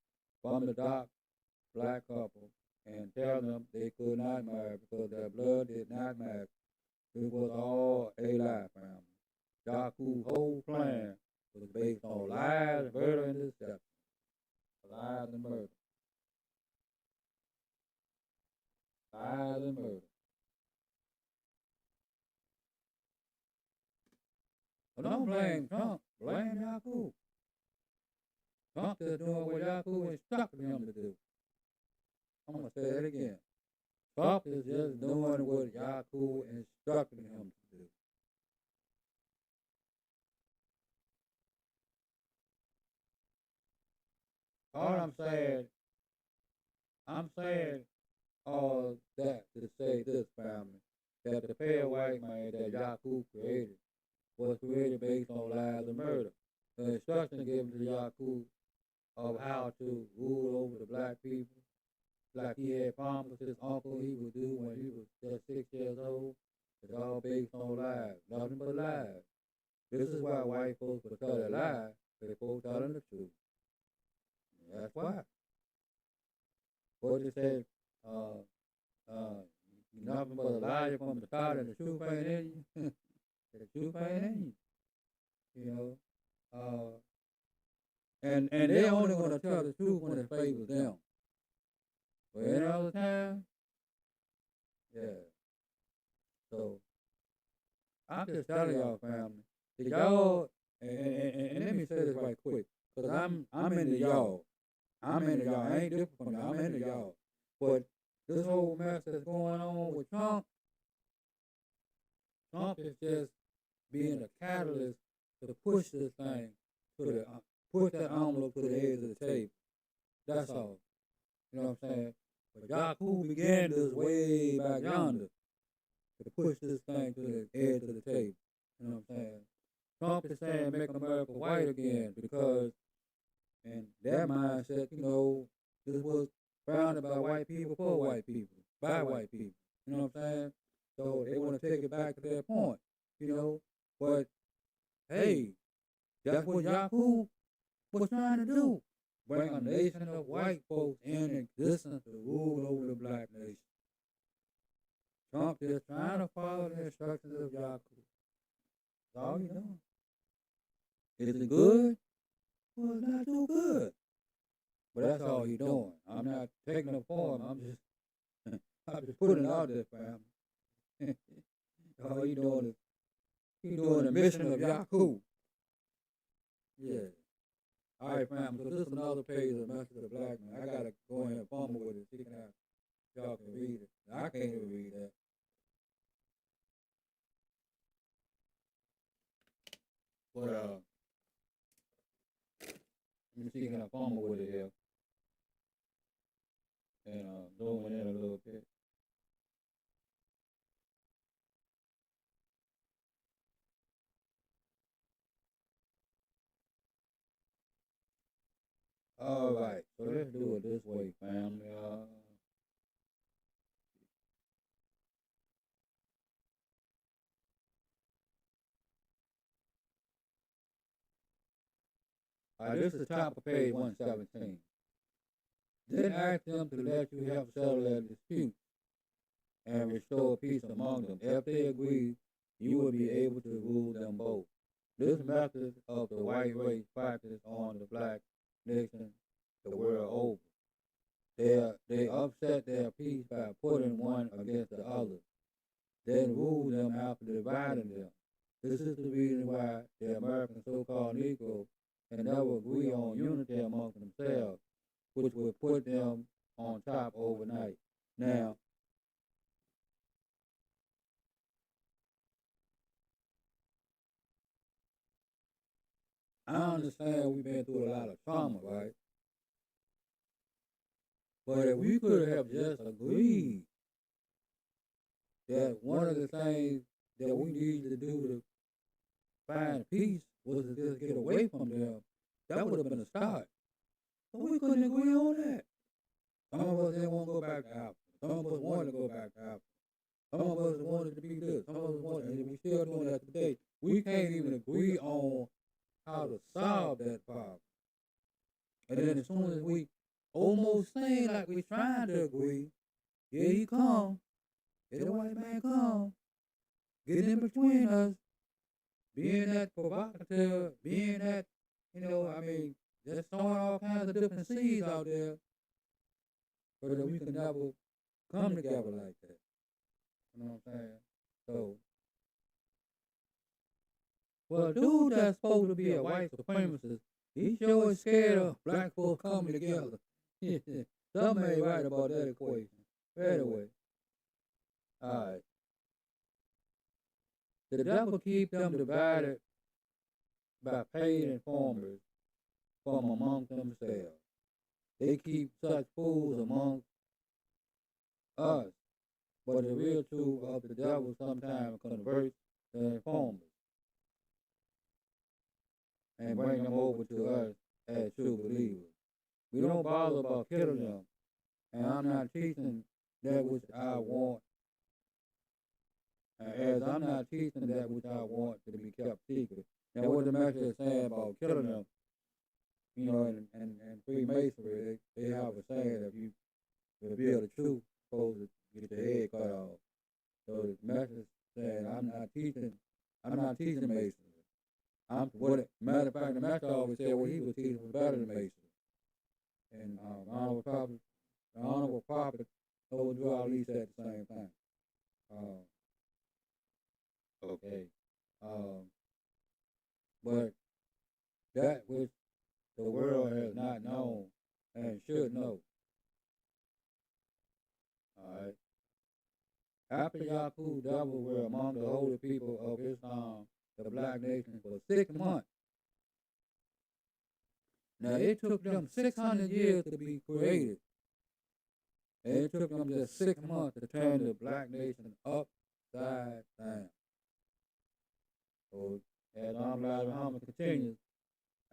from the black couple and tell them they could not marry because their blood did not match. It was all a lie, family. Yacub's whole plan was based on lies, murder, and deception. Lies and murder. Lies and murder. But don't blame Trump. Blame Yacub. Trump is doing what Yacub instructed him to do. I'm going to say it again. Trump is just doing what Yacub instructed him to do. All I'm saying all that to say this, family, that the pale white man that Yacub created was created based on lies and murder. The instruction given to Yacub of how to rule over the black people like he had promised his uncle he would do when he was just 6 years old. It's all based on lies, nothing but lies. This is why white folks will tell a lie before telling the truth. And that's why. What they say, uh, nothing but a liar from the start, and the truth ain't in you. The truth ain't in you, you know. And they only gonna tell the truth when it favors them. But any other time, yeah. So I'm just telling y'all, family, that y'all, and let me say this right quick, cause I'm into y'all. I'm into y'all. I ain't different from y'all. I'm into y'all. But this whole mess that's going on with Trump, Trump is just being a catalyst to push this thing to the push that envelope to the edge of the table. That's all. You know what I'm saying? But Yacub began this way back yonder to push this thing to the edge of the table. You know what I'm saying? Trump is saying make America white again because in their mindset, this was founded by white people for white people, by white people. You know what I'm saying? So they want to take it back to their point, But hey, that's what Yacub was trying to do. Bring a nation of white folks in existence to rule over the black nation. Trump is trying to follow the instructions of Yacub. That's all he's doing. Is it good? Well, it's not too good. But that's all he's doing. I'm not taking a form. I'm just putting it out there, fam. All he's doing the mission of Yacub. Yeah. All right, fam. So this is another page of Message of the Black Man. I gotta go ahead and fumble with it. See if y'all can read it. I can't even read that. But let me see if I can fumble with it here. And zoom it in a little bit. All right, so let's do it this way, family. This is top of page 117. Then ask them to let you help settle their disputes and restore peace among them. If they agree, you will be able to rule them both. This method of the white race practiced on the black nation the world over. They upset their peace by putting one against the other, then rule them after dividing them. This is the reason why the American so-called Negro can never agree on unity amongst themselves, which would put them on top overnight. Now, I understand we've been through a lot of trauma, right? But if we could have just agreed that one of the things that we needed to do to find peace was to just get away from them, that would have been a start. But we couldn't agree on that. Some of us didn't want to go back to Africa. Some of us wanted to go back to Africa. Some of us wanted to be this. Some of us wanted, and we're still doing that today. We can't even agree on how to solve that problem. And then as soon as we almost seem like we're trying to agree, here he come. Here the white man come. Get in between us. Being that provocative, being that, just throwing all kinds of different seeds out there so that we can never come together like that. You know what I'm saying? So, well, a dude that's supposed to be a white supremacist, he sure is scared of black folks coming together. Something ain't right about that equation. Anyway, all right. The devil keep them divided by paid informers from among themselves. They keep such fools among us, but the real truth of the devil sometimes converts the informers and bring them over to us as true believers. We don't bother about killing them and I'm not teaching that which I want, as I'm not teaching that which I want to be kept secret. Now, what the message is saying about killing them, and Freemasonry, they have a saying that if you reveal the truth, you're supposed to get your head cut off. So the message saying I'm not teaching Masonry. Matter of fact, the master always said what he was teaching was better than Masonry. And the honorable prophet told you all these at the same time. Okay. Um, but that which the world has not known and should know. All right. After Yacub devils were among the holy people of Islam, the black nation, for 6 months. Now it took them 600 years to be created. And it took them just 6 months to turn the black nation upside down. So as Muhammad continues,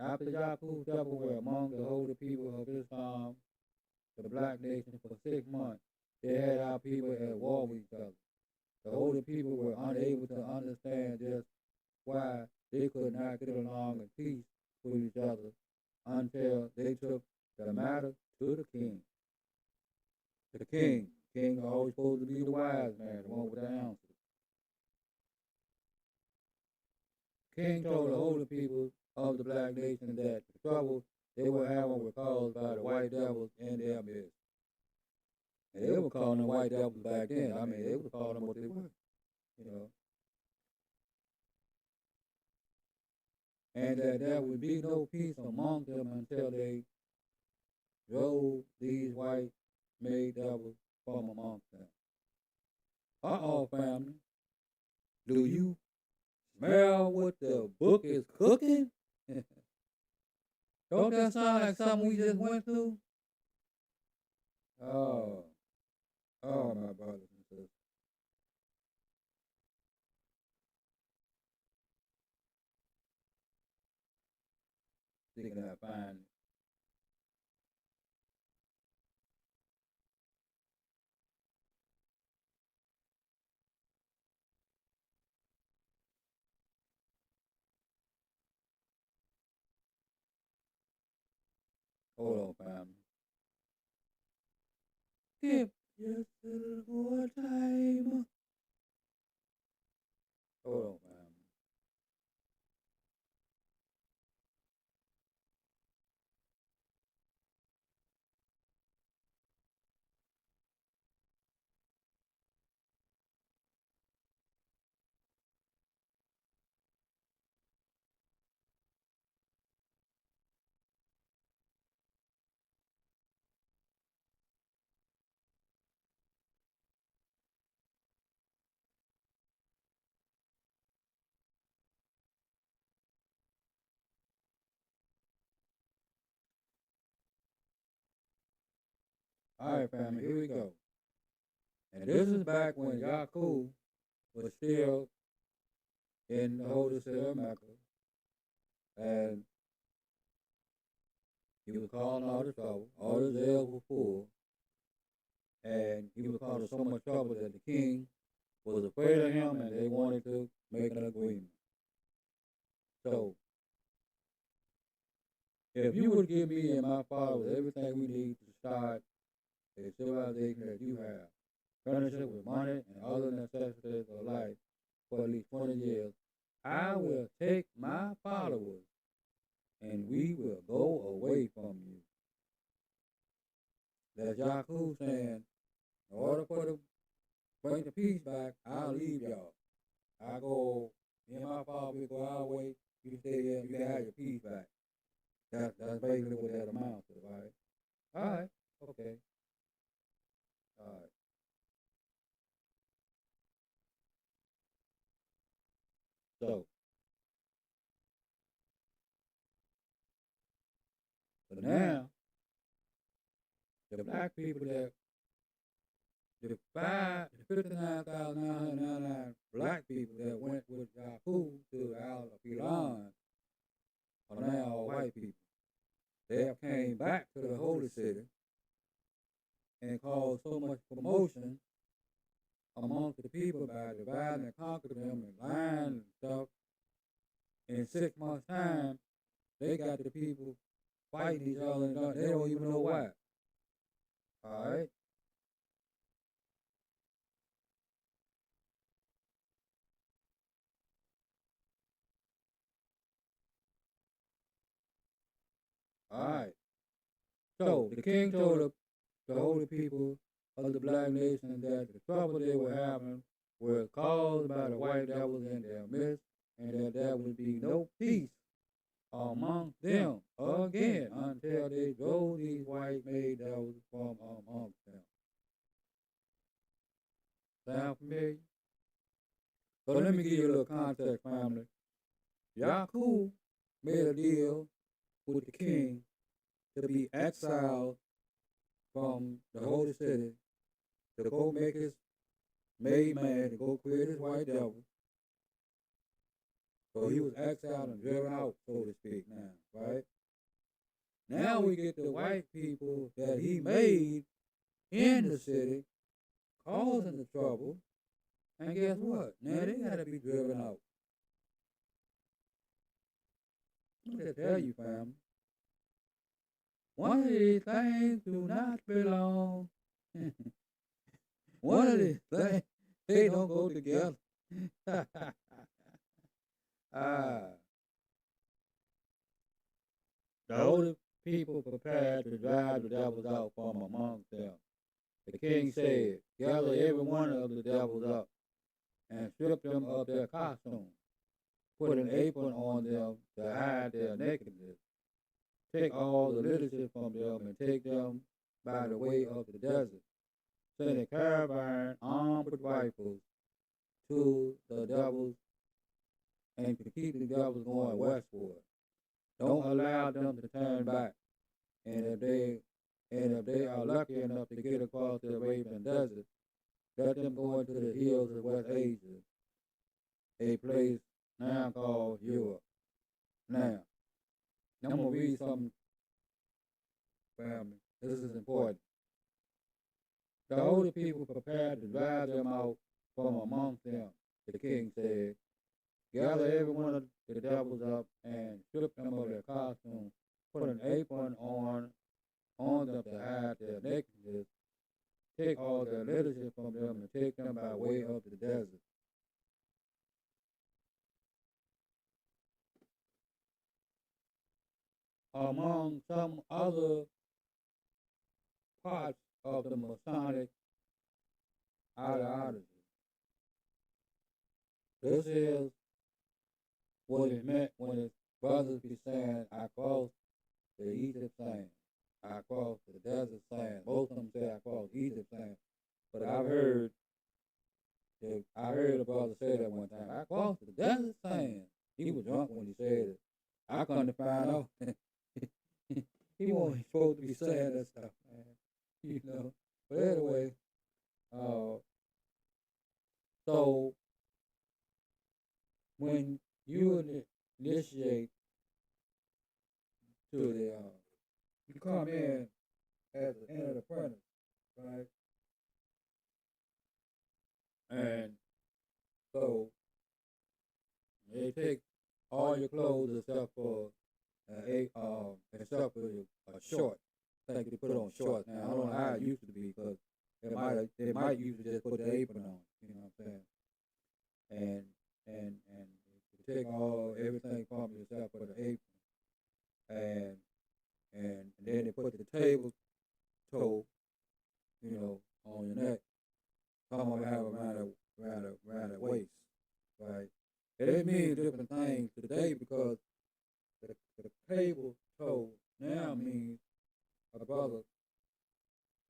after Yacub devils were among the holy people of Islam, the black nation, for 6 months, they had our people at war with each other. The holy people were unable to understand just why they could not get along in peace with each other until they took the matter to the king. The king. King always supposed to be the wise man, the one with the answer. King told the holy people of the black nation that the trouble they were having was caused by the white devils in their midst. And they were calling them white devils back then. I mean, they were calling them what they were, you know. And that there would be no peace among them until they drove these white made devils from amongst them. Family. Do you smell what the book is cooking? Don't that sound like something we just went through? Oh, my brothers and sisters. Thinking I find it. Hold on, family. Give just a little more time. Hold on, family. All right, family, here we go. And this is back when Yacub was still in the holy city of Mecca, and he was causing all the trouble. All his jails were full, and he was causing so much trouble that the king was afraid of him, and they wanted to make an agreement. So, if you would give me and my followers everything we need to start a civilization that you have, furnish it with money and other necessities of life for at least 20 years, I will take my followers and we will go away from you. That's Yacub saying, in order for to bring the peace back, I'll leave y'all. I go, me and my father, we go our way, you stay here, you can have your peace back. That's basically what that amounts to, right? All right, okay. All right. So, but now, the black people the 59,999 black people that went with Yacub to Al Filan are now all white people. They have came back to the holy city and caused so much commotion amongst the people by dividing and conquering them and lying and stuff. In 6 months' time, they got the people fighting each other and they don't even know why. All right? All right. So the king told the holy people of the black nation that the trouble they were having was caused by the white devils in their midst, and that there would be no peace among them again until they drove these white made devils from amongst them. Sound familiar? So let me give you a little context, family. Yacub made a deal with the king to be exiled from the holy city to go make his made man to go create his white devil. So he was exiled and driven out, so to speak, now, right? Now we get the white people that he made in the city causing the trouble. And guess what? Now they got to be driven out. Let me tell you, family. One of these things do not belong. One of these things, they don't go together. ah, the older people prepared to drive the devils out from amongst them. The king said, gather every one of the devils up and strip them of their costumes. Put an apron on them to hide their nakedness. Take all the leadership from them and take them by the way of the desert. Send a caravan armed with rifles to the devils and to keep the devils going westward. Don't allow them to turn back. And if they are lucky enough to get across the Arabian desert, let them go into the hills of West Asia, a place now called Europe. Now, I'm going to read something, family. This is important. The older people prepared to drive them out from amongst them. The king said, gather every one of the devils up and strip them of their costumes, put an apron on them to hide their nakedness, take all their leadership from them and take them by way of the desert. Among some other parts of the Masonic ideology, this is what it meant when his brothers be saying, I crossed the Egypt sand. I crossed the desert sand. Most of them say I crossed Egypt sand. But I heard a brother say that one time. I crossed the desert sand. He was drunk when he said it. I couldn't find out. He wasn't supposed to be saying that stuff, man. You know. But anyway, so when you initiate to the, you come in as an entered apprentice, right? And so they take all your clothes except for except for a short. I think they put on shorts now. I don't know how it used to be because they might used to just put the apron on. You know what I'm saying? And they take all everything from you except for the apron, and then they put the table toe, you know, on your neck. Some of them have around the waist, right? And it means different things today because the table toe now means a brother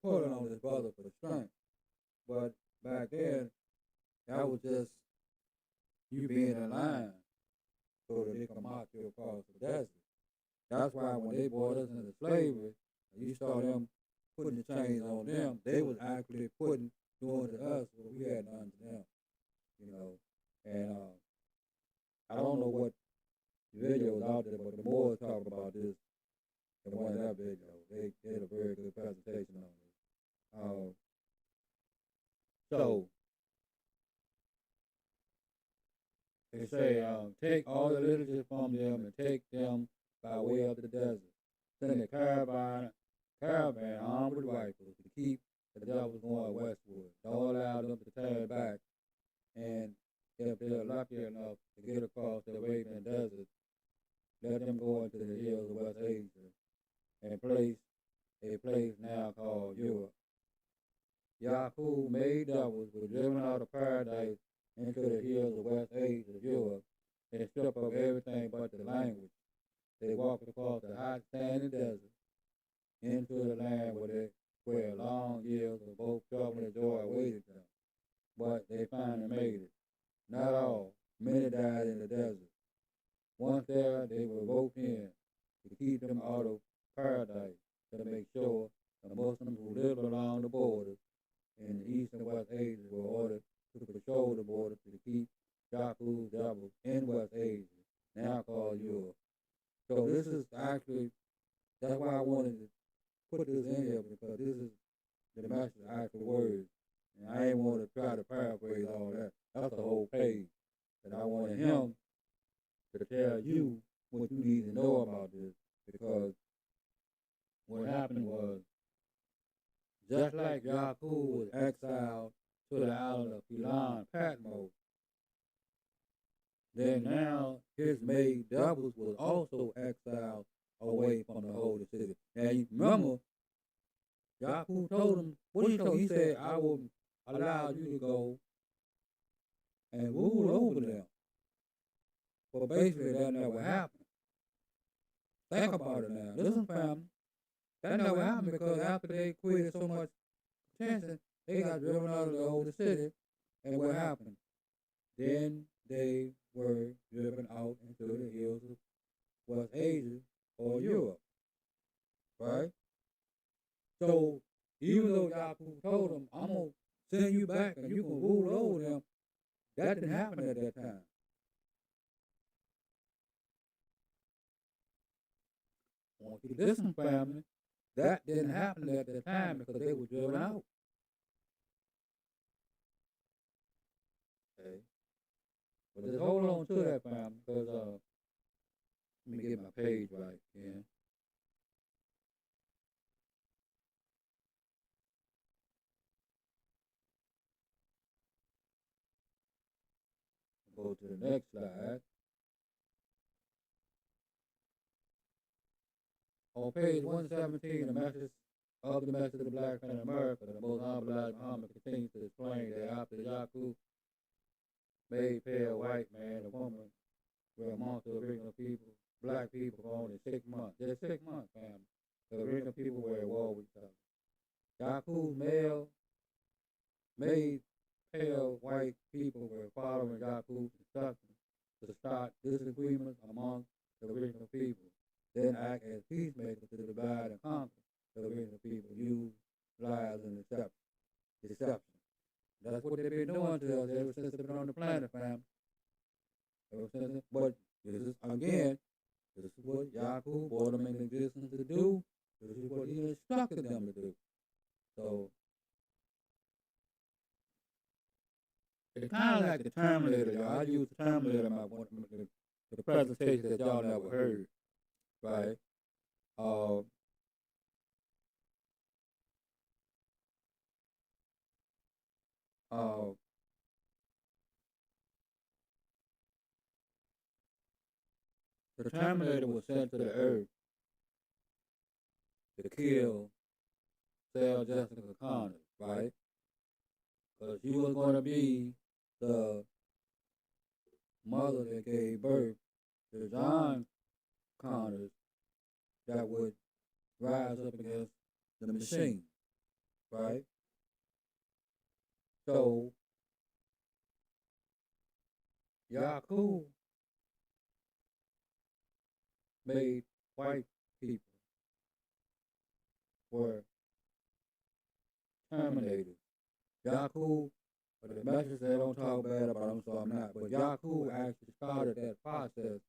pulling on his brother for the strength. But back then, that was just you being in line so that they can march you across the desert. That's why when they brought us into slavery, you saw them putting the chains on them. They was actually doing to us what we had done to them, you know. And I don't know what videos out there, but the Moors talk about this in one of their videos. They did a very good presentation on it. Uh, so they say, take all the literature from them and take them by way of the desert. Send a caravan armed with rifles to keep the devils going westward. Don't allow them to turn back. And if they're lucky enough to get across the Arabian desert, let them go into the hills of West Asia and place a place now called Europe. Yacub made devils were driven out of paradise into the hills of West Asia, Europe, and stripped of everything but the language. They walked across the hot sandy desert into the land where long years of both trouble and joy awaited them. But they finally made it. Not all. Many died in the desert. Once there, they were roped in to keep them out of paradise, to make sure the Muslims who lived along the borders in East and West Asia were ordered to patrol the borders to keep Yacub's devils in West Asia, now called Europe. So this is actually, that's why I wanted to put this in here, because this is the master's actual words. And I ain't want to try to paraphrase all that. That's the whole page. And I wanted him to tell you what you need to know about this, because what happened was, just like Yacub was exiled to the island of Philan, Patmos, then now his maid devils was also exiled away from the holy city. Now you remember, Yacub told him, what did he told him? He said, I will allow you to go and rule over them. But basically that never happened. Think about it now. Listen, family. That never happened because after they created so much attention, they got driven out of the holy city. And what happened? Then they were driven out into the hills of West Asia or Europe. Right? So even though Yacub told them, I'm going to send you back and you can rule over them, that didn't happen at that time. I want you to listen, family. That didn't happen at the time because they were driven out. Okay. But just hold on to that, family, because let me get my page right again. Go to the next slide. On page 117, the message of the message of the black man in America, the most humble Elijah Muhammad continues to explain that after Yacub made pale white man and woman were amongst the original people, black people for only 6 months. Just 6 months, family. The original people were at war with each other. Yacub's made pale white people were following Yacub's instructions to start disagreements among the original people, then act as peacemakers to divide and conquer the original people, use lies and deception. That's what they've been doing to us ever since they've been on the planet, fam. But this is, again, this is what Yacub brought them into existence to do. This is what he instructed them to do. So, it's kind of like the Terminator, y'all. I use the Terminator in the presentation that y'all never heard, right? Uh, uh, the Terminator was sent to the Earth to kill Sarah Jessica Connor, right? Because she was going to be the mother that gave birth to John Connors that would rise up against the machine, right? So Yacub made white people were terminated. Yacub, but the message they don't talk bad about him, so I'm not. But Yacub actually started that process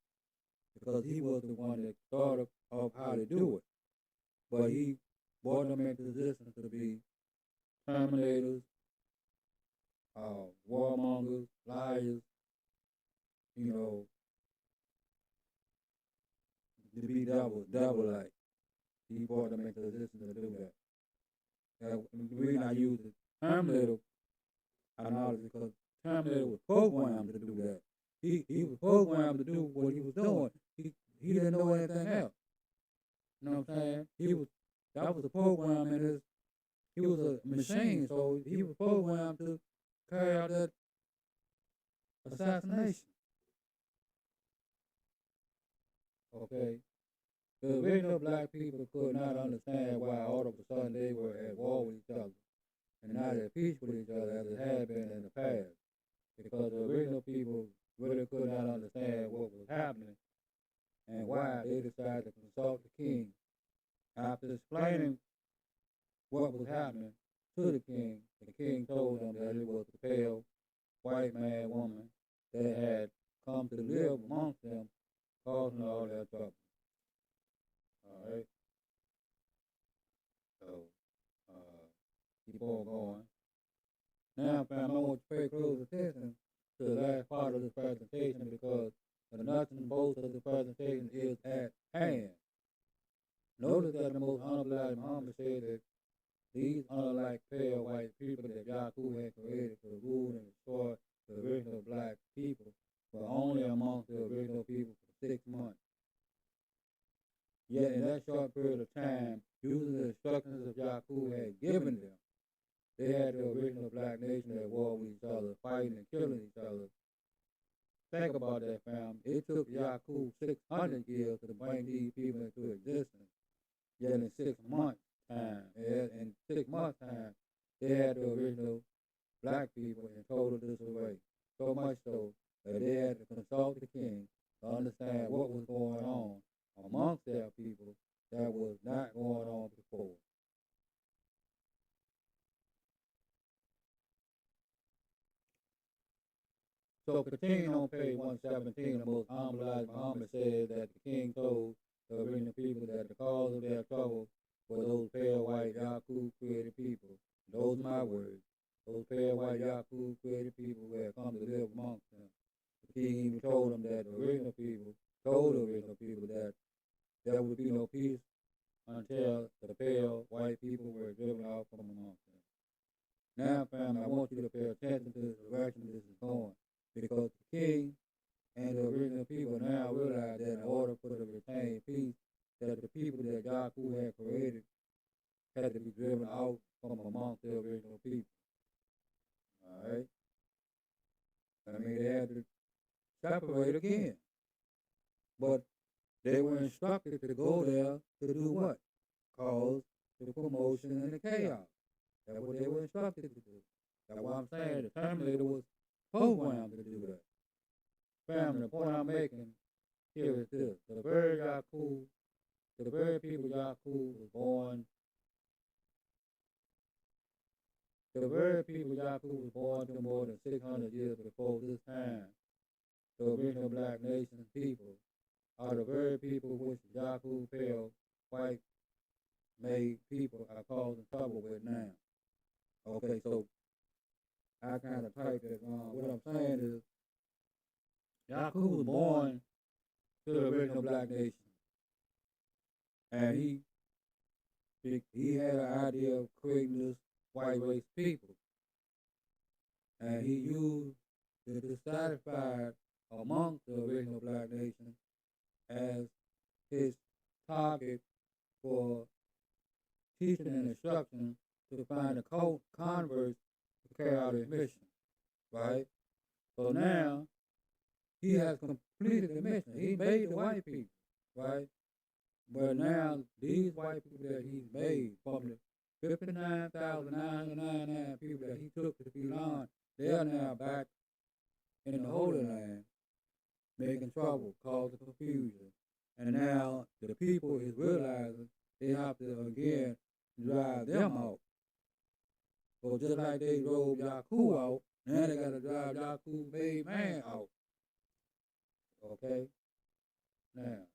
because he was the one that thought of how to do it. But he brought them into existence to be terminators, warmongers, liars, you know, to be devil-like. He brought them into existence to do that. The reason I use the Terminator analogy because Terminator was programmed to do that. He was programmed to do what he was doing. He didn't know anything else. You know what I'm saying? That was a program in his. He was a machine, so he was programmed to carry out that assassination. Okay. The original black people could not understand why all of a sudden they were at war with each other and not at peace with each other as it had been in the past. Because the original people really could not understand what was happening and why they decided to consult the king. After explaining what was happening to the king told them that it was the pale white man woman that had come to live amongst them, causing all their trouble. All right. So keep on going. Now, fam, I want you to pay close attention to the last part of this presentation because the nuts and bolts of the presentation is at hand. Notice that the most honorable Muhammad said that these unlike pale white people that Yacub had created to rule and destroy the original black people were only amongst the original people for 6 months. Yet in that short period of time, using the instructions that Yacub had given them, they had the original black nation at war with each other, fighting and killing each other. Think about that, fam. It took Yacub 600 years to bring these people into existence. Yet in 6 months time, in 6 months time, they had the original black people in total disarray. So much so that they had to consult the king to understand what was going on amongst their people that was not going on before. So continuing on page 117, the most humble Muhammad says that the king told the original people that the cause of their trouble were those pale white Yacub created people. Those are my words. Those pale white Yacub created people who had come to live amongst them. The king even told them that the original people told the original people that there would be no peace until the pale white people were driven out from amongst them. Now, family, I want you to pay attention to the direction this is going, because the king and the original people now realize that in order for the retained peace, that the people that Yacub had created had to be driven out from amongst the original people. All right? I mean, they had to separate again. But they were instructed to go there to do what? Cause the commotion and the chaos. That's what they were instructed to do. That's why I'm saying the Terminator was programmed to do that. Family, the point I'm making here is this. The very people Yacub was born, the very people Yacub was born to more than 600 years before this time, the original black nation people, are the very people which Yacub pale white made people are causing trouble with now. Okay, so I kind of typed it wrong. What I'm saying is, Yacub was born to the original black nation, and he had an idea of creating this white race people, and he used the dissatisfied amongst the original black nation as his target for teaching and instruction to find a converts to carry out his mission, right? So now he has completed the mission. He made the white people, right? But now these white people that he made, from the 59,999 people that he took to Elon, they are now back in the Holy Land, making trouble, causing confusion. And now the people is realizing they have to again drive them out. So just like they drove Yacub out, now they got to drive Yacub made man out. Okay? Now,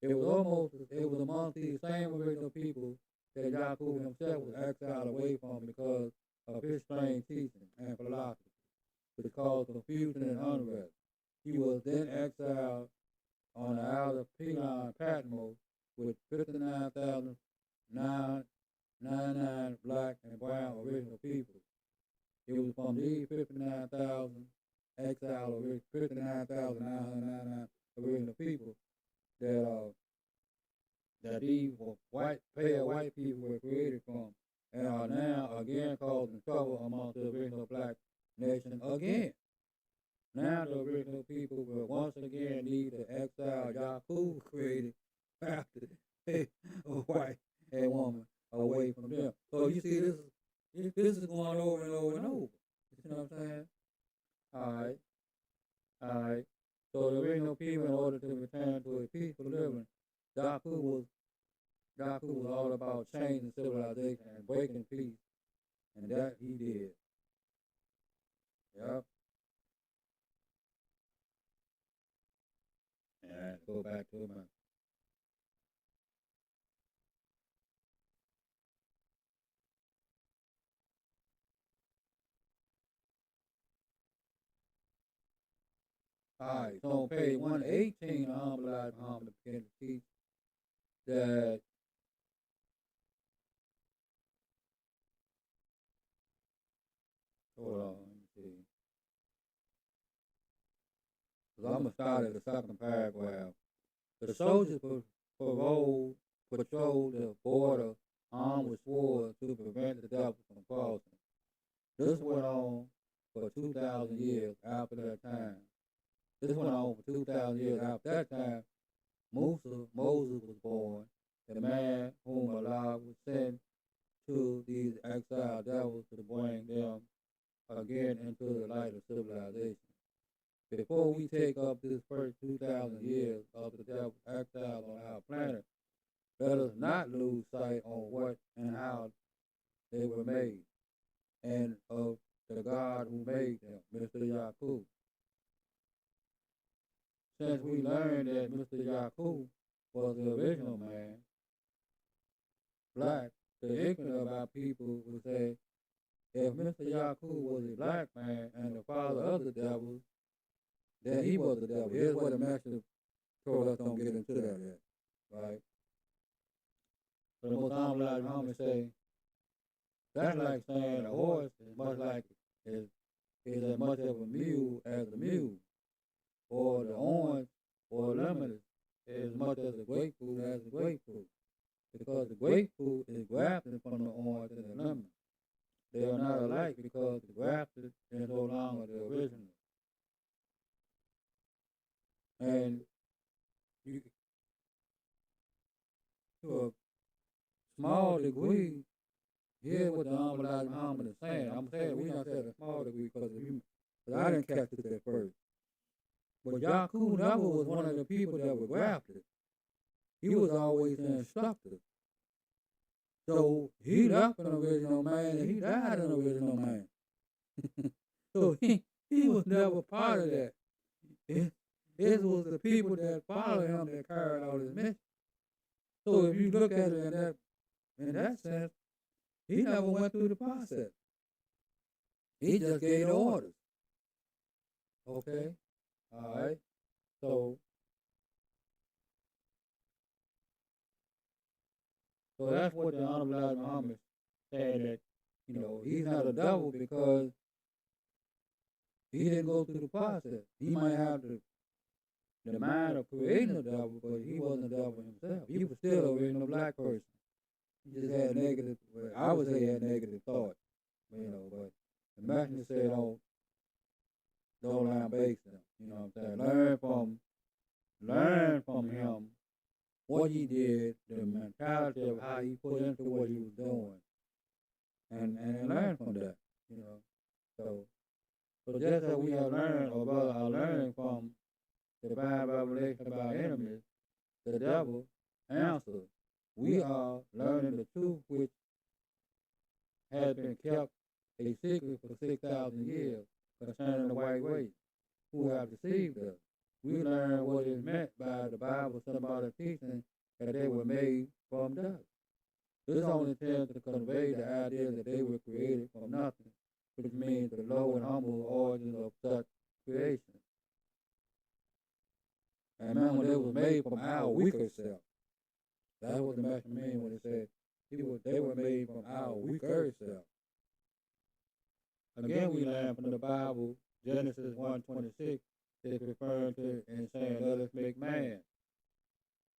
it was amongst these same original people that Yacub himself was exiled away from because of his strange teaching and philosophy, which caused confusion and unrest. He was then exiled on the island of Pelon Patmos with 59,999 black and brown original people. It was from these 59,000 exiled 59,999 original people that that these pale white people were created from and are now again causing trouble amongst the original black nation again. Now the original people will once again need to exile Yacub created after a white and woman away from them. So you see, this is going over and over and over. You know what I'm saying? All right, all right. So the original people, in order to return to a peaceful living, Yacub was all about changing civilization and breaking peace, and that he did. Yep. And go back to my. All right. So on page 118, Alhamdulillah Muhammad began to teach that. Hold on, let me see. Because I'm gonna start at the second paragraph. The soldiers patrolled the border armed with swords to prevent the devil from crossing. This went on for 2,000 years after that time. This went on for 2,000 years after that time. Moses was born, the man whom Allah would send to these exiled devils to bring them again into the light of civilization. Before we take up this first 2,000 years of the devil's exile on our planet, let us not lose sight on what and how they were made, and of the God who made them, Mr. Yacub. Since we learned that Mr. Yacub was the original man, black, the ignorant of our people would say, if Mr. Yacub was a black man and the father of the devils, then he was the devil. Here's what the master told us, don't get into that yet, right? So the Most Honorable Muhammad say, that's like saying a horse is much like is as much of a mule as a mule, or the orange or lemon is as much as a grapefruit as a grapefruit, because the grapefruit is grafted from the orange and the lemon. They are not alike because the grafted is no longer the original. And you, to a small degree, here's what the Honorable Elijah Muhammad is saying. I'm saying we not saying a small degree because I didn't catch it at first. But Yacub never was one of the people that were grafted. He was always an instructor. So he left an original man and he died an original man. So he was never part of that. It was the people that followed him that carried out his mission. So if you look at it in that sense, he never went through the process. He just gave the orders. Okay? All right? So that's what the Honorable Elijah Muhammad said, that, he's not a devil because he didn't go through the process. He might have the mind of creating a devil, but he wasn't a devil himself. He was still an original black person. He just had negative, I would say he had negative thoughts, but the messenger said, don't lambaste them. You know what I'm saying? Learn from him what he did, the mentality of how he put into what he was doing, and learn from that, So just as we have learned, or brother are learning from the divine revelation of our enemies, the devil answers. We are learning the truth which has been kept a secret for 6,000 years concerning the white race who have deceived us. We learn what is meant by the Bible symbolic teaching that they were made from dust. This only tends to convey the idea that they were created from nothing, which means the low and humble origins of such creation. And remember, they was made from our weaker self. That's what the master mean when it said they were made from our weaker self. Again, we learn from the Bible, Genesis 1:26, is referring to and saying, let us make man.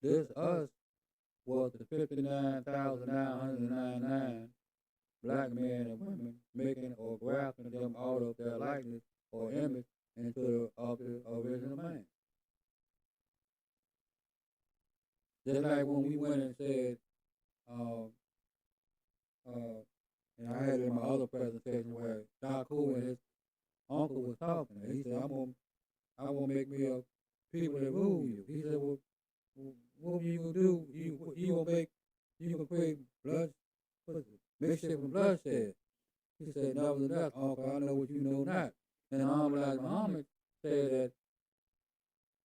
This us was the 59,999 black men and women making or grafting them out of their likeness or image into the original man. Just like when we went and said, uh, and I had it in my other presentation where Yacub and his uncle was talking. And he said, I want to make me a people that rule you. He said, well, what you gonna do? You gonna create blood, mixture from bloodshed. He said, nevertheless, uncle, I know what you know not. And Elijah Muhammad said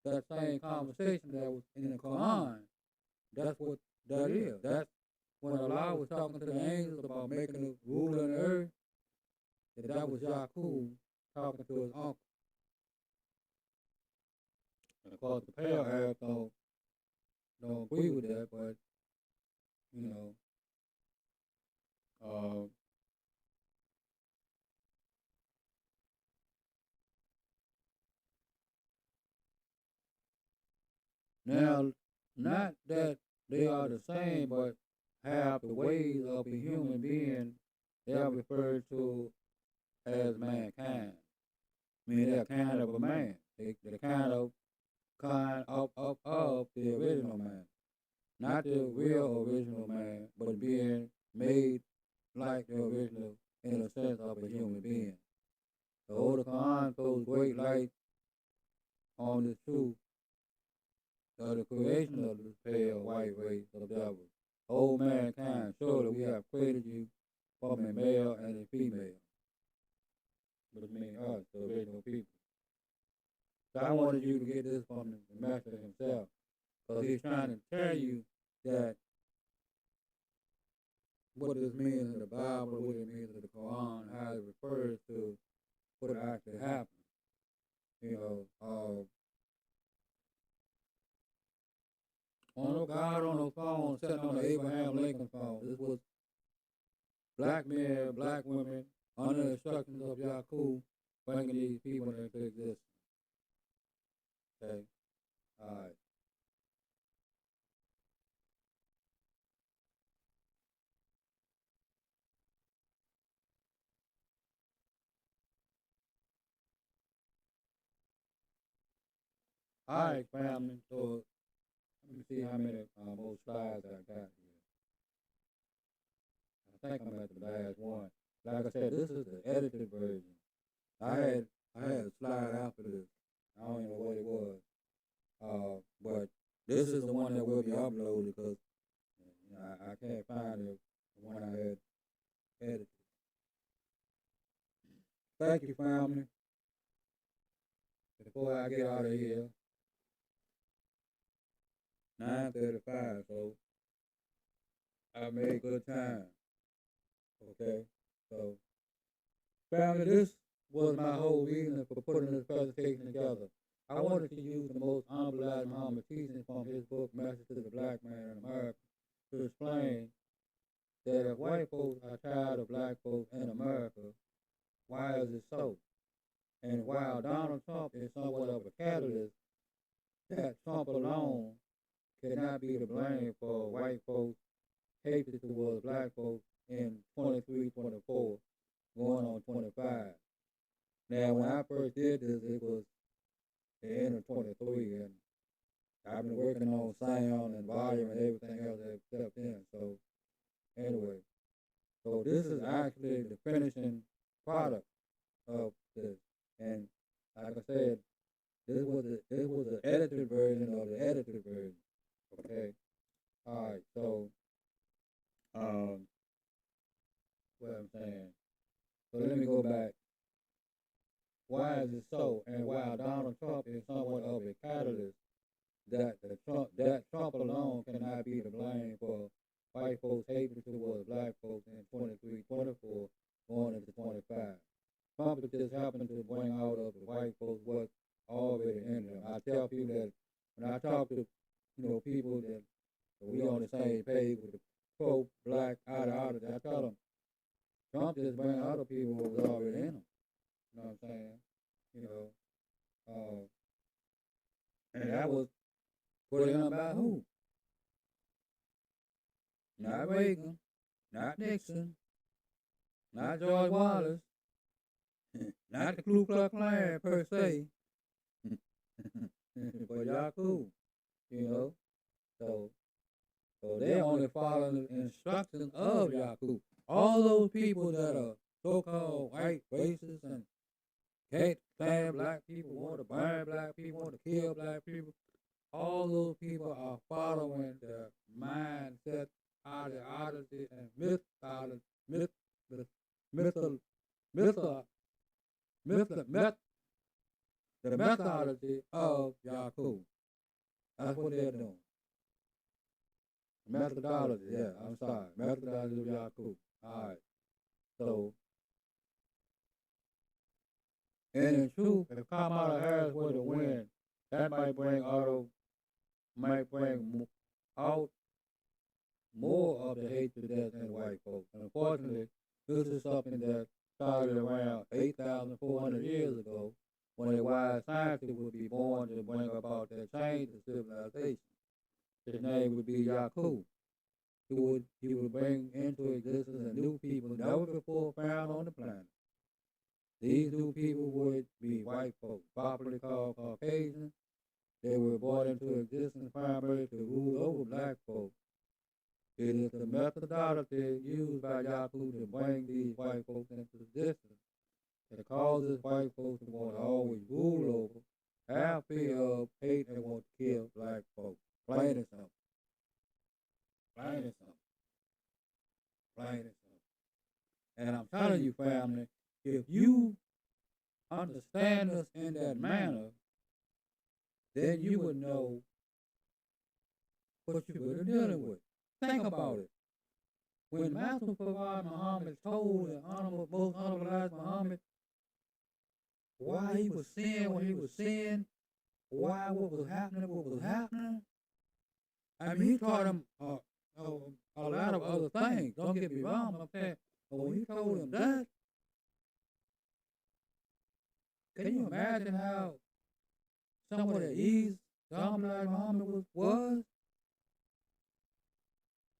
that same conversation that was in the Quran, that's what that is. That's when Allah was talking to the angels about making a ruler on the earth, that was Yacub talking to his uncle. And of course, the pale Arabs don't agree with that, but you know, now, not that they are the same, but have the ways of a human being. They are referred to as mankind. I mean, they're kind of a man. They're kind of the original man. Not the real original man, but being made like the original in the sense of a human being. The Holy Quran throws great light on the truth of the creation of this pale white race of devils. O mankind, surely we have created you from a male and a female. Which means us, the original people. So I wanted you to get this from the master himself, because he's trying to tell you that what this means in the Bible, what it means in the Quran, how it refers to what actually happened. You know, God on the phone, sitting on the Abraham Lincoln phone. This was black men, black women, under the instructions of Yacub, bringing these people into existence. Okay, all right. All right, family. So let me see how many more slides I got here. I think I'm at the last one. Like I said, this is the edited version. I had a slide after this. I don't even know what it was. But this is the one that will be uploaded because I can't find the one I had edited. Thank you, family. Before I get out of here, 9:35. So I made good time. Okay, so family, this was my whole reason for putting this presentation together. I wanted to use the most unbelievable Muhammad teachings from his book, Message to the Black Man in America, to explain that if white folks are tired of black folks in America, why is it so? And while Donald Trump is somewhat of a catalyst, that Trump alone cannot be to blame for white folks' hatred towards black folks in 23, 24, going on 25. Now, when I first did this, it was the end of 23, and I've been working on sound and volume and everything else except then. So, anyway, so this is actually the finishing product of this. And like I said, this was the edited version of the edited version. Okay. All right. So, what I'm saying. So let me go back. Why is it so? And while Donald Trump is somewhat of a catalyst, that Trump alone cannot be to blame for white folks' hatred towards black folks in 23, 24, going into 25. Trump just happened to bring out of the white folks what's already in them. I tell people that when I talk to, people that we on the same page with the pro-black ideology, I tell them Trump just bring other people what was already in them. You know what I'm saying? You know, and that was put in by who? Not Reagan, not Nixon, not George Wallace, not the Ku Klux Klan per se, but Yacub, you know. So they only following the instructions of Yacub. All those people that are so-called white racists and can't stand black people, want to burn black people, want to kill black people, all those people are following the mindset, ideology, and the methodology of Yacub. That's what they're doing. Methodology, yeah, I'm sorry. Methodology of Yacub. All right. So, and in truth, if Kamala Harris were to win, that might bring out more of the hatred that's in white folks. And unfortunately, this is something that started around 8,400 years ago when a wise scientist would be born to bring about that change in civilization. His name would be Yacub. He would bring into existence a new people never before found on the planet. These new people would be white folks, popularly called Caucasians. They were brought into existence primarily to rule over black folks. It is the methodology used by Yacub to bring these white folks into existence that causes white folks to want to always rule over, have fear of, hate, and want to kill black folks. Plain and simple. Plain and simple. Plain and simple. And I'm telling you, family, if you understand us in that manner, then you would know what you're really dealing with. Think about it. When Master Prophet Muhammad told the most honorable Elijah Muhammad why he was seeing what he was seeing, why what was happening, I mean, he taught him a lot of other things. Don't get me wrong, I'm saying, but when he told him that, can you imagine how somewhat at ease John Elijah Muhammad was?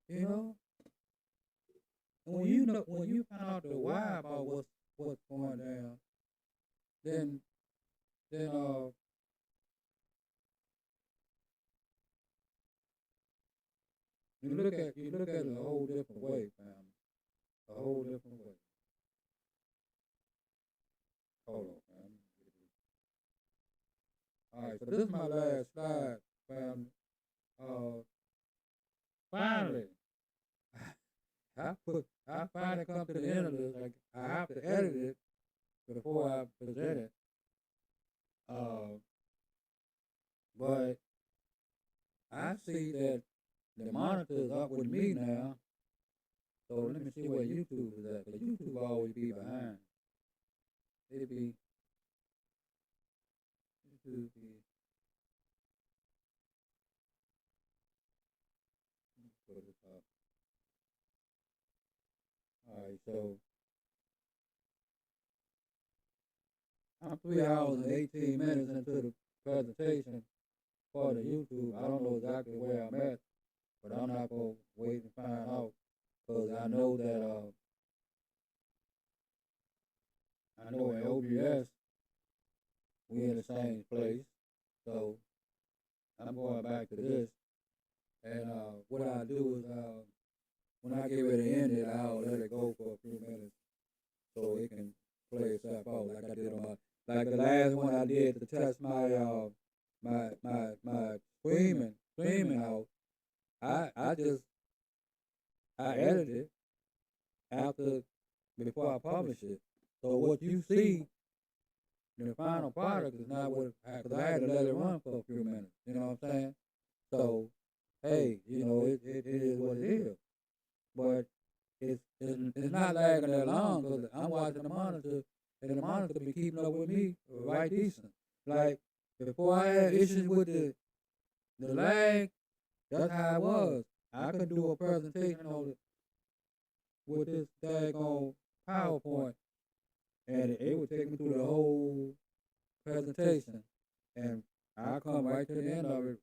You know? And when you find out the why about what's going down, then you look at it a whole different way, family. A whole different way. Hold on, family. All right, so this is my last slide, family. Finally, I finally come to the end of this. Like, I have to edit it before I present it. But I see that the monitor is up with me now. So let me see where YouTube is at. Because YouTube always be behind. It'd be YouTube be. Put it up. All right, so I'm 3 hours and 18 minutes into the presentation for the YouTube. I don't know exactly where I'm at, but I'm not going to wait and find out because I know that I know in OBS we in the same place. So I'm going back to this, and what I do is when I get ready to end it, I'll let it go for a few minutes so it can play itself out like I did on like the last one I did to test my streaming out. I edited it before I publish it. So what you see in the final product is not what, because I had to let it run for a few minutes. You know what I'm saying? So hey, it is what it is. but it's not lagging that long because I'm watching the monitor, and the monitor be keeping up with me right decent. Like before I had issues with the lag, that's how it was. I could do a presentation on it with this daggone PowerPoint, and it would take me through the whole presentation, and I come right to the end of it,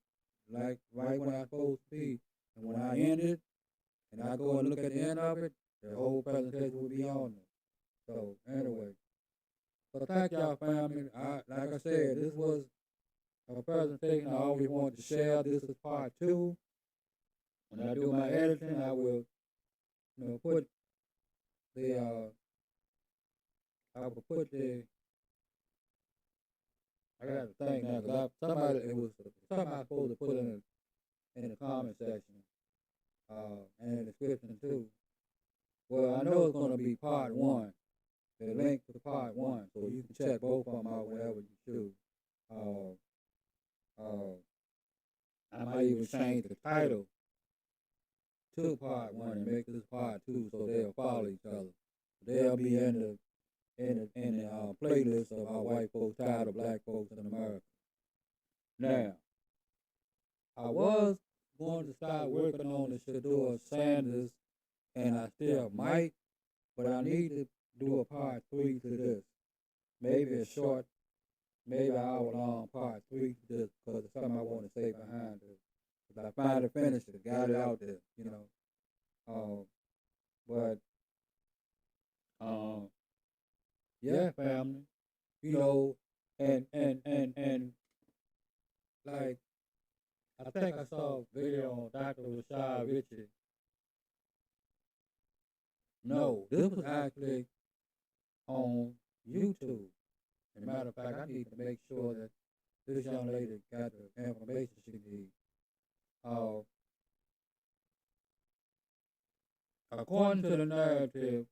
like right when I'm supposed to be. And when I end it, and I go and look at the end of it, the whole presentation will be on there. So anyway, so thank y'all, family. Like I said, this was a presentation I always wanted to share. This is part two. When I do my editing, I will, put the I will put the I got to think now because somebody it was something I was supposed to put in the comment section and in the description too. Well, I know it's going to be part one, the link to part one, so you can check both of them out whenever you choose. Uh, uh, I might even change the title to part one and make this part two, so they'll follow each other. They'll be in the playlist of our white folks tired of black folks in America. Now, I was going to start working on the Shador Sanders, and I still might, but I need to do a part three to this. Maybe a short, maybe an hour long part three to this, because it's something I want to say behind it. Because I finally finished it, got it out there. But, yeah, family, and like, I think I saw a video on Dr. Rashad Richard. No, this was actually on YouTube. As a matter of fact, I need to make sure that this young lady got the information she needs. According to the narrative,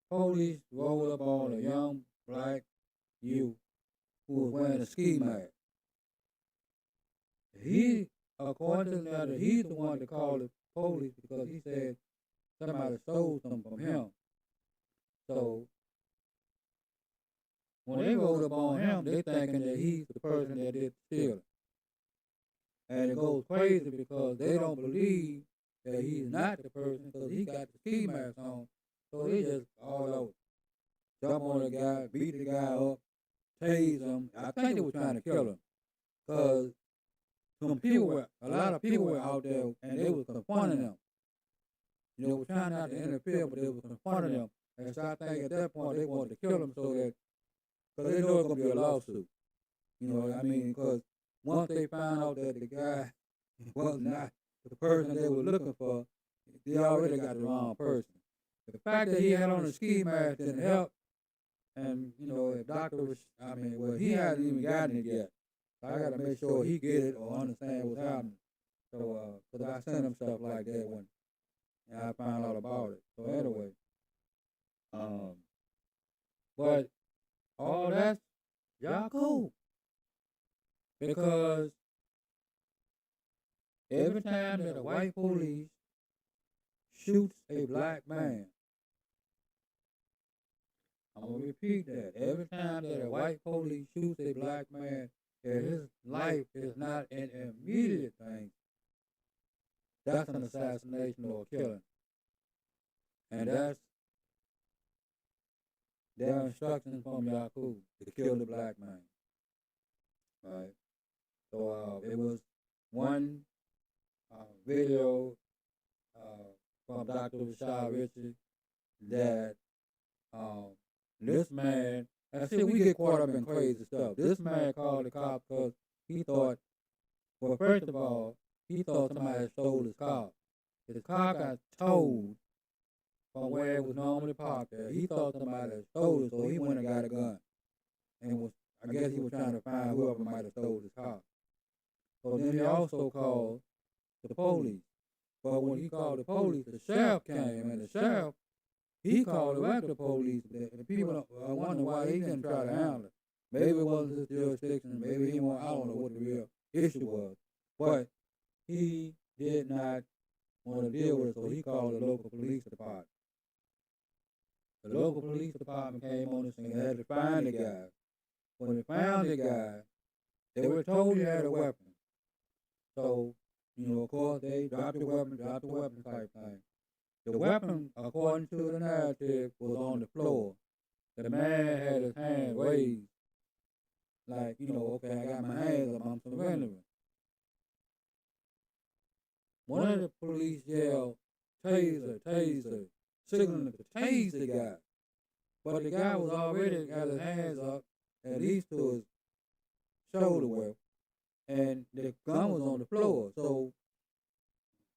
police rolled up on a young black youth who was wearing a ski mask. According to the narrative, he's the one that called the police because he said somebody stole something from him. So when they rolled up on him, they thinking that he's the person that did the stealing. And it goes crazy because they don't believe that he's not the person because he got the ski mask on. So they just all over. Jump on the guy, beat the guy up, tase him. I think they were trying to kill him. Because a lot of people were out there and they were confronting him. They were trying not to interfere, but they were confronting him. And so I think at that point they wanted to kill him because they know it's going to be a lawsuit. Because once they found out that the guy was not the person they were looking for, they already got the wrong person. The fact that he had on a ski mask didn't help. And, if he hasn't even gotten it yet. So I got to make sure he get it or understand what's happening. So, because I sent him stuff like that when I found out about it. So anyway, but all that's Yacub. Because every time that a white police shoots a black man, I'm going to repeat that. Every time that a white police shoots a black man, if his life is not an immediate thing, that's an assassination or a killing. And that's their instructions from Yacub to kill the black man. Right? So it was one video from Dr. Rashad Richard that this man, and see, we get caught up in crazy stuff. This man called the cops because he thought, well, first of all, he thought somebody had stole his car. His car got towed from where it was normally parked there. He thought somebody had stole it, so he went and got a gun. And I guess he was trying to find whoever might have stole his car. So then he also called the police. But when he called the police, the sheriff came, and the sheriff, he called the regular police. And people are wondering why he didn't try to handle it. Maybe it wasn't his jurisdiction. Maybe I don't know what the real issue was. But he did not want to deal with it, so he called the local police department. The local police department came on the scene and had to find the guy. When they found the guy, they were told he had a weapon. So, of course, they dropped the weapon type thing. The weapon, according to the narrative, was on the floor. The man had his hand raised, like, okay, I got my hands up, I'm surrendering. One of the police yelled, taser, taser, signaling to tase the guy. But the guy was already got his hands up, at least to his shoulder width, and the gun was on the floor. So,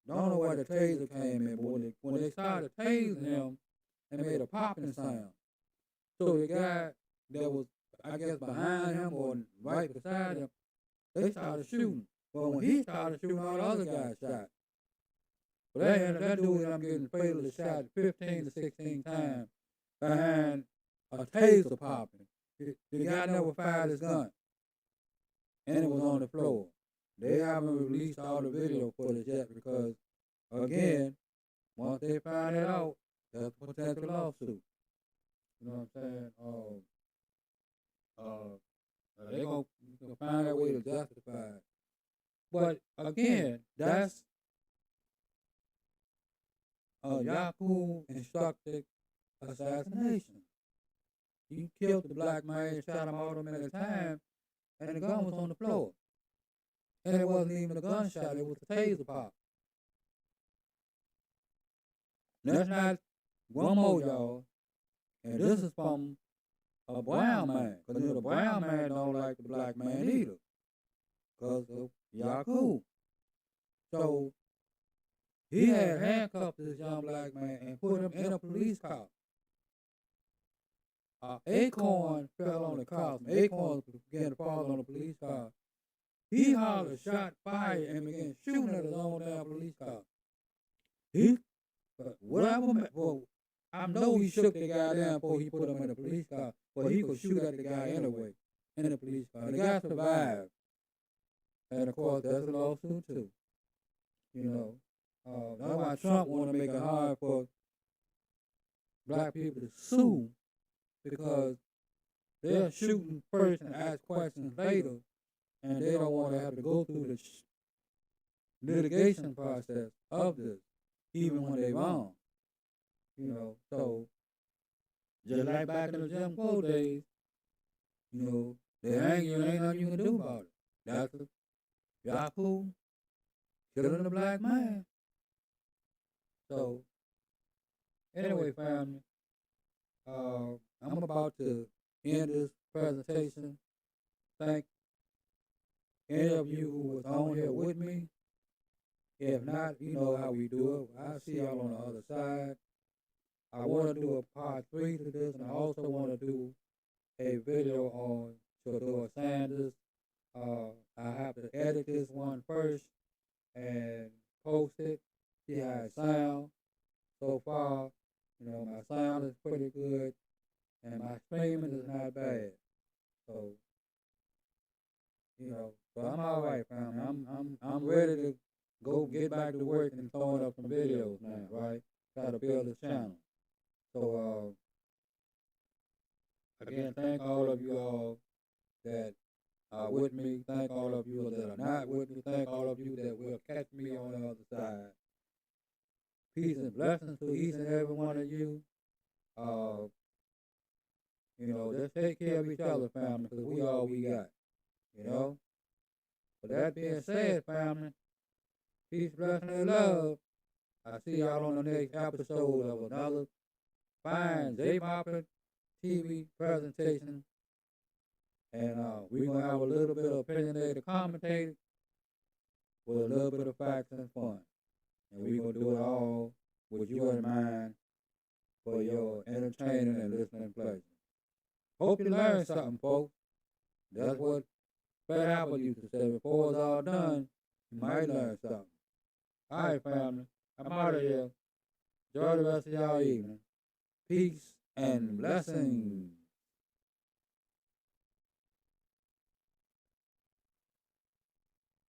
don't know where the taser came in, but when they started tasing him, it made a popping sound. So the guy that was, I guess, behind him or right beside him, they started shooting. But when he started shooting, all the other guys shot. But that dude ended up getting fatally shot 15 to 16 times behind a taser popping. The guy never fired his gun, and it was on the floor. They haven't released all the video footage yet because, again, once they find it out, that's a potential lawsuit. You know what I'm saying? They're going to find a way to justify it. But, again, that's Yacub instructed assassination. He killed the black man, shot him all them at a time, and the gun was on the floor. And it wasn't even a gunshot, it was a taser pop. That's not one more, y'all. And this is from a brown man. Because the brown man don't like the black man either. Because of Yacub. So, he had handcuffed this young black man and put him in a police car. Acorn fell on the car. Acorn began to fall on the police car. He hollered, shot, fired, and began shooting at his own damn police car. I know he shook the guy down before he put him in the police car, but he could shoot at the guy anyway in the police car. The guy survived. And of course, that's a lawsuit too. That's why Trump want to make it hard for black people to sue, because they're shooting first and ask questions later, and they don't want to have to go through the litigation process of this, even when they're wrong. So just like back in the Jim Crow days, they hang you and ain't nothing you can do about it. That's Yacub killing the black man. So anyway, family, I'm about to end this presentation. Thank any of you who was on here with me. If not, you know how we do it. I'll see y'all on the other side. I want to do a part 3 to this, and I also want to do a video on Shador Sanders. I have to edit this one first and post it, see how it sounds. So far, my sound is pretty good, and my streaming is not bad. So, so I'm all right, family. I'm ready to go get back to work and throwing up some videos now, right? Try to build this channel. So, again, thank all of you all that are with me. Thank all of you that are not with me. Thank all of you that will catch me on the other side. Peace and blessings to each and every one of you. Just take care of each other, family, because we all we got. With that being said, family, peace, blessing, and love. I see y'all on the next episode of another fine J-Poppin' TV presentation. And we're going to have a little bit of opinionated commentating with a little bit of facts and fun. And we're going to do it all with you in mind for your entertaining and listening pleasure. Hope you learned something, folks. That's what Fat Apple used to say. Before it's all done, you might learn something. All right, family. I'm out of here. Enjoy the rest of y'all evening. Peace and blessings.